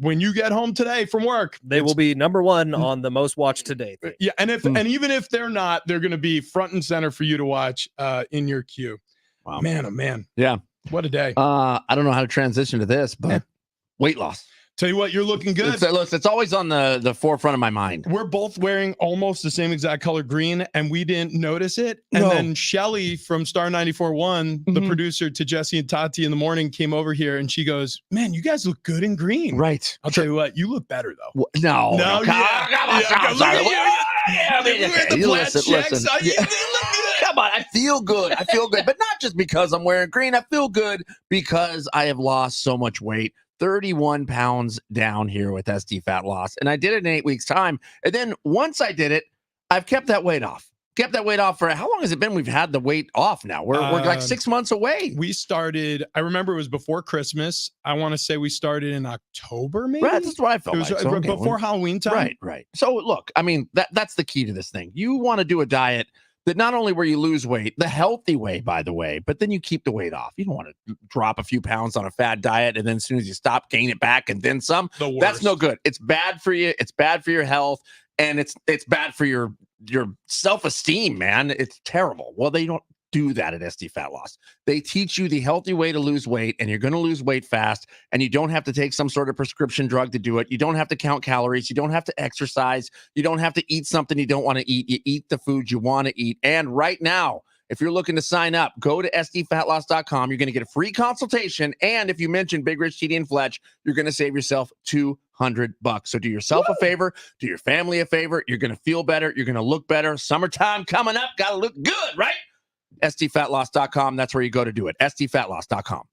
when you get home today from work, they will be number one on the most watched today thing. Yeah, and even if they're not, they're going to be front and center for you to watch in your queue. Wow. Man, oh man. Yeah. What a day. I don't know how to transition to this, but weight loss. Tell you what, you're looking good. It's always on the forefront of my mind. We're both wearing almost the same exact color green, and we didn't notice it. And then Shelly from Star 94.1, the producer to Jesse and Tati in the morning, came over here and she goes, "Man, you guys look good in green." Right. I'll tell you what, you look better though. No. Listen. Come on, I feel good. But not just because I'm wearing green. I feel good because I have lost so much weight. 31 pounds down here with SD Fat Loss. And I did it in 8 weeks' time. And then once I did it, I've kept that weight off. For how long has it been? We've had the weight off now. We're like 6 months away. We started, I remember it was before Christmas. I want to say we started in October, maybe. Right, that's what I felt it was before Halloween time. Right. So look, I mean, that's the key to this thing. You want to do a diet that not only where you lose weight, the healthy way, by the way, but then you keep the weight off. You don't want to drop a few pounds on a fad diet and then as soon as you stop, gain it back and then some. That's no good. It's bad for you. It's bad for your health, and it's bad for your self-esteem, man. It's terrible. Well, they don't do that at SD Fat Loss. They teach you the healthy way to lose weight, and you're going to lose weight fast, and you don't have to take some sort of prescription drug to do it. You don't have to count calories. You don't have to exercise. You don't have to eat something you don't want to eat. You eat the food you want to eat. And right now, if you're looking to sign up, go to sdfatloss.com. You're going to get a free consultation. And if you mention Big Rich, TD, and Fletch, you're going to save yourself $200. So do yourself a favor, do your family a favor. You're going to feel better. You're going to look better. Summertime coming up. Got to look good, right? sdfatloss.com. That's where you go to do it. sdfatloss.com.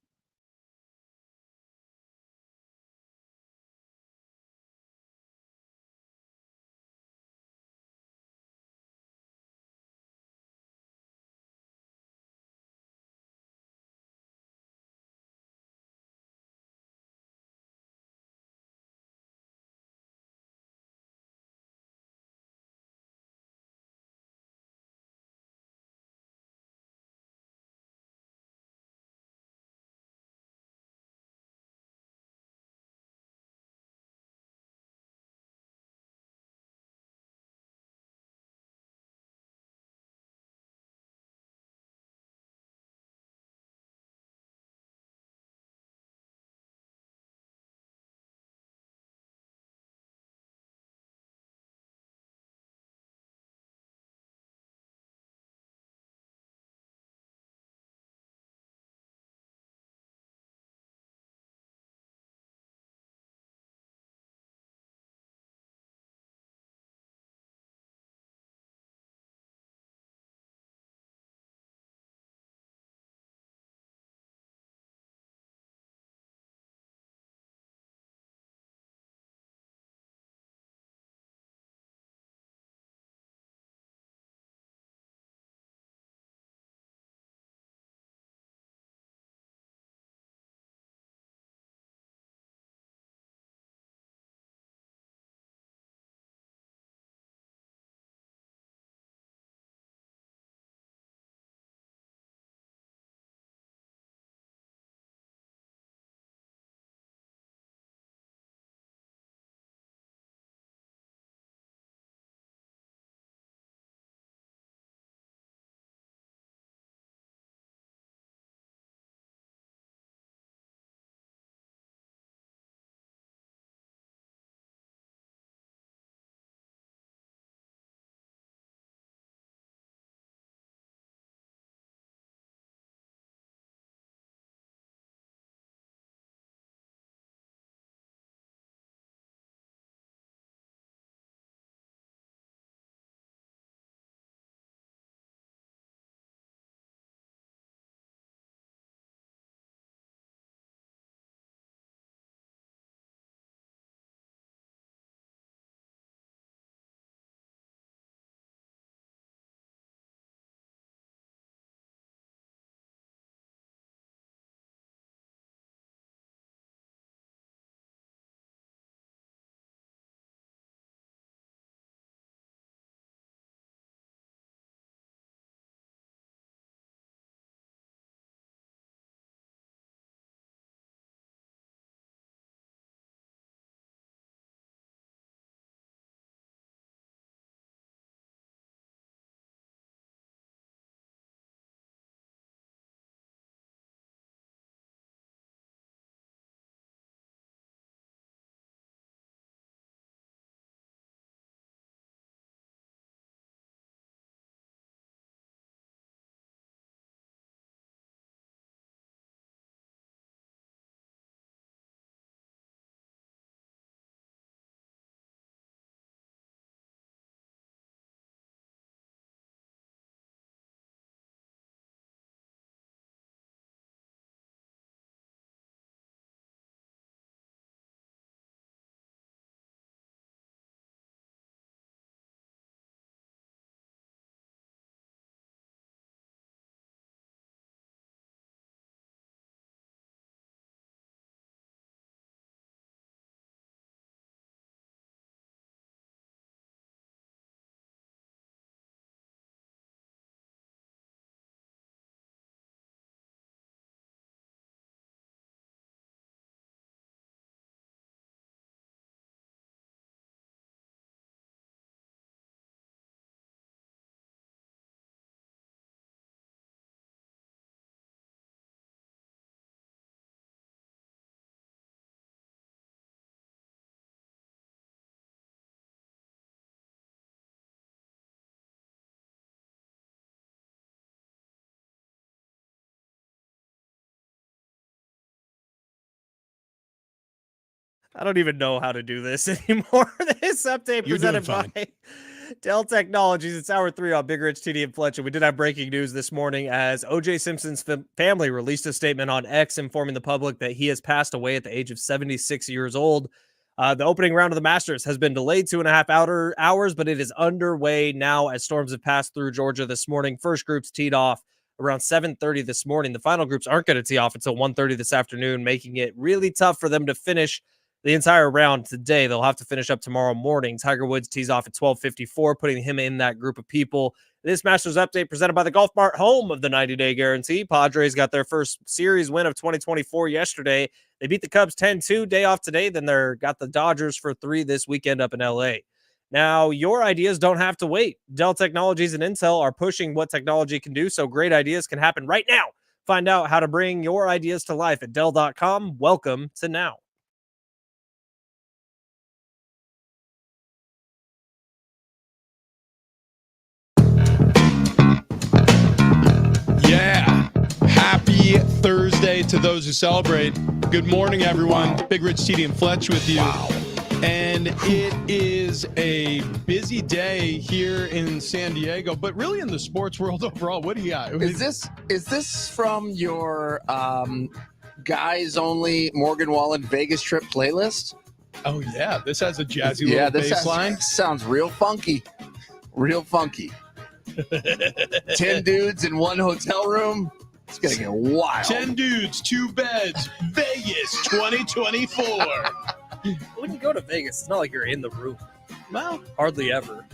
I don't even know how to do this anymore. This update You're doing presented by Dell Technologies. It's hour 3 on Big Rich, TD, and Fletcher. We did have breaking news this morning as O.J. Simpson's family released a statement on X informing the public that he has passed away at the age of 76 years old. The opening round of the Masters has been delayed 2.5 hours, but it is underway now as storms have passed through Georgia this morning. First groups teed off around 7:30 this morning. The final groups aren't going to tee off until 1:30 this afternoon, making it really tough for them to finish the entire round today. They'll have to finish up tomorrow morning. Tiger Woods tees off at 12:54, putting him in that group of people. This Masters update presented by the Golf Mart, home of the 90-day guarantee. Padres got their first series win of 2024 yesterday. They beat the Cubs 10-2, day off today. Then they're got the Dodgers for 3 this weekend up in LA. Now, your ideas don't have to wait. Dell Technologies and Intel are pushing what technology can do, so great ideas can happen right now. Find out how to bring your ideas to life at Dell.com. Welcome to now. Yeah. Happy Thursday to those who celebrate. Good morning, everyone. Wow. Big Rich, TD, and Fletch with you. Wow. And it is a busy day here in San Diego, but really in the sports world overall. What do you got? Is this from your guys only Morgan Wallen Vegas trip playlist? Oh, yeah. This has a jazzy little bass line. Sounds real funky. Real funky. 10 dudes in one hotel room. It's going to get wild. 10 dudes, 2 beds, Vegas 2024. When you go to Vegas, it's not like you're in the room. Well, Hardly ever.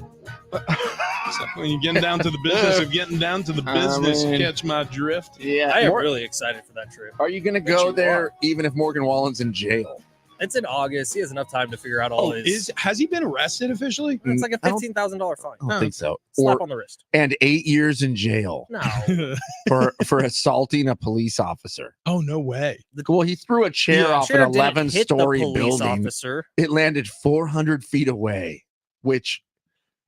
so when you get down to the business of getting down to the business, I mean, catch my drift. Yeah. I am really excited for that trip. Are you going to go there even if Morgan Wallen's in jail? It's in August. He has enough time to figure out all his. Has he been arrested officially? It's like a $15,000 fine. I don't think so. Slap on the wrist. And 8 years in jail No. for assaulting a police officer. Oh, no way. Well, he threw a chair off an Sheriff didn't 11-story hit the police building. officer. It landed 400 feet away, which,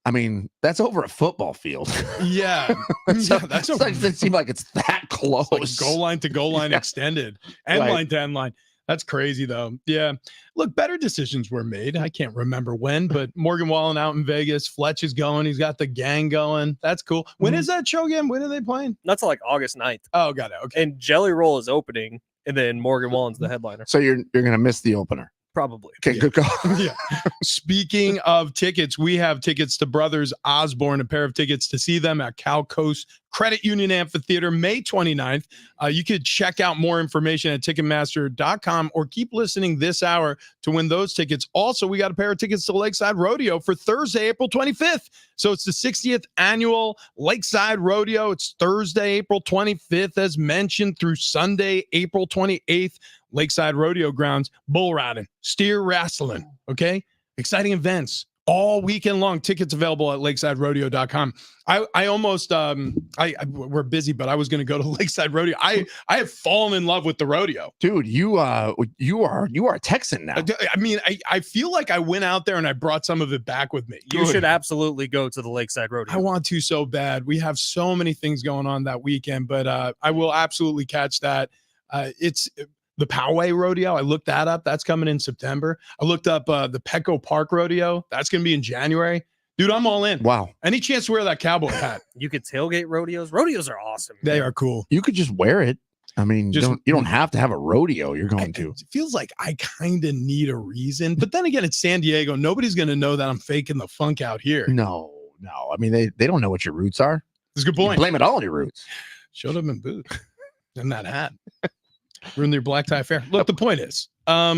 I mean, that's over a football field. Yeah. So, That's it doesn't seem like it's that close. like goal line to goal line Yeah. extended and Right. line to end line. That's crazy, though. Yeah. Look, better decisions were made. I can't remember when, but Morgan Wallen out in Vegas. Fletch is going. He's got the gang going. That's cool. When is that show again? When are they playing? Not till like August 9th. Oh, got it. Okay. And Jelly Roll is opening, and then Morgan Wallen's the headliner. So you're gonna miss the opener. Probably. Okay, Yeah. good call. Yeah. Speaking of tickets, we have tickets to Brothers Osborne, a pair of tickets to see them at Cal Coast Credit Union Amphitheater, May 29th. You could check out more information at Ticketmaster.com or keep listening this hour to win those tickets. Also, we got a pair of tickets to Lakeside Rodeo for Thursday, April 25th. So it's the 60th annual Lakeside Rodeo. It's Thursday, April 25th, as mentioned, through Sunday, April 28th. Lakeside Rodeo grounds, bull riding, steer wrestling. Okay. Exciting events all weekend long. Tickets available at lakesiderodeo.com. I almost we're busy, but I was going to go to Lakeside Rodeo. I have fallen in love with the rodeo. Dude, you are a Texan now. I mean, I feel like I went out there and I brought some of it back with me. You should absolutely go to the Lakeside Rodeo. I want to so bad. We have so many things going on that weekend, but I will absolutely catch that. It's the Poway Rodeo. I looked that up. That's coming in September. I looked up the Petco Park Rodeo. That's going to be in January. Dude, I'm all in. Wow. Any chance to wear that cowboy hat? You could tailgate rodeos. Rodeos are awesome. They man. are cool. You could just wear it. I mean, Just- you don't have to have a rodeo you're going to. It feels like I kind of need a reason. But then again, it's San Diego. Nobody's going to know that I'm faking the funk out here. No. I mean, they don't know what your roots are. That's a good You point. blame it all on your roots. Should have been booed in that hat. Ruined your black tie affair. Look, the point is, I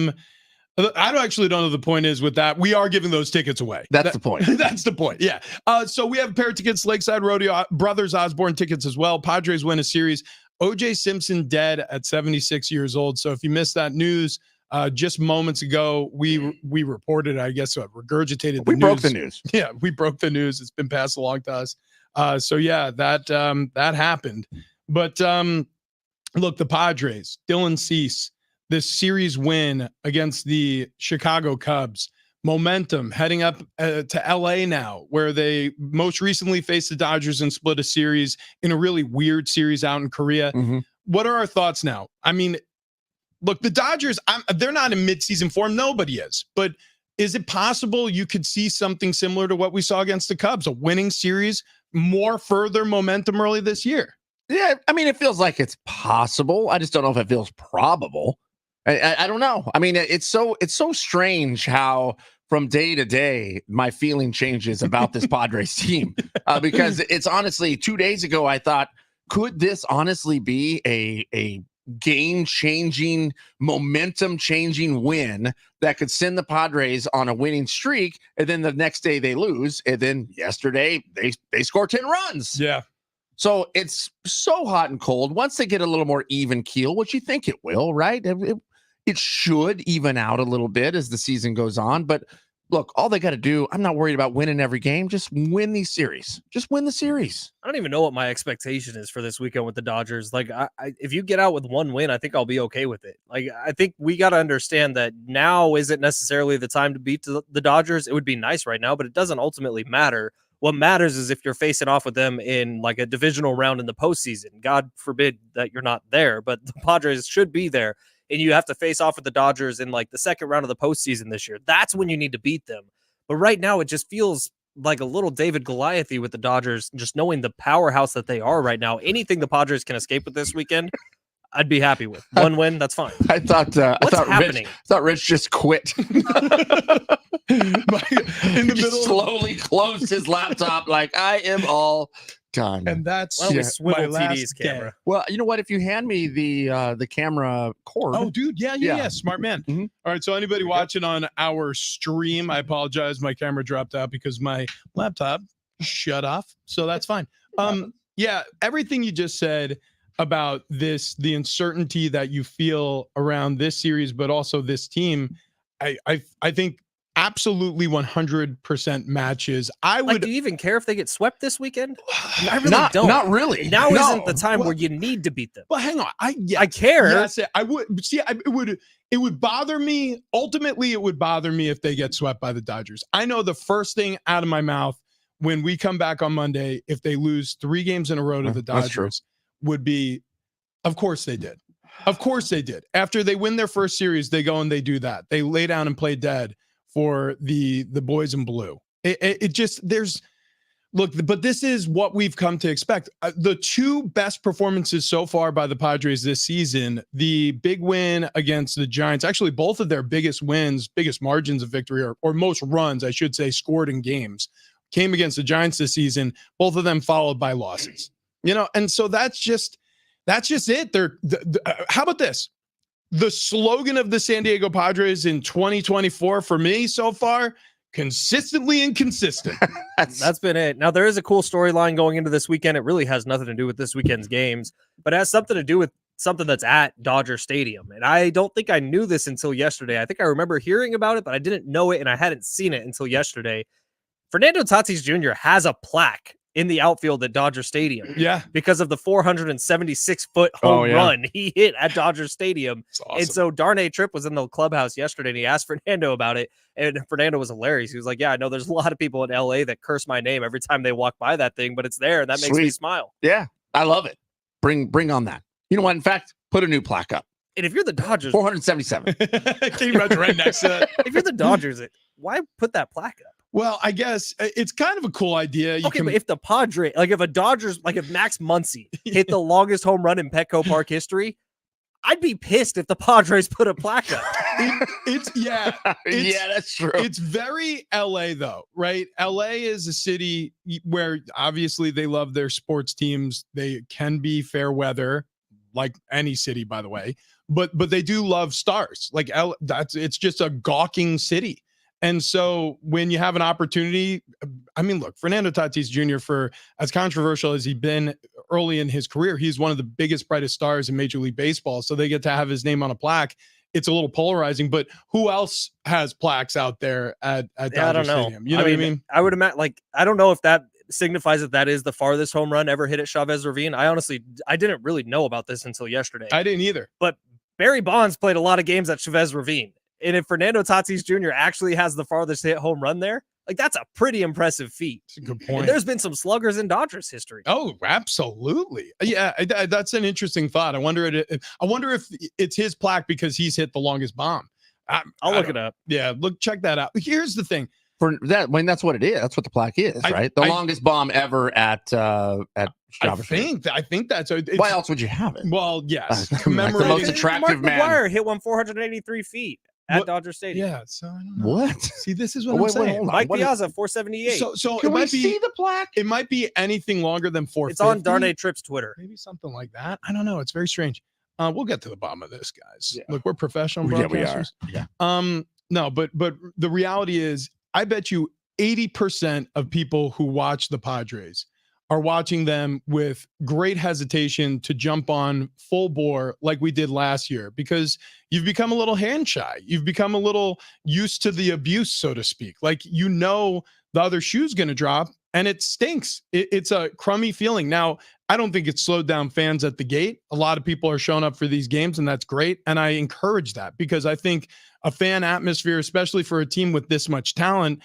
don't know the point is with that. We are giving those tickets away. That's the point. That's the point. Yeah. So we have a pair of tickets, Lakeside Rodeo, Brothers Osborne tickets as well. Padres win a series. O.J. Simpson dead at 76 years old. So if you missed that news just moments ago, we reported, I guess, regurgitated. We broke the news. Yeah, we broke the news. It's been passed along to us. So yeah, that happened. But look, the Padres, Dylan Cease, this series win against the Chicago Cubs, momentum heading up to LA now, where they most recently faced the Dodgers and split a series in a really weird series out in Korea. Mhm. What are our thoughts now? I mean, Look, the Dodgers, they're not in midseason form. Nobody is. But is it possible you could see something similar to what we saw against the Cubs, a winning series, more further momentum early this year? Yeah, I mean, it feels like it's possible. I just don't know if it feels probable. I don't know. I mean, it's so strange how from day to day my feeling changes about this Padres team because it's honestly 2 days ago I thought, could this honestly be a game-changing, momentum-changing win that could send the Padres on a winning streak, and then the next day they lose, and then yesterday they score 10 runs. Yeah. So it's so hot and cold. Once they get a little more even keel, which you think it will, right? It should even out a little bit as the season goes on. But look, all they got to do, I'm not worried about winning every game. Just win these series. Just win the series. I don't even know what my expectation is for this weekend with the Dodgers. Like, if you get out with one win, I think I'll be okay with it. Like, I think we got to understand that now isn't necessarily the time to beat the Dodgers. It would be nice right now, but it doesn't ultimately matter. What matters is if you're facing off with them in like a divisional round in the postseason. God forbid that you're not there, but the Padres should be there. And you have to face off with the Dodgers in like the second round of the postseason this year. That's when you need to beat them. But right now, it just feels like a little David Goliath-y with the Dodgers, just knowing the powerhouse that they are right now. Anything the Padres can escape with this weekend, I'd be happy with. One win, that's fine. I thought happening? I thought Rich just quit. In the He middle, slowly closed his laptop like I am all done. and that's Why don't we my swivel last TD's day. camera? Well, you know what? If you hand me the camera cord, Oh, dude, yeah, Yeah. smart man. Mhm. All right, so anybody watching on our stream, I apologize, my camera dropped out because my laptop shut off, so that's fine. Yeah, everything you just said about this, the uncertainty that you feel around this series, but also this team, I think absolutely 100% matches. I Like, would do you even care if they get swept this weekend? I really don't. not really. Now No. isn't the time Well- where you need to beat them. Well, hang on. I care. Yes, I would see. It would bother me. Ultimately, it would bother me if they get swept by the Dodgers. I know the first thing out of my mouth when we come back on Monday, if they lose 3 games in a row to the That's true. Dodgers, would be, of course they did. Of course they did. After they win their first series, they go and they do that. They lay down and play dead for the boys in blue. It just look, but this is what we've come to expect. The 2 best performances so far by the Padres this season, the big win against the Giants, actually both of their biggest wins, biggest margins of victory, or most runs, I should say, scored in games, came against the Giants this season, both of them followed by losses. And so that's just it. How about this? The slogan of the San Diego Padres in 2024 for me so far, consistently inconsistent. That's been it. Now, there is a cool storyline going into this weekend. It really has nothing to do with this weekend's games, but it has something to do with something that's at Dodger Stadium. And I don't think I knew this until yesterday. I think I remember hearing about it, but I didn't know it, and I hadn't seen it until yesterday. Fernando Tatis Jr. has a plaque in the outfield at Dodger Stadium. Yeah. Because of the 476-foot home run he hit at Dodger Stadium. It's awesome. And so Darnay Tripp was in the clubhouse yesterday, and he asked Fernando about it. And Fernando was hilarious. He was like, yeah, I know there's a lot of people in LA that curse my name every time they walk by that thing, but it's there, and that makes me Sweet. smile. Yeah, I love it. Bring on that. You know what? In fact, put a new plaque up. And if you're the Dodgers, 477. Can you imagine right next to it? if you're the Dodgers, why put that plaque up? Well, I guess it's kind of a cool idea. Okay, but if the Padres, like if a Dodgers, like if Max Muncy hit the longest home run in Petco Park history, I'd be pissed if the Padres put a plaque up. yeah, That's true. it's very LA though, right? LA is a city where obviously they love their sports teams. They can be fair weather, like any city, by the way, but they do love stars. Like it's just a gawking city. And so when you have an opportunity, I mean, look, Fernando Tatis Jr., for as controversial as he's been early in his career, he's one of the biggest, brightest stars in Major League Baseball. So they get to have his name on a plaque. It's a little polarizing, but who else has plaques out there at Dodger I don't know. Stadium? You know what I mean? I would imagine, like, I don't know if that signifies that is the farthest home run ever hit at Chavez Ravine. I didn't really know about this until yesterday. I didn't either. But Barry Bonds played a lot of games at Chavez Ravine. And if Fernando Tatis Jr. actually has the farthest hit home run there, Like, that's a pretty impressive feat. That's a good And point. there's been some sluggers in Dodgers history. Oh, absolutely. Yeah, that's an interesting thought. I wonder if it's his plaque because he's hit the longest bomb. I'll look it up. Yeah, check that out. Here's the thing. For that, when that's what it is. That's what the plaque is, right? The longest bomb ever at I think that's why else would you have it? Well, yes, Like the commemorating most attractive Mark man. McGwire hit one 483 feet at What? Dodger Stadium. Yeah, so I don't know. What? See, this is what Oh, I'm wait, saying. hold on. Mike What is- Piazza, 478. So Can it we might be see the plaque? it might be anything longer than 450. it's on Darnay Tripp's Twitter. Maybe something like that. I don't know. It's very strange. We'll get to the bottom of this, guys. Yeah. Look, we're professional Yeah, we are. broadcasters. Yeah. No, but the reality is, I bet you 80% of people who watch the Padres are watching them with great hesitation to jump on full bore like we did last year, because you've become a little hand shy. You've become a little used to the abuse, so to speak. Like, the other shoe's going to drop and it stinks. It's a crummy feeling. Now, I don't think it's slowed down fans at the gate. A lot of people are showing up for these games, and that's great. And I encourage that, because I think a fan atmosphere, especially for a team with this much talent,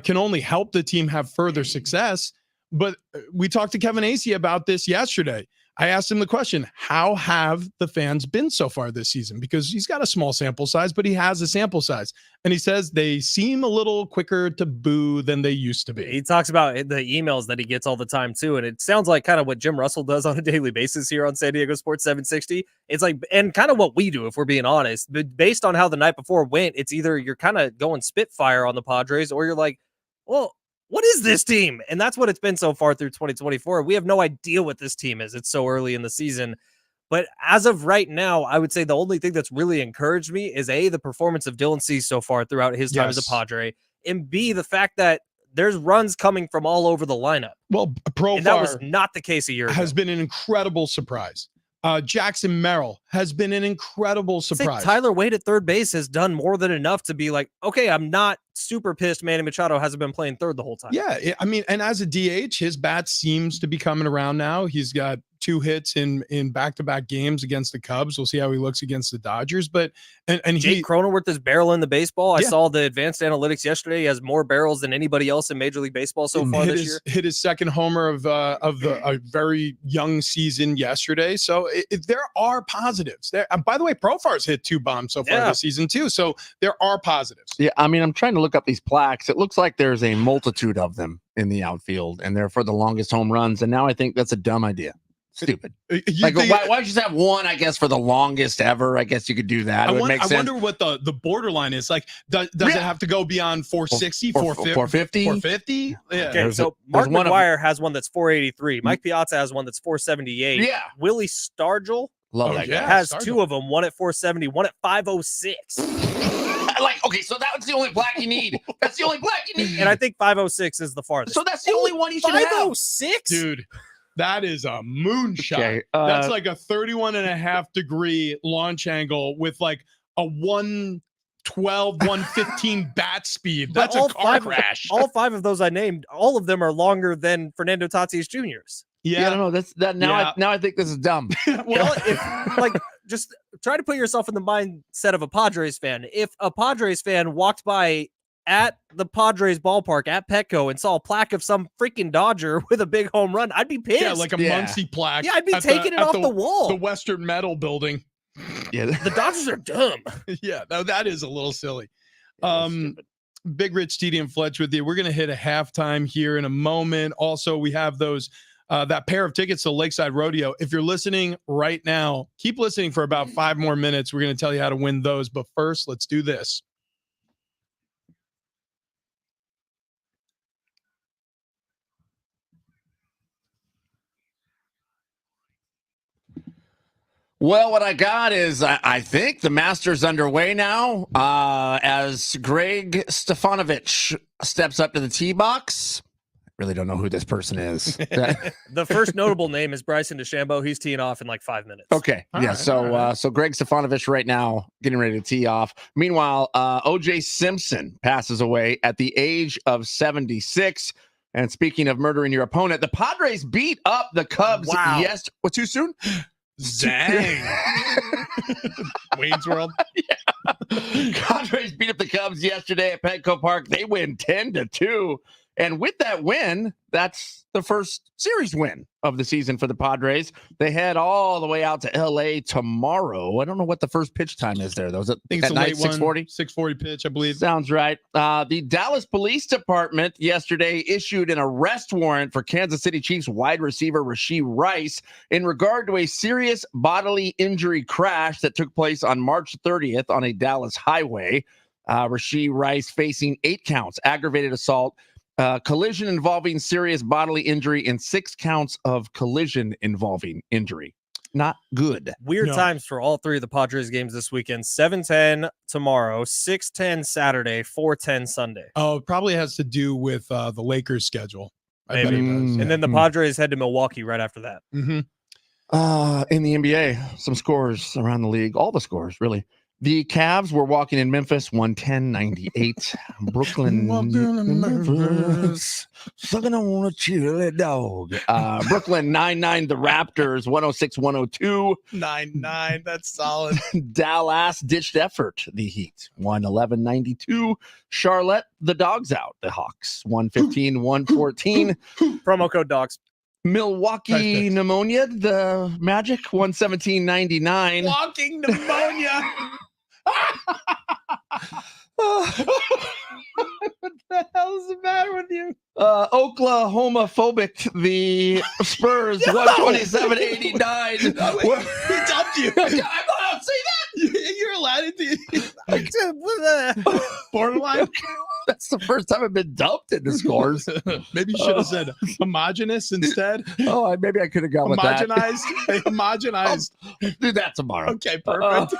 can only help the team have further success. But we talked to Kevin Acee about this yesterday. I asked him the question, how have the fans been so far this season? Because he's got a small sample size, but he has a sample size. And he says they seem a little quicker to boo than they used to be. He talks about the emails that he gets all the time too, and it sounds like kind of what Jim Russell does on a daily basis here on San Diego Sports 760. It's like, and kind of what we do, if we're being honest. But based on how the night before went, it's either you're kind of going spitfire on the Padres, or you're like, well, what is this team? And that's what it's been so far through 2024. We have no idea what this team is. It's so early in the season. But as of right now, I would say the only thing that's really encouraged me is A, the performance of Dylan Cease so far throughout his time as a Padre, and B, the fact that there's runs coming from all over the lineup. Well, And that was not the case a year ago. has been an incredible surprise. Jackson Merrill has been an incredible I'd say surprise. Tyler Wade at third base has done more than enough to be like, okay, I'm not super pissed Manny Machado hasn't been playing third the whole time. Yeah, I mean, and as a DH, his bat seems to be coming around now. He's got 2 hits in back-to-back games against the Cubs. We'll see how he looks against the Dodgers. But and Jake Cronenworth is barreling the baseball. I Yeah. saw the advanced analytics yesterday. He has more barrels than anybody else in Major League Baseball so far this year. hit his second homer of a very young season yesterday. So there are positives there. By the way, Profar's hit 2 bombs so far this season too. So there are positives. Yeah, I mean, I'm trying to look up these plaques. It looks like there's a multitude of them in the outfield, and they're for the longest home runs. And now I think that's a dumb idea. Stupid. Like, why don't you just have one, I guess, for the longest ever? I guess you could do that. It would make sense. I wonder what the borderline is. Like, does it have to go beyond 460, 450? 450? Yeah. Okay, so Mark McGwire has one that's 483. Mike Piazza has one that's 478. Yeah. Willie Stargell Love that guy. has 2 of them, one at 470, one at 506. Like, okay, so that was the only plaque you need. That's the only plaque you need. And I think 506 is the farthest. So that's the only one you should have. 506? Dude, that is a moonshot. Okay, That's like a 31.5-degree launch angle with like a 112, 115 bat speed. That's a car crash. All 5 of those I named, all of them are longer than Fernando Tatis Jr.'s. Yeah, I don't know. That's that now. Yeah. Now I think this is dumb. Well, just try to put yourself in the mindset of a Padres fan. If a Padres fan walked by at the Padres ballpark at Petco and saw a plaque of some freaking Dodger with a big home run, I'd be pissed. Yeah, like a Muncie plaque. Yeah, I'd be taking it off the wall. The Western Metal building. Yeah, The Dodgers are dumb. Yeah, no, that is a little silly. stupid. Big Rich, TD, and Fletch with you. We're going to hit a halftime here in a moment. Also, we have those that pair of tickets to Lakeside Rodeo. If you're listening right now, keep listening for about 5 more minutes. We're going to tell you how to win those. But first, let's do this. Well, what I got is I think the Masters underway now as Greg Stefanovic steps up to the tee box. Really don't know who this person is. The first notable name is Bryson DeChambeau. He's teeing off in like 5 minutes. Okay. All yeah. right, So all right. so Greg Stefanovic right now getting ready to tee off. Meanwhile, OJ Simpson passes away at the age of 76. And speaking of murdering your opponent, the Padres beat up the Cubs. Wow. Yes. What, too soon? Dang. Wayne's World. Padres beat up the Cubs yesterday at Petco Park. They win 10-2. And with that win, that's the first series win of the season for the Padres. They head all the way out to LA tomorrow. I don't know what the first pitch time is there, though. Is it I think it's at a night, late 6:40? 6:40 pitch, I believe. Sounds right. The Dallas Police Department yesterday issued an arrest warrant for Kansas City Chiefs wide receiver Rashee Rice in regard to a serious bodily injury crash that took place on March 30th on a Dallas highway. Rashee Rice facing 8 counts, aggravated assault, collision involving serious bodily injury, and 6 counts of collision involving injury. Not good. Weird No. times for all 3 of the Padres games this weekend. 7:10 tomorrow, 6:10 Saturday, 4:10 Sunday. Oh, it probably has to do with the Lakers schedule. I bet Maybe. it does. And then the Padres head to Milwaukee right after that. Mhm. In the NBA, some scores around the league, all the scores, really. The Cavs were walking in Memphis, 110-98. Brooklyn, Walking in Memphis. sucking on a chili dog. Brooklyn 9-9 the Raptors, 106-102. 9-9. That's solid. Dallas ditched effort. The Heat, 111-92. Charlotte, the dogs out. The Hawks, 115-114. Promo code DOGS. Milwaukee Perfect. Pneumonia, the Magic, 117-99. Walking pneumonia. What the hell is the matter with you? Oklahoma phobic, the Spurs, 127-89. He dumped you. I'm allowed to say that. You're allowed to. Borderline. That's the first time I've been dumped in the scores. Maybe you should have said homogenous instead. Oh, maybe I could have gone with that. Homogenized. Homogenized. Do that tomorrow. Okay, perfect.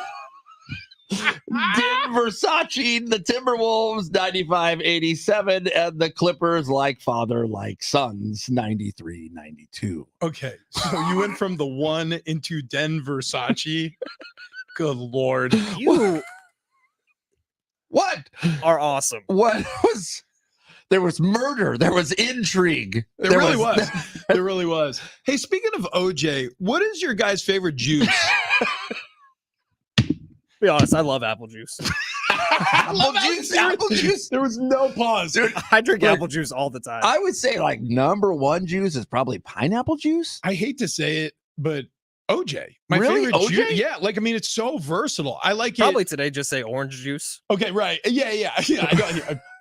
Din Versace, the Timberwolves, 95-87, and the Clippers, like father, like sons, 93-92. Okay, so you went from the 1 into Den Versace. Good Lord. You What? are awesome. What was? There was murder. There was intrigue. There really was. There really was. Hey, speaking of OJ, what is your guy's favorite juice? Be honest, I love apple juice. Apple juice. Apple juice. There was no pause. Dude, I drink Look, apple juice all the time. I would say like number 1 juice is probably pineapple juice. I hate to say it, but OJ, my Really? favorite OJ? juice. Yeah, like I mean, it's so versatile. I like Probably it. today just say orange juice. Okay, right. Yeah.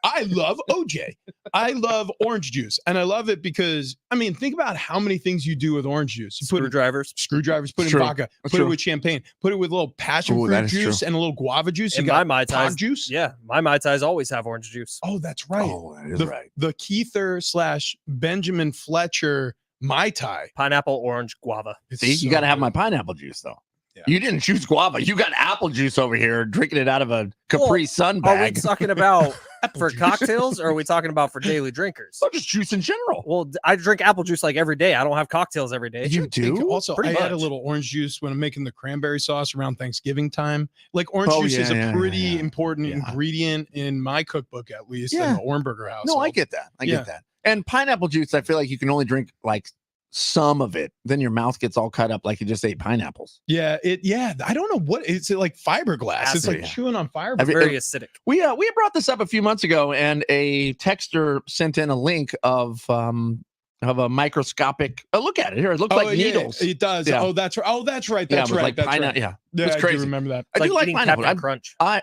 I love OJ. I love orange juice, and I love it because I mean, think about how many things you do with orange juice. You put Screwdrivers. screwdrivers, put It's in true. vodka, That's put it true. with champagne, put it with a little passion Ooh, fruit that is juice true. and a little guava juice. You And got my Mai pog Tais. juice. Yeah, my Mai Tais always have orange juice. Oh, that's right. Oh, that is the, right. the Keither / Benjamin Fletcher Mai Tai. Pineapple, orange, guava. It's See, so you got to have good. my pineapple juice though. Yeah. You didn't choose guava. You got apple juice over here, drinking it out of a Capri Sun Are we bag. talking about Apple for juice. cocktails or are we talking about for daily drinkers? Or just juice in general. Well, I drink apple juice like every day. I don't have cocktails every day. You I think do? Also, Pretty I add a much. little orange juice when I'm making the cranberry sauce around Thanksgiving time. Like orange Oh, juice is yeah, a pretty yeah. important Yeah. ingredient in my cookbook, at least Yeah. in the Ornberger house. No, I get that. I Yeah. get that. And pineapple juice, I feel like you can only drink like some of it. Then your mouth gets all cut up like you just ate pineapples. Yeah, I don't know what it's like fiberglass. It's like Acid. chewing on fiberglass. Have you- Very acidic. We brought this up a few months ago, and a texter sent in a link of a microscopic. Look at it here. It looks like yeah, needles. it does. Yeah. Oh, that's right. Oh, that's right. Yeah, That's with right. like That's pineapple. right. Yeah, Yeah, it's I crazy. do remember that. I do like eating pineapple. Captain Crunch. God,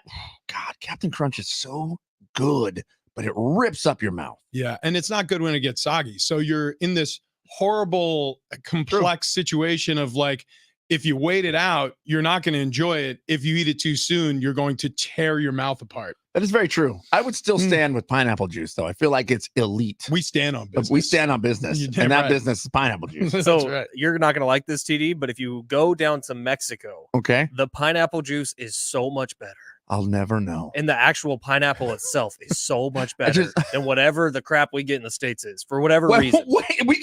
Captain Crunch is so good, but it rips up your mouth. Yeah, and it's not good when it gets soggy. So you're in this horrible, complex situation of like, if you wait it out, you're not going to enjoy it. If you eat it too soon, you're going to tear your mouth apart. That is very true. I would still Mm. stand with pineapple juice, though. I feel like it's elite. We stand on business. We stand on business, You're and damn that right. business is pineapple juice. That's So right. you're not going to like this, TD, but if you go down to Mexico, Okay, the pineapple juice is so much better. I'll never know. And the actual pineapple itself is so much better just- than whatever the crap we get in the States is for whatever Wait, reason.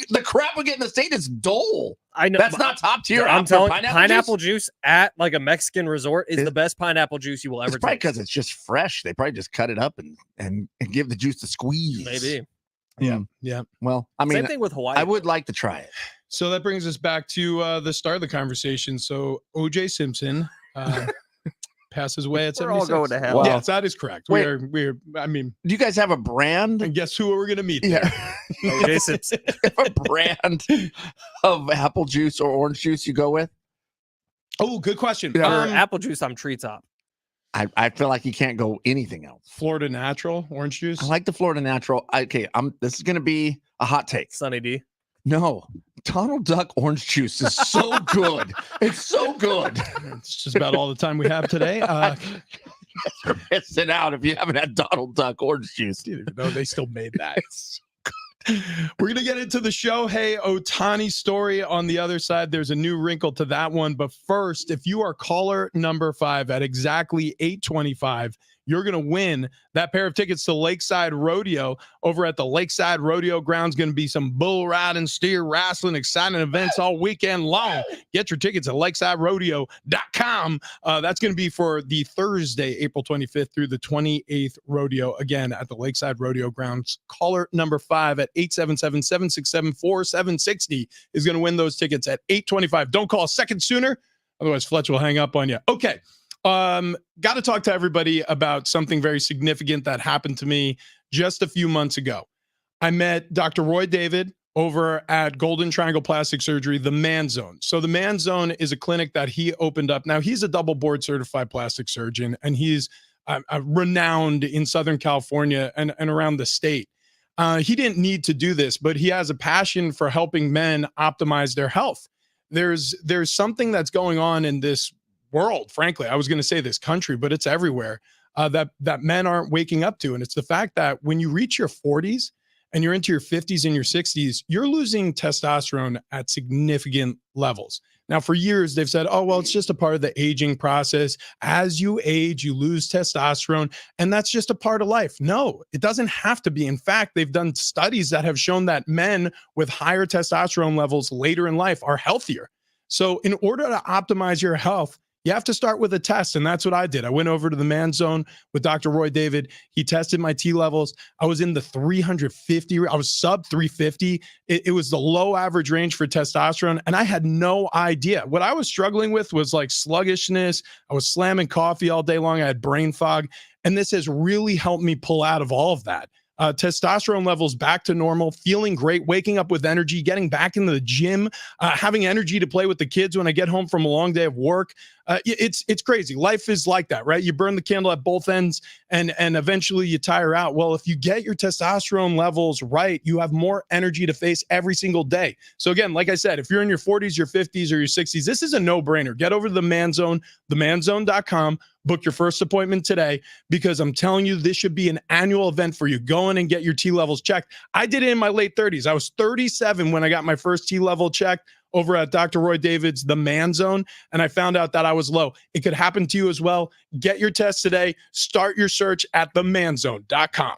the crap we get in the state is dole. I know That's not top tier. I'm after telling you, pineapple juice? juice at like a Mexican resort is It- the best pineapple juice you will It's ever probably taste. because it's just fresh. They probably just cut it up and give the juice a squeeze. Maybe. Yeah, Mm. yeah. Well, I mean, Same thing with Hawaii. I would like to try it. So that brings us back to the start of the conversation. So OJ Simpson passes away at We're all 76. going to hell. Wow. Yes, that is correct. Wait. We're. I mean, Do you guys have a brand? and guess who we're gonna meet? There? Yeah. OJ Simpson. Have a brand of apple juice or orange juice you go with? Oh, good question. Yeah. For apple juice, I'm Treetop. I feel like you can't go anything else. Florida Natural orange juice. I like the Florida Natural. Okay, this is gonna be a hot take. Sunny D. No, Donald Duck orange juice is so good. It's so good. It's just about all the time we have today. You guys are missing out if you haven't had Donald Duck orange juice. No, they still made that. We're going to get into the Shohei Ohtani story on the other side. There's a new wrinkle to that one. But first, if you are caller number 5 at exactly 8:25, you're going to win that pair of tickets to Lakeside Rodeo over at the Lakeside Rodeo Grounds. Going to be some bull riding, steer wrestling, exciting events all weekend long. Get your tickets at lakesiderodeo.com. That's going to be for the Thursday, April 25th through the 28th rodeo, again at the Lakeside Rodeo Grounds. Caller number 5 at 877-767-4760 is going to win those tickets at 8:25. Don't call a second sooner, otherwise Fletch will hang up on you. Okay. Got to talk to everybody about something very significant that happened to me just a few months ago. I met Dr. Roy David over at Golden Triangle Plastic Surgery, the Man Zone. So the Man Zone is a clinic that he opened up. Now he's a double board certified plastic surgeon, and he's renowned in Southern California and around the state. He didn't need to do this, but he has a passion for helping men optimize their health. There's something that's going on in this world, frankly. I was going to say this country, but it's everywhere, that men aren't waking up to. And it's the fact that when you reach your 40s and you're into your 50s and your 60s, you're losing testosterone at significant levels. Now, for years, they've said, oh, well, it's just a part of the aging process. As you age, you lose testosterone, and that's just a part of life. No, it doesn't have to be. In fact, they've done studies that have shown that men with higher testosterone levels later in life are healthier. So in order to optimize your health, you have to start with a test, and that's what I did. I went over to the Man Zone with Dr. Roy David. He tested my T levels. I was in the 350. I was sub 350. It was the low average range for testosterone, and I had no idea. What I was struggling with was like sluggishness. I was slamming coffee all day long. I had brain fog, and this has really helped me pull out of all of that. Testosterone levels back to normal, feeling great, waking up with energy, getting back into the gym, having energy to play with the kids when I get home from a long day of work. It's crazy. Life is like that, right? You burn the candle at both ends and eventually you tire out. Well, if you get your testosterone levels right, you have more energy to face every single day. So again, like I said, if you're in your 40s, your 50s, or your 60s, this is a no-brainer. Get over to the Man Zone, themanzone.com. Book your first appointment today, because I'm telling you, this should be an annual event for you. Go in and get your T levels checked. I did it in my late 30s. I was 37 when I got my first T level checked over at Dr. Roy David's The Man Zone, and I found out that I was low. It could happen to you as well. Get your test today. Start your search at themanzone.com.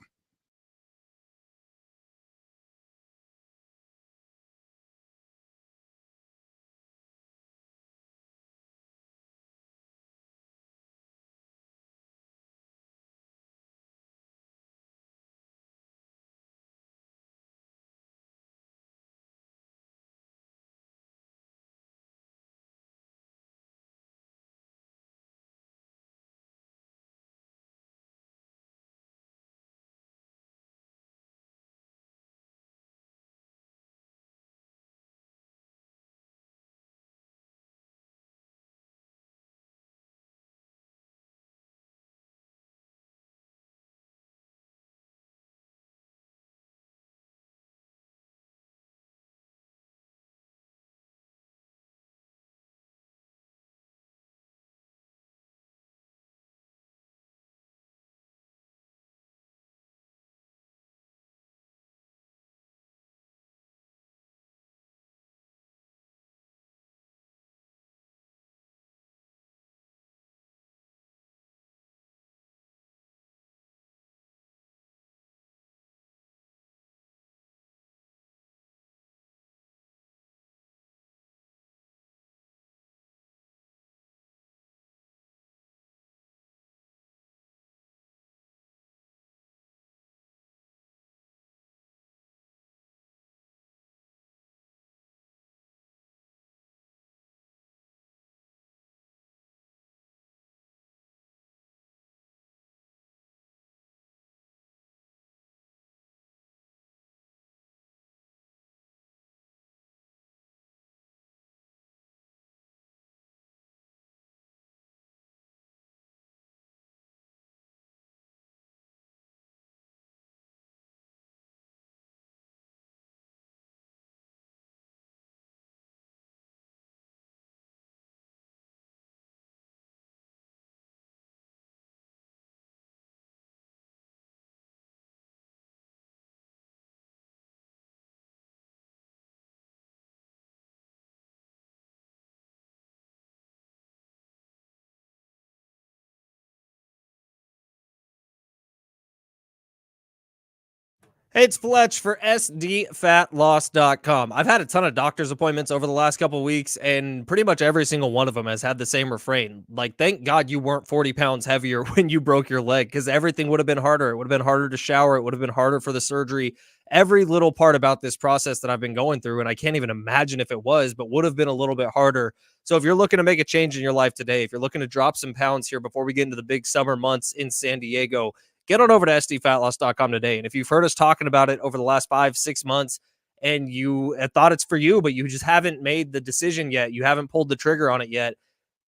Hey, it's Fletch for SDFatLoss.com. I've had a ton of doctor's appointments over the last couple of weeks, and pretty much every single one of them has had the same refrain. Like, thank God you weren't 40 pounds heavier when you broke your leg, because everything would have been harder. It would have been harder to shower. It would have been harder for the surgery. Every little part about this process that I've been going through, and I can't even imagine if it was, but would have been a little bit harder. So if you're looking to make a change in your life today, if you're looking to drop some pounds here before we get into the big summer months in San Diego, get on over to SDFatLoss.com today. And if you've heard us talking about it over the last 5-6 months and you thought it's for you, but you just haven't made the decision yet, you haven't pulled the trigger on it yet,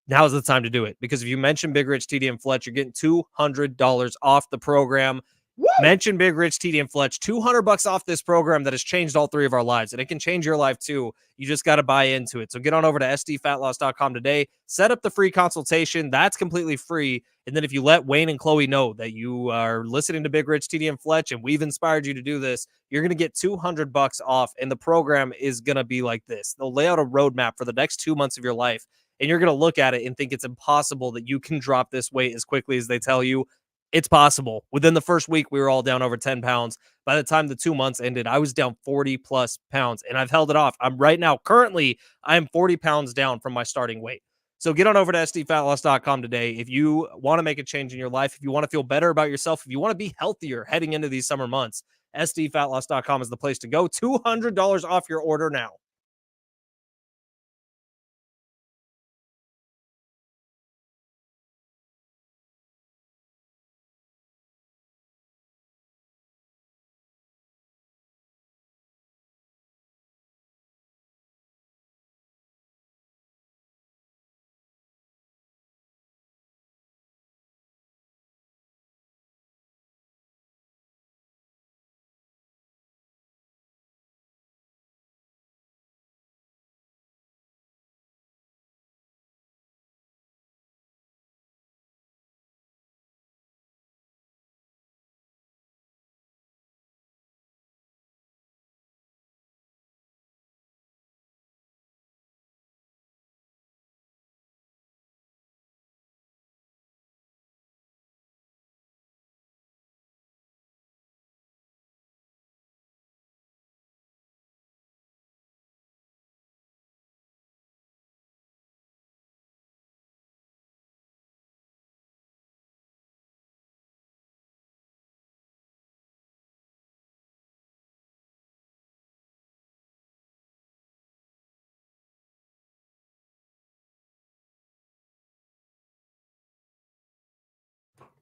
now's the time to do it. Because if you mention Big Rich, TD, and Fletch, you're getting $200 off the program. Woo! Mention Big Rich, TD, and Fletch, $200 off this program that has changed all three of our lives, and it can change your life too. You just got to buy into it. So get on over to SDFatLoss.com today, set up the free consultation. That's completely free. And then if you let Wayne and Chloe know that you are listening to Big Rich, TD, and Fletch, and we've inspired you to do this, you're going to get $200 off, and the program is going to be like this. They'll lay out a roadmap for the next 2 months of your life, and you're going to look at it and think it's impossible that you can drop this weight as quickly as they tell you. It's possible. Within the first week, we were all down over 10 pounds. By the time the 2 months ended, I was down 40 plus pounds, and I've held it off. I'm right now, currently, I'm 40 pounds down from my starting weight. So get on over to SDFatLoss.com today. If you want to make a change in your life, if you want to feel better about yourself, if you want to be healthier heading into these summer months, SDFatLoss.com is the place to go. $200 off your order now.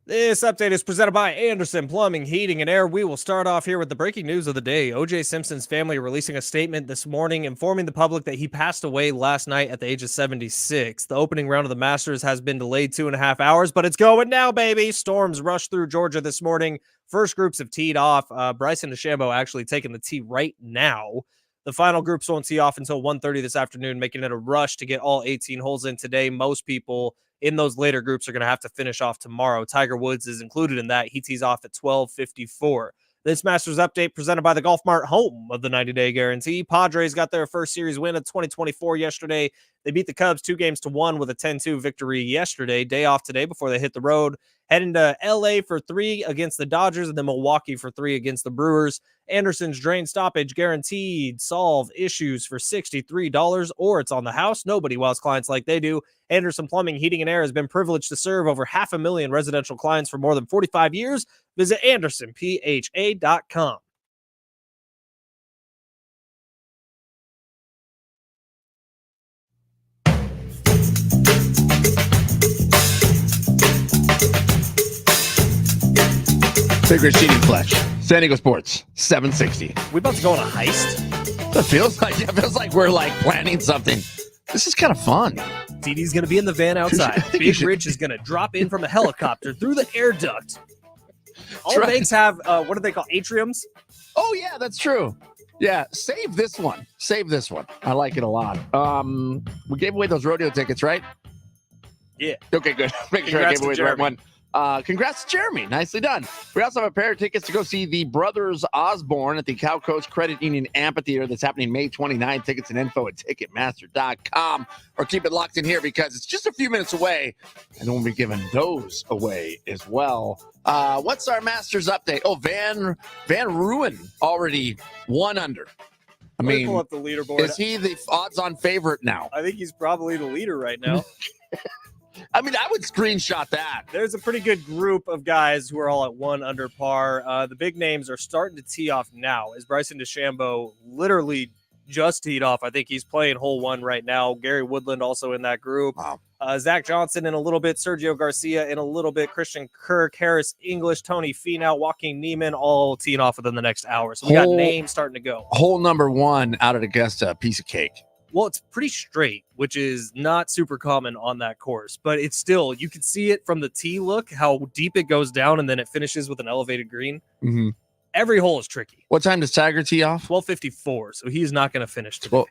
This update is presented by Anderson Plumbing, Heating, and Air. We will start off here with the breaking news of the day. O.J. Simpson's family releasing a statement this morning informing the public that he passed away last night at the age of 76. The opening round of the Masters has been delayed 2.5 hours, but it's going now, baby. Storms rushed through Georgia this morning. First groups have teed off. Bryson DeChambeau actually taking the tee right now. The final groups won't tee off until 1:30 this afternoon, making it a rush to get all 18 holes in today. Most people in those later groups are going to have to finish off tomorrow. Tiger Woods is included in that. He tees off at 12:54. This Masters update presented by the Golf Mart, home of the 90-day guarantee. Padres got their first series win of 2024 yesterday. They beat the Cubs 2-1 with a 10-2 victory yesterday. Day off today before they hit the road. Heading to LA for 3 against the Dodgers, and then Milwaukee for 3 against the Brewers. Anderson's drain stoppage guaranteed. Solve issues for $63, or it's on the house. Nobody wows clients like they do. Anderson Plumbing, Heating, and Air has been privileged to serve over 500,000 residential clients for more than 45 years. Visit AndersonPHA.com. Big Rich, TD, and Fletch. San Diego Sports, 760. We about to go on a heist? It feels like we're like planning something. This is kind of fun. TD's going to be in the van outside. Big Rich is going to drop in from a helicopter through the air duct. All banks have, what do they call, atriums? Oh, yeah, that's true. Yeah, save this one. Save this one. I like it a lot. We gave away those rodeo tickets, right? Yeah. Okay, good. Make sure I gave away the right one. Congrats to Jeremy. Nicely done. We also have a pair of tickets to go see the Brothers Osborne at the Cowcoast Credit Union Amphitheater. That's happening May 29th. Tickets and info at Ticketmaster.com. Or keep it locked in here because it's just a few minutes away. And then we'll be giving those away as well. What's our Masters update? Oh, Van Ruin already 1 under. I Let me mean, pull up the leaderboard. is he the odds-on favorite now? I think he's probably the leader right now. I mean, I would screenshot that. There's a pretty good group of guys who are all at 1 under par. The big names are starting to tee off now. As Bryson DeChambeau literally just teed off. I think he's playing hole 1 right now. Gary Woodland also in that group. Wow. Zach Johnson in a little bit. Sergio Garcia in a little bit. Christian Kirk, Harris English, Tony Finau, Joaquin Neiman, all teeing off within the next hour. So we got names starting to go. Hole number 1 out at Augusta, piece of cake. Well, it's pretty straight, which is not super common on that course, but it's still, you can see it from the tee look, how deep it goes down, and then it finishes with an elevated green. Mm-hmm. Every hole is tricky. What time does Tiger tee off? 12:54, so he's not going to finish today.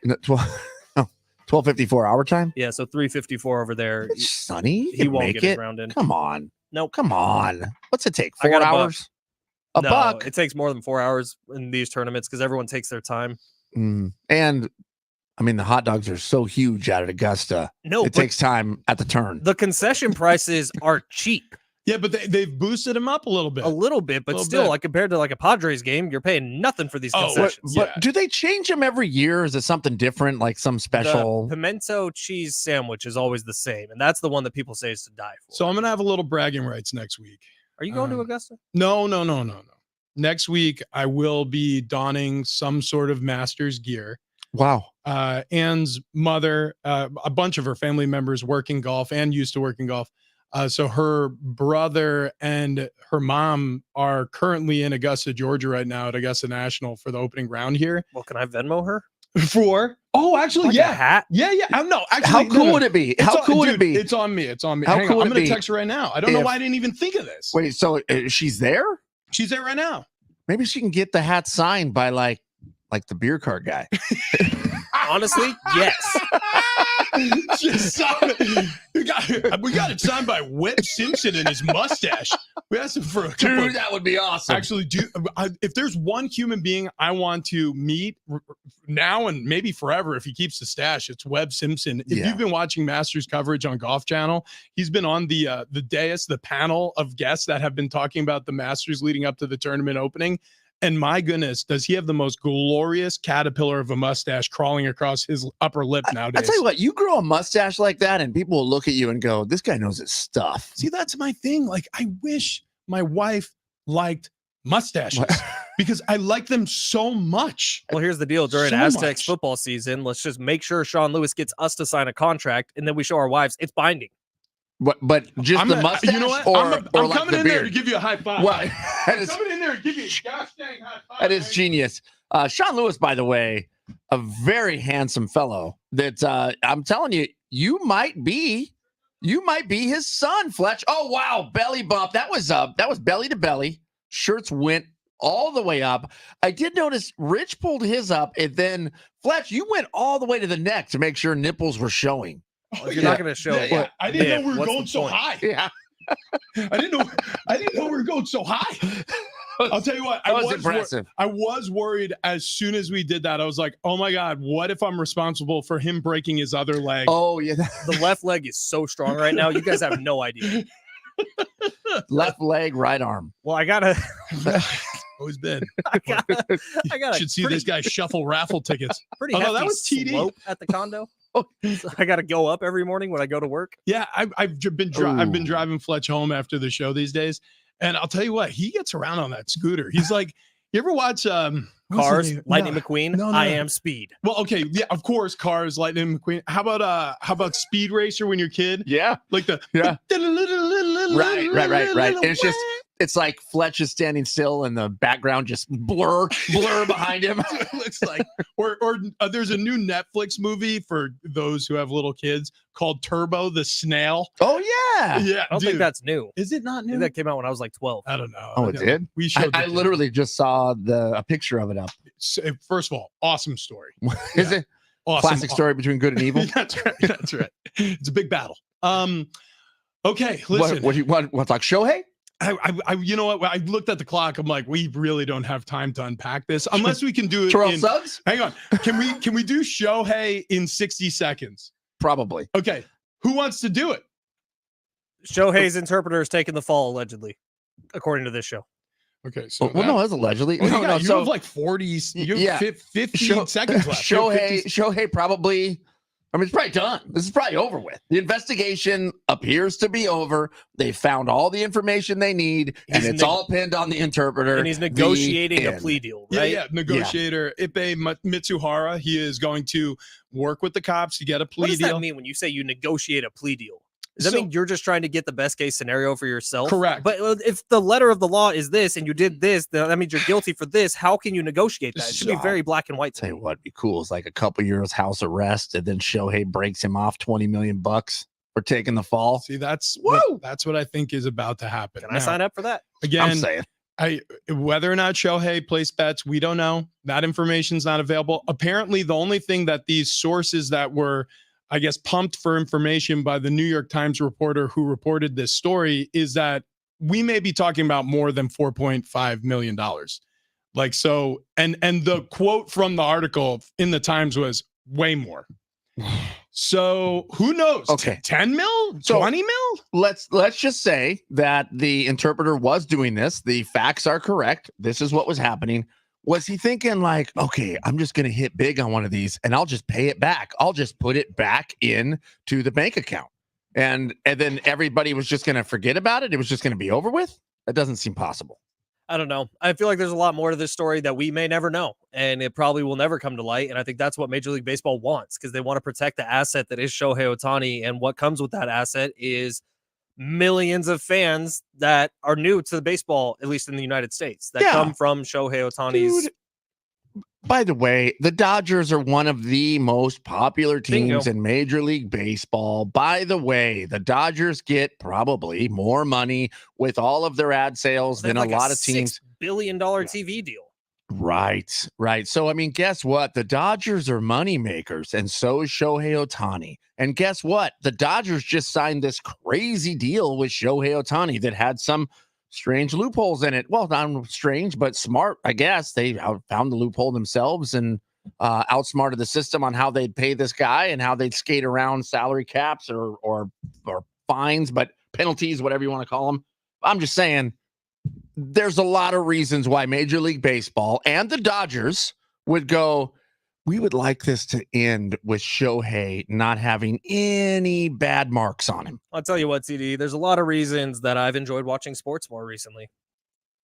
12:54 our time? Yeah, so 3:54 over there. It's sunny. He won't get his round in. Come on. Nope. Come on. What's it take? I 4 got a buck. hours? A No, buck. It takes more than 4 hours in these tournaments because everyone takes their time. And I mean, the hot dogs are so huge out at Augusta. No, It takes time at the turn. the concession prices are cheap Yeah, but they've boosted him up a little bit. a little bit, but Little still, bit. like compared to like a Padres game, you're paying nothing for these Oh, concessions. But Yeah. do they change them every year? Is it something different, like some special? The pimento cheese sandwich is always the same, and that's the one that people say is to die for. So I'm gonna have a little bragging rights next week. Are you going to um, Augusta? No. Next week I will be donning some sort of Masters gear. Wow. Anne's mother, a bunch of her family members work in golf and used to work in golf. So her brother and her mom are currently in Augusta, Georgia right now at Augusta National for the opening round here. Well, can I Venmo her? Actually, Like a hat? Yeah. No, actually, How cool would it be? How cool would it be? It's on me. It's on me. How Hang cool on, would I'm it going be to text her right now. I don't know if- why I didn't even think of this. Wait, so she's there? She's there right now. Maybe she can get the hat signed by like the beer cart guy. Honestly, yes. Just sign it. We got it signed by Webb Simpson and his mustache. We asked him for a couple of- that would be awesome. Actually, if there's one human being I want to meet now and maybe forever, if he keeps the stash, it's Webb Simpson. If Yeah. you've been watching Masters coverage on Golf Channel, he's been on the dais, the panel of guests that have been talking about the Masters leading up to the tournament opening. And my goodness, does he have the most glorious caterpillar of a mustache crawling across his upper lip nowadays? I tell you what, you grow a mustache like that, and people will look at you and go, "This guy knows his stuff." See, that's my thing. Like, I wish my wife liked mustaches because I like them so much. Well, here's the deal. During So Aztecs much. football season, let's just make sure Sean Lewis gets us to sign a contract, and then we show our wives it's binding. But just I'm the gonna- mustache, you know what? or I'm like coming the in there beard. to give you a high five. Well, that I'm is coming in there to give you a gosh dang high five. that is man. genius. Sean Lewis, by the way, a very handsome fellow. That I'm telling you, you might be his son, Fletch. Oh wow, belly bump. That was belly to belly. Shirts went all the way up. I did notice Rich pulled his up, and then Fletch, you went all the way to the neck to make sure nipples were showing. Oh, You're yeah. not going to show. Yeah. I didn't Yeah, know we were what's going the so point? high. Yeah, I didn't know we were going so high. I'll tell you what, that was impressive. I was worried as soon as we did that. I was like, oh my God, what if I'm responsible for him breaking his other leg? Oh yeah, The left leg is so strong right now. You guys have no idea. left leg, right arm. Well, I gotta, Always been. I gotta, You should see this guy shuffle raffle tickets. pretty Oh, no, hefty that was TD. slope at the condo. Oh. So I gotta go up every morning when I go to work. Yeah, I've been Ooh. driving Fletch home after the show these days, and I'll tell you what, he gets around on that scooter. He's like, you ever watch what's the Cars, name? Lightning No. McQueen. No, I no. am Speed. Well, okay, yeah, of course, Cars, Lightning McQueen. How about Speed Racer when you're a kid? Yeah, Like the Yeah. Right. And it's like Fletch is standing still and the background just blur behind him. It looks like. Or there's a new Netflix movie for those who have little kids called Turbo the Snail. Oh yeah. Yeah, I don't think that's new. is it not I new? think that came out when I was like 12. I don't know. Oh, it did? We showed. I the kids. literally just saw a picture of it up. First of all, awesome story. Is it Awesome. classic story between good and evil? That's right. That's right. It's a big battle. Okay, listen. What do you want? What's like Shohei? You know what? I looked at the clock. I'm like, we really don't have time to unpack this unless we can do it. Terrell Suggs? Hang on. Can we do Shohei in 60 seconds? Probably. Okay. Who wants to do it? Shohei's interpreter is taking the fall, allegedly, according to this show. Okay. So no, that's allegedly. well, no, you so have like 40, you have 15 seconds left. Shohei probably. I mean, it's probably done. This is probably over with. The investigation appears to be over. They found all the information they need, and it's all pinned on the interpreter. And he's negotiating a plea deal, right? Yeah. Negotiator Ippei Mitsuhara. He is going to work with the cops to get a plea deal. What does that mean when you say you negotiate a plea deal? Does that mean you're just trying to get the best case scenario for yourself? Correct. But if the letter of the law is this and you did this, then that means you're guilty for this. How can you negotiate that? It should be very black and white. Tell you what'd be cool is like a couple years house arrest, and then Shohei breaks him off $20 million for taking the fall. See, that's what I think is about to happen. Can I sign up for that? Again, I'm saying. Whether or not Shohei placed bets, we don't know. That information's not available. Apparently, the only thing that these sources that were, I guess, pumped for information by the New York Times reporter who reported this story is that we may be talking about more than $4.5 million. Like, so, and the quote from the article in the Times was way more. So who knows? Okay. 10 mil, 20 mil. Let's just say that the interpreter was doing this. The facts are correct. This is what was happening. Was he thinking like, okay, I'm just going to hit big on one of these and I'll just pay it back. I'll just put it back in to the bank account. And then everybody was just going to forget about it. It was just going to be over with. That doesn't seem possible. I don't know. I feel like there's a lot more to this story that we may never know, and it probably will never come to light. And I think that's what Major League Baseball wants, because they want to protect the asset that is Shohei Ohtani. And what comes with that asset is millions of fans that are new to the baseball, at least in the United States, that come from Shohei Ohtani's. Dude, by the way, the Dodgers are one of the most popular teams in Major League Baseball. By the way, the Dodgers get probably more money with all of their ad sales than a lot of teams. $6 billion TV deal. Right. So, I mean, guess what? The Dodgers are money makers, and so is Shohei Ohtani. And guess what? The Dodgers just signed this crazy deal with Shohei Ohtani that had some strange loopholes in it. Well, not strange, but smart, I guess. They found the loophole themselves and outsmarted the system on how they'd pay this guy and how they'd skate around salary caps or fines, but penalties, whatever you want to call them. I'm just saying, there's a lot of reasons why Major League Baseball and the Dodgers would go, we would like this to end with Shohei not having any bad marks on him. I'll tell you what, CD, there's a lot of reasons that I've enjoyed watching sports more recently.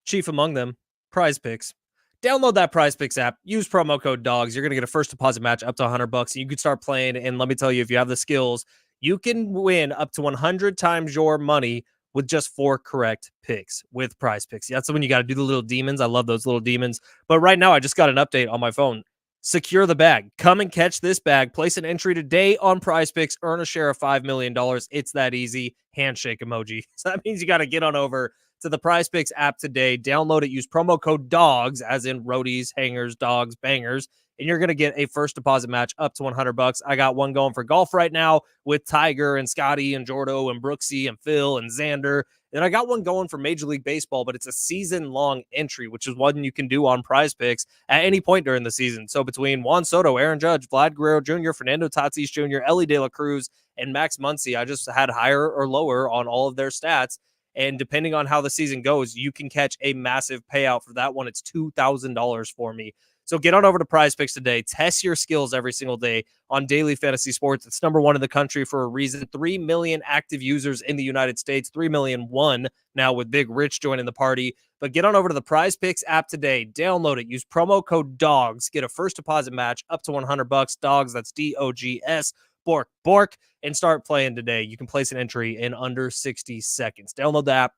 Chief among them, Prize Picks. Download that Prize Picks app. Use promo code DOGS. You're going to get a first deposit match up to $100. And you can start playing. And let me tell you, if you have the skills, you can win up to 100 times your money with just 4 correct picks with Prize Picks. That's when you got to do the little demons. I love those little demons. But right now, I just got an update on my phone. Secure the bag. Come and catch this bag. Place an entry today on Prize Picks. Earn a share of $5 million. It's that easy. Handshake emoji. So that means you got to get on over to the Prize Picks app today. Download it. Use promo code DOGS, as in roadies, hangers, dogs, bangers, and you're going to get a first deposit match up to $100. I got one going for golf right now with Tiger and Scotty and Jordo and Brooksy and Phil and Xander. And I got one going for Major League Baseball, but it's a season-long entry, which is one you can do on Prize Picks at any point during the season. So between Juan Soto, Aaron Judge, Vlad Guerrero Jr., Fernando Tatis Jr., Ellie De La Cruz, and Max Muncy, I just had higher or lower on all of their stats. And depending on how the season goes, you can catch a massive payout for that one. It's $2,000 for me. So get on over to Prize Picks today. Test your skills every single day on daily fantasy sports. It's number 1 in the country for a reason. 3 million active users in the United States. 3,000,001 now with Big Rich joining the party. But get on over to the Prize Picks app today. Download it. Use promo code DOGS. Get a first deposit match up to $100. DOGS, that's DOGS. Bork, bork, and start playing today. You can place an entry in under 60 seconds. Download the app.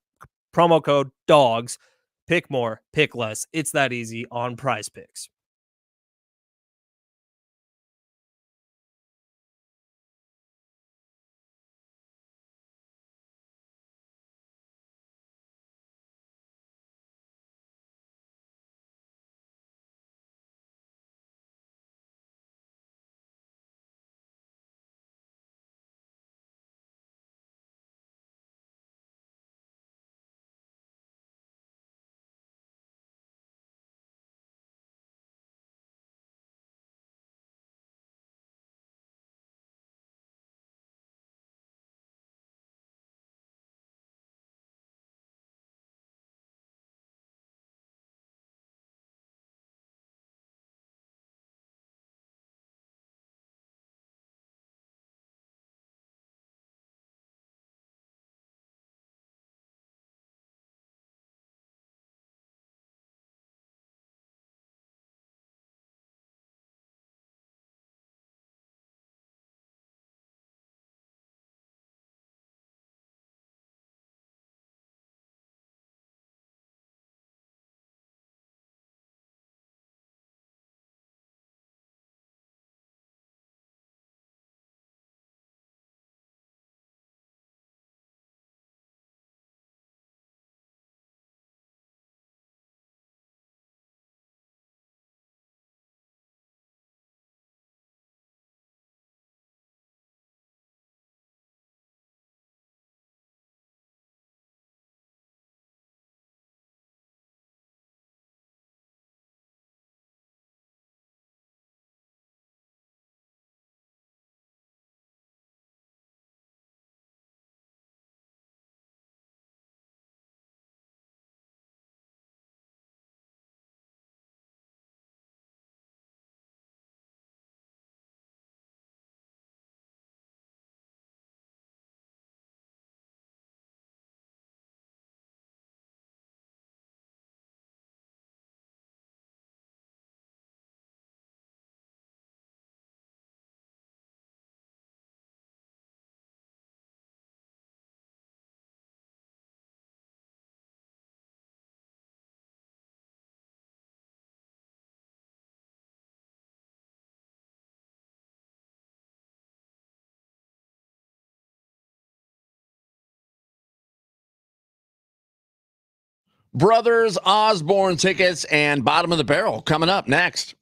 Promo code DOGS. Pick more, pick less. It's that easy on Prize Picks. Brothers Osborne tickets and bottom of the barrel coming up next.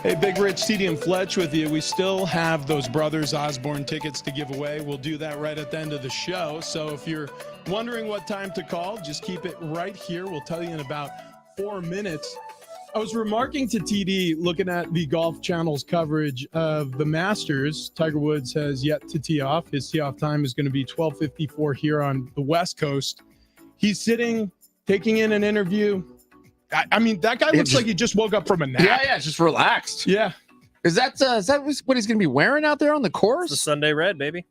Hey, Big Rich, CD and Fletch with you. We still have those Brothers Osborne tickets to give away. We'll do that right at the end of the show. So if you're wondering what time to call, just keep it right here. We'll tell you in about 4 minutes. I was remarking to TD, looking at the Golf Channel's coverage of the Masters. Tiger Woods has yet to tee off. His tee off time is going to be 12:54 here on the West Coast. He's sitting, taking in an interview. I mean, that guy looks like he just woke up from a nap. Yeah, just relaxed. Yeah. Is that what he's going to be wearing out there on the course? The Sunday Red, baby.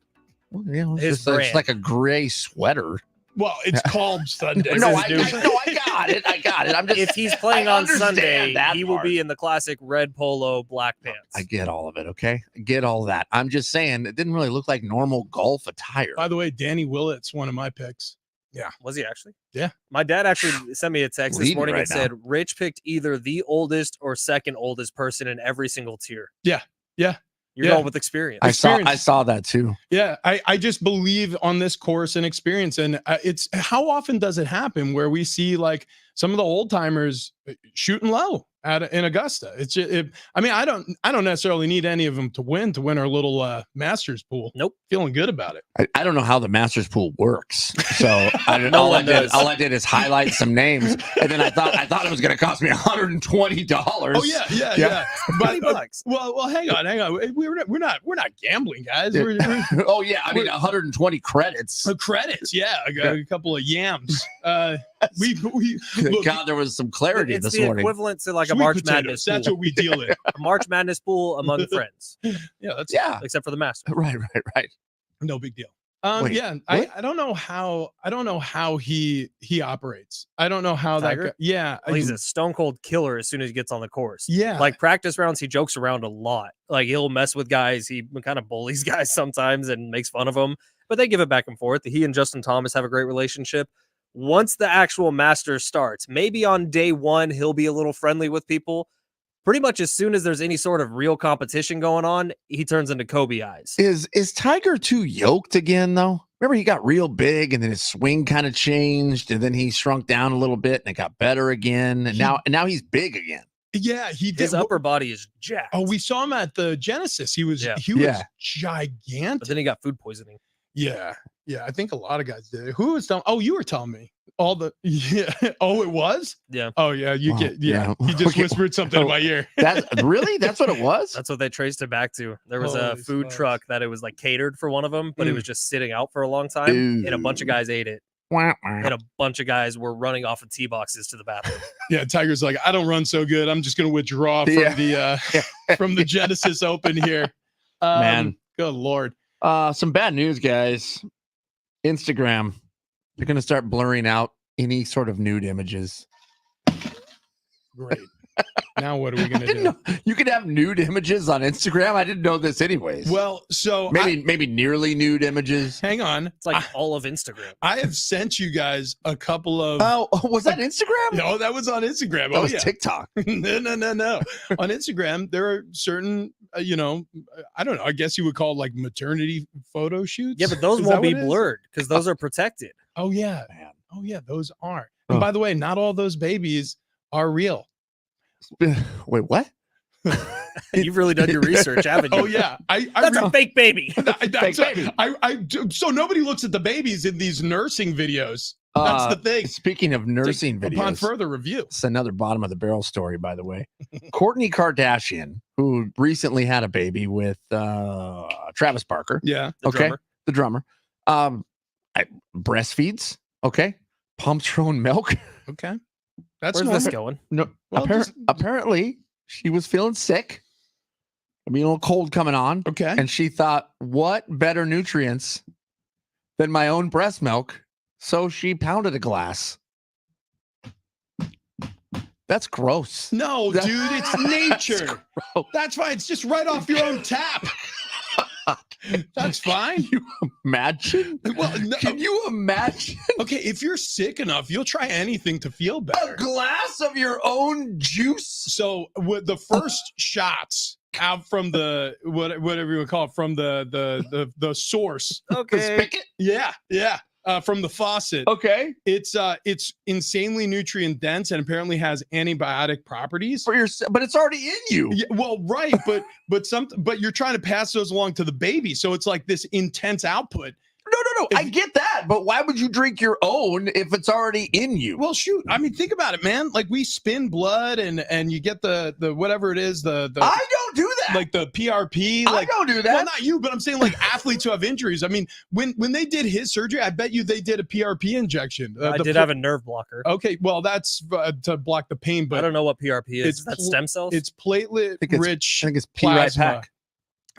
Well, yeah, His it's brand. like a gray sweater. Well, it's called Sunday. No, his I new- got it. I got it. I'm just If he's playing I on understand Sunday, that he will part. be in the classic red polo, black pants. I get all of it. Okay, I get all that. I'm just saying it didn't really look like normal golf attire. By the way, Danny Willett's one of my picks. Was he actually? Yeah. My dad actually sent me a text this Leading morning right and said Rich picked either the oldest or second oldest person in every single tier. Yeah. Yeah. You're Yeah. going with experience. I experience. saw that too. Yeah, I just believe on this course and experience. And it's how often does it happen where we see like some of the old timers shooting low in Augusta? I mean, I don't necessarily need any of them to win our little Masters pool. Nope. Feeling good about it. I don't know how the Masters pool works. So No all one does. I did is highlight some names, and then I thought it was going to cost me $120. Oh yeah. $20 But bucks. well, hang on. We're not gambling, guys. We're Oh yeah, I mean 120 credits. credits. Yeah, a couple of yams. We look, God, there was some clarity It's this the morning. equivalent to like a sweet March potatoes, Madness that's pool. what we deal in. A March Madness pool among friends, Yeah, that's Yeah, except for the Masters. right. no big deal. Wait, Yeah, what? I don't know how he operates. I don't know how Tiger? that. Yeah, Well, he's a stone cold killer as soon as he gets on the course. yeah. Like practice rounds, he jokes around a lot. Like he'll mess with guys. He kind of bullies guys sometimes and makes fun of them, but they give it back and forth. He and Justin Thomas have a great relationship. Once the actual Masters starts, maybe on day one, he'll be a little friendly with people. Pretty much as soon as there's any sort of real competition going on, he turns into Kobe eyes. Is Tiger too yoked again though? Remember he got real big and then his swing kind of changed and then he shrunk down a little bit and it got better again and now he's big again. Yeah, he did. His upper body is jacked. Oh, we saw him at the Genesis. He was Yeah. Yeah. gigantic. But then he got food poisoning. Yeah, I think a lot of guys did. Who was telling? Oh, you were telling me. all the yeah. Oh, it was. Yeah. Oh yeah. You Well, get yeah. yeah. He just Okay. whispered something in my ear. That's what it was. That's what they traced it back to. There was a Holy food smokes. truck that it was like catered for one of them, but it Mm. was just sitting out for a long time, and a bunch of Ooh. guys ate it, Wah, and wah. a bunch of guys were running off of tee boxes to the bathroom. Yeah. Tiger's like, I don't run so good. I'm just gonna withdraw from Yeah. the from the Genesis Open here. Man. Good lord. Some bad news, guys. Instagram, they're going to start blurring out any sort of nude images. Great. Now what are we I gonna didn't do? know you could have nude images on Instagram. I didn't know this, anyways. Well, so maybe nearly nude images. hang on. It's like all of Instagram. I have sent you guys a couple of. Oh, was that Instagram? No, that was on Instagram. that Oh was yeah. TikTok. No. On Instagram, there are certain, I don't know. I guess you would call it like maternity photo shoots. Yeah, but those Is won't that be what it is? blurred because those are protected. Oh yeah. Man. Oh yeah. Those are. And Oh. by the way, not all those babies are real. Wait, what? You've really done your research, haven't you? Oh yeah. That's a fake baby. That's Fake baby. so nobody looks at the babies in these nursing videos. That's the thing. Speaking of nursing videos, Upon further review. it's another bottom of the barrel story, by the way. Kourtney Kardashian, who recently had a baby with Travis Barker, Yeah. The okay, drummer. the drummer, breastfeeds, okay, pumps her own milk. Okay. That's Where's this normal. going? No, Well, apparently she was feeling sick. I mean, a little cold coming on, Okay. and she thought, what better nutrients than my own breast milk? So she pounded a glass. That's gross. No, That- dude, it's nature. gross. That's fine. It's just right off your own tap. That's fine. Can you imagine? Well, no, Can you imagine okay, if you're sick enough, you'll try anything to feel a better. glass of your own juice? So with the first shots out from the whatever you would call it, from the source. The Okay. spigot? Yeah. From the faucet. Okay. It's insanely nutrient dense and apparently has antibiotic properties. For your, but it's already in you. Yeah, well, right, but you're trying to pass those along to the baby, so it's like this intense output. No. If- I get that, but why would you drink your own if it's already in you? Well, shoot, I mean, think about it, man. Like we spin blood and you get the whatever it is, the I don't do that. like the PRP, I like. don't do Well, that. not you, but I'm saying like athletes who have injuries. I mean, when they did his surgery, I bet you they did a PRP injection. I did have a nerve blocker. Okay, well, that's to block the pain, I but don't know what PRP is. it's Is that pl- stem cells? it's platelet think it's- rich I think it's P right plasma. pack.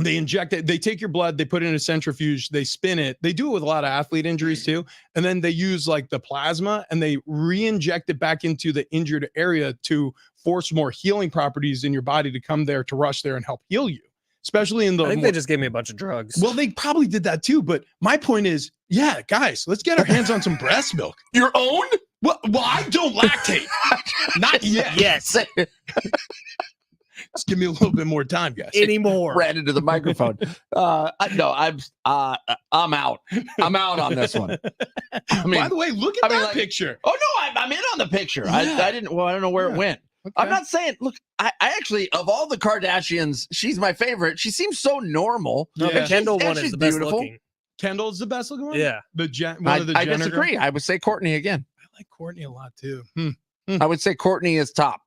They inject it, they take your blood, they put it in a centrifuge, they spin it. They do it with a lot of athlete injuries too. And then they use like the plasma and they re-inject it back into the injured area to force more healing properties in your body to come there, to rush there and help heal you. Especially in the I think they just gave me a bunch of drugs. well, they probably did that too. But my point is, yeah, guys, let's get our hands on some breast milk. Your own? Well, I don't lactate. Not yet. yes, Just give me a little bit more time, guys. anymore. Ran into the microphone. No, I'm out. I'm out on this one. I mean, By the way, look at I mean, that like- picture. oh no, I'm in on the picture. Yeah. I didn't. Well, I don't know where Yeah. it went. I'm not saying. Look, I actually, of all the Kardashians, she's my favorite. She seems so normal. No, Yeah. the Kendall And one is she's the best beautiful. looking. Kendall's the best looking one. Yeah. One of the I Jenner disagree. girls? I would say Kourtney again. I like Kourtney a lot too. I would say Kourtney is top.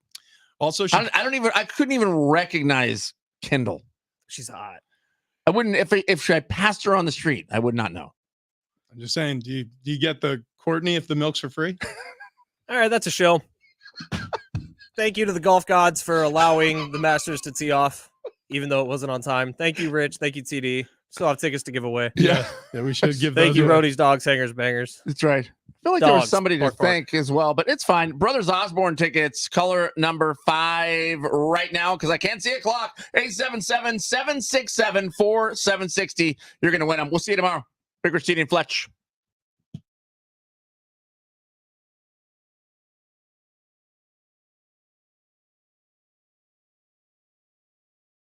Also, she, I couldn't even recognize Kendall. She's hot. I wouldn't if I passed her on the street. I would not know. I'm just saying, do you get the Kourtney if the milk's for free? All right, that's a show. Thank you to the golf gods for allowing the Masters to tee off, even though it wasn't on time. Thank you, Rich. Thank you, TD. Still have tickets to give away. Yeah, we should give. Thank those you, away. Roadies, Dogs, Hangers, Bangers. That's right. I feel like there was Dogs, somebody to bark, bark. thank as well, but it's fine. Brothers Osborne tickets, color number 5 right now because I can't see a clock. 877-767-4760. You're going to win them. We'll see you tomorrow. Big Rich, TD, and Fletch.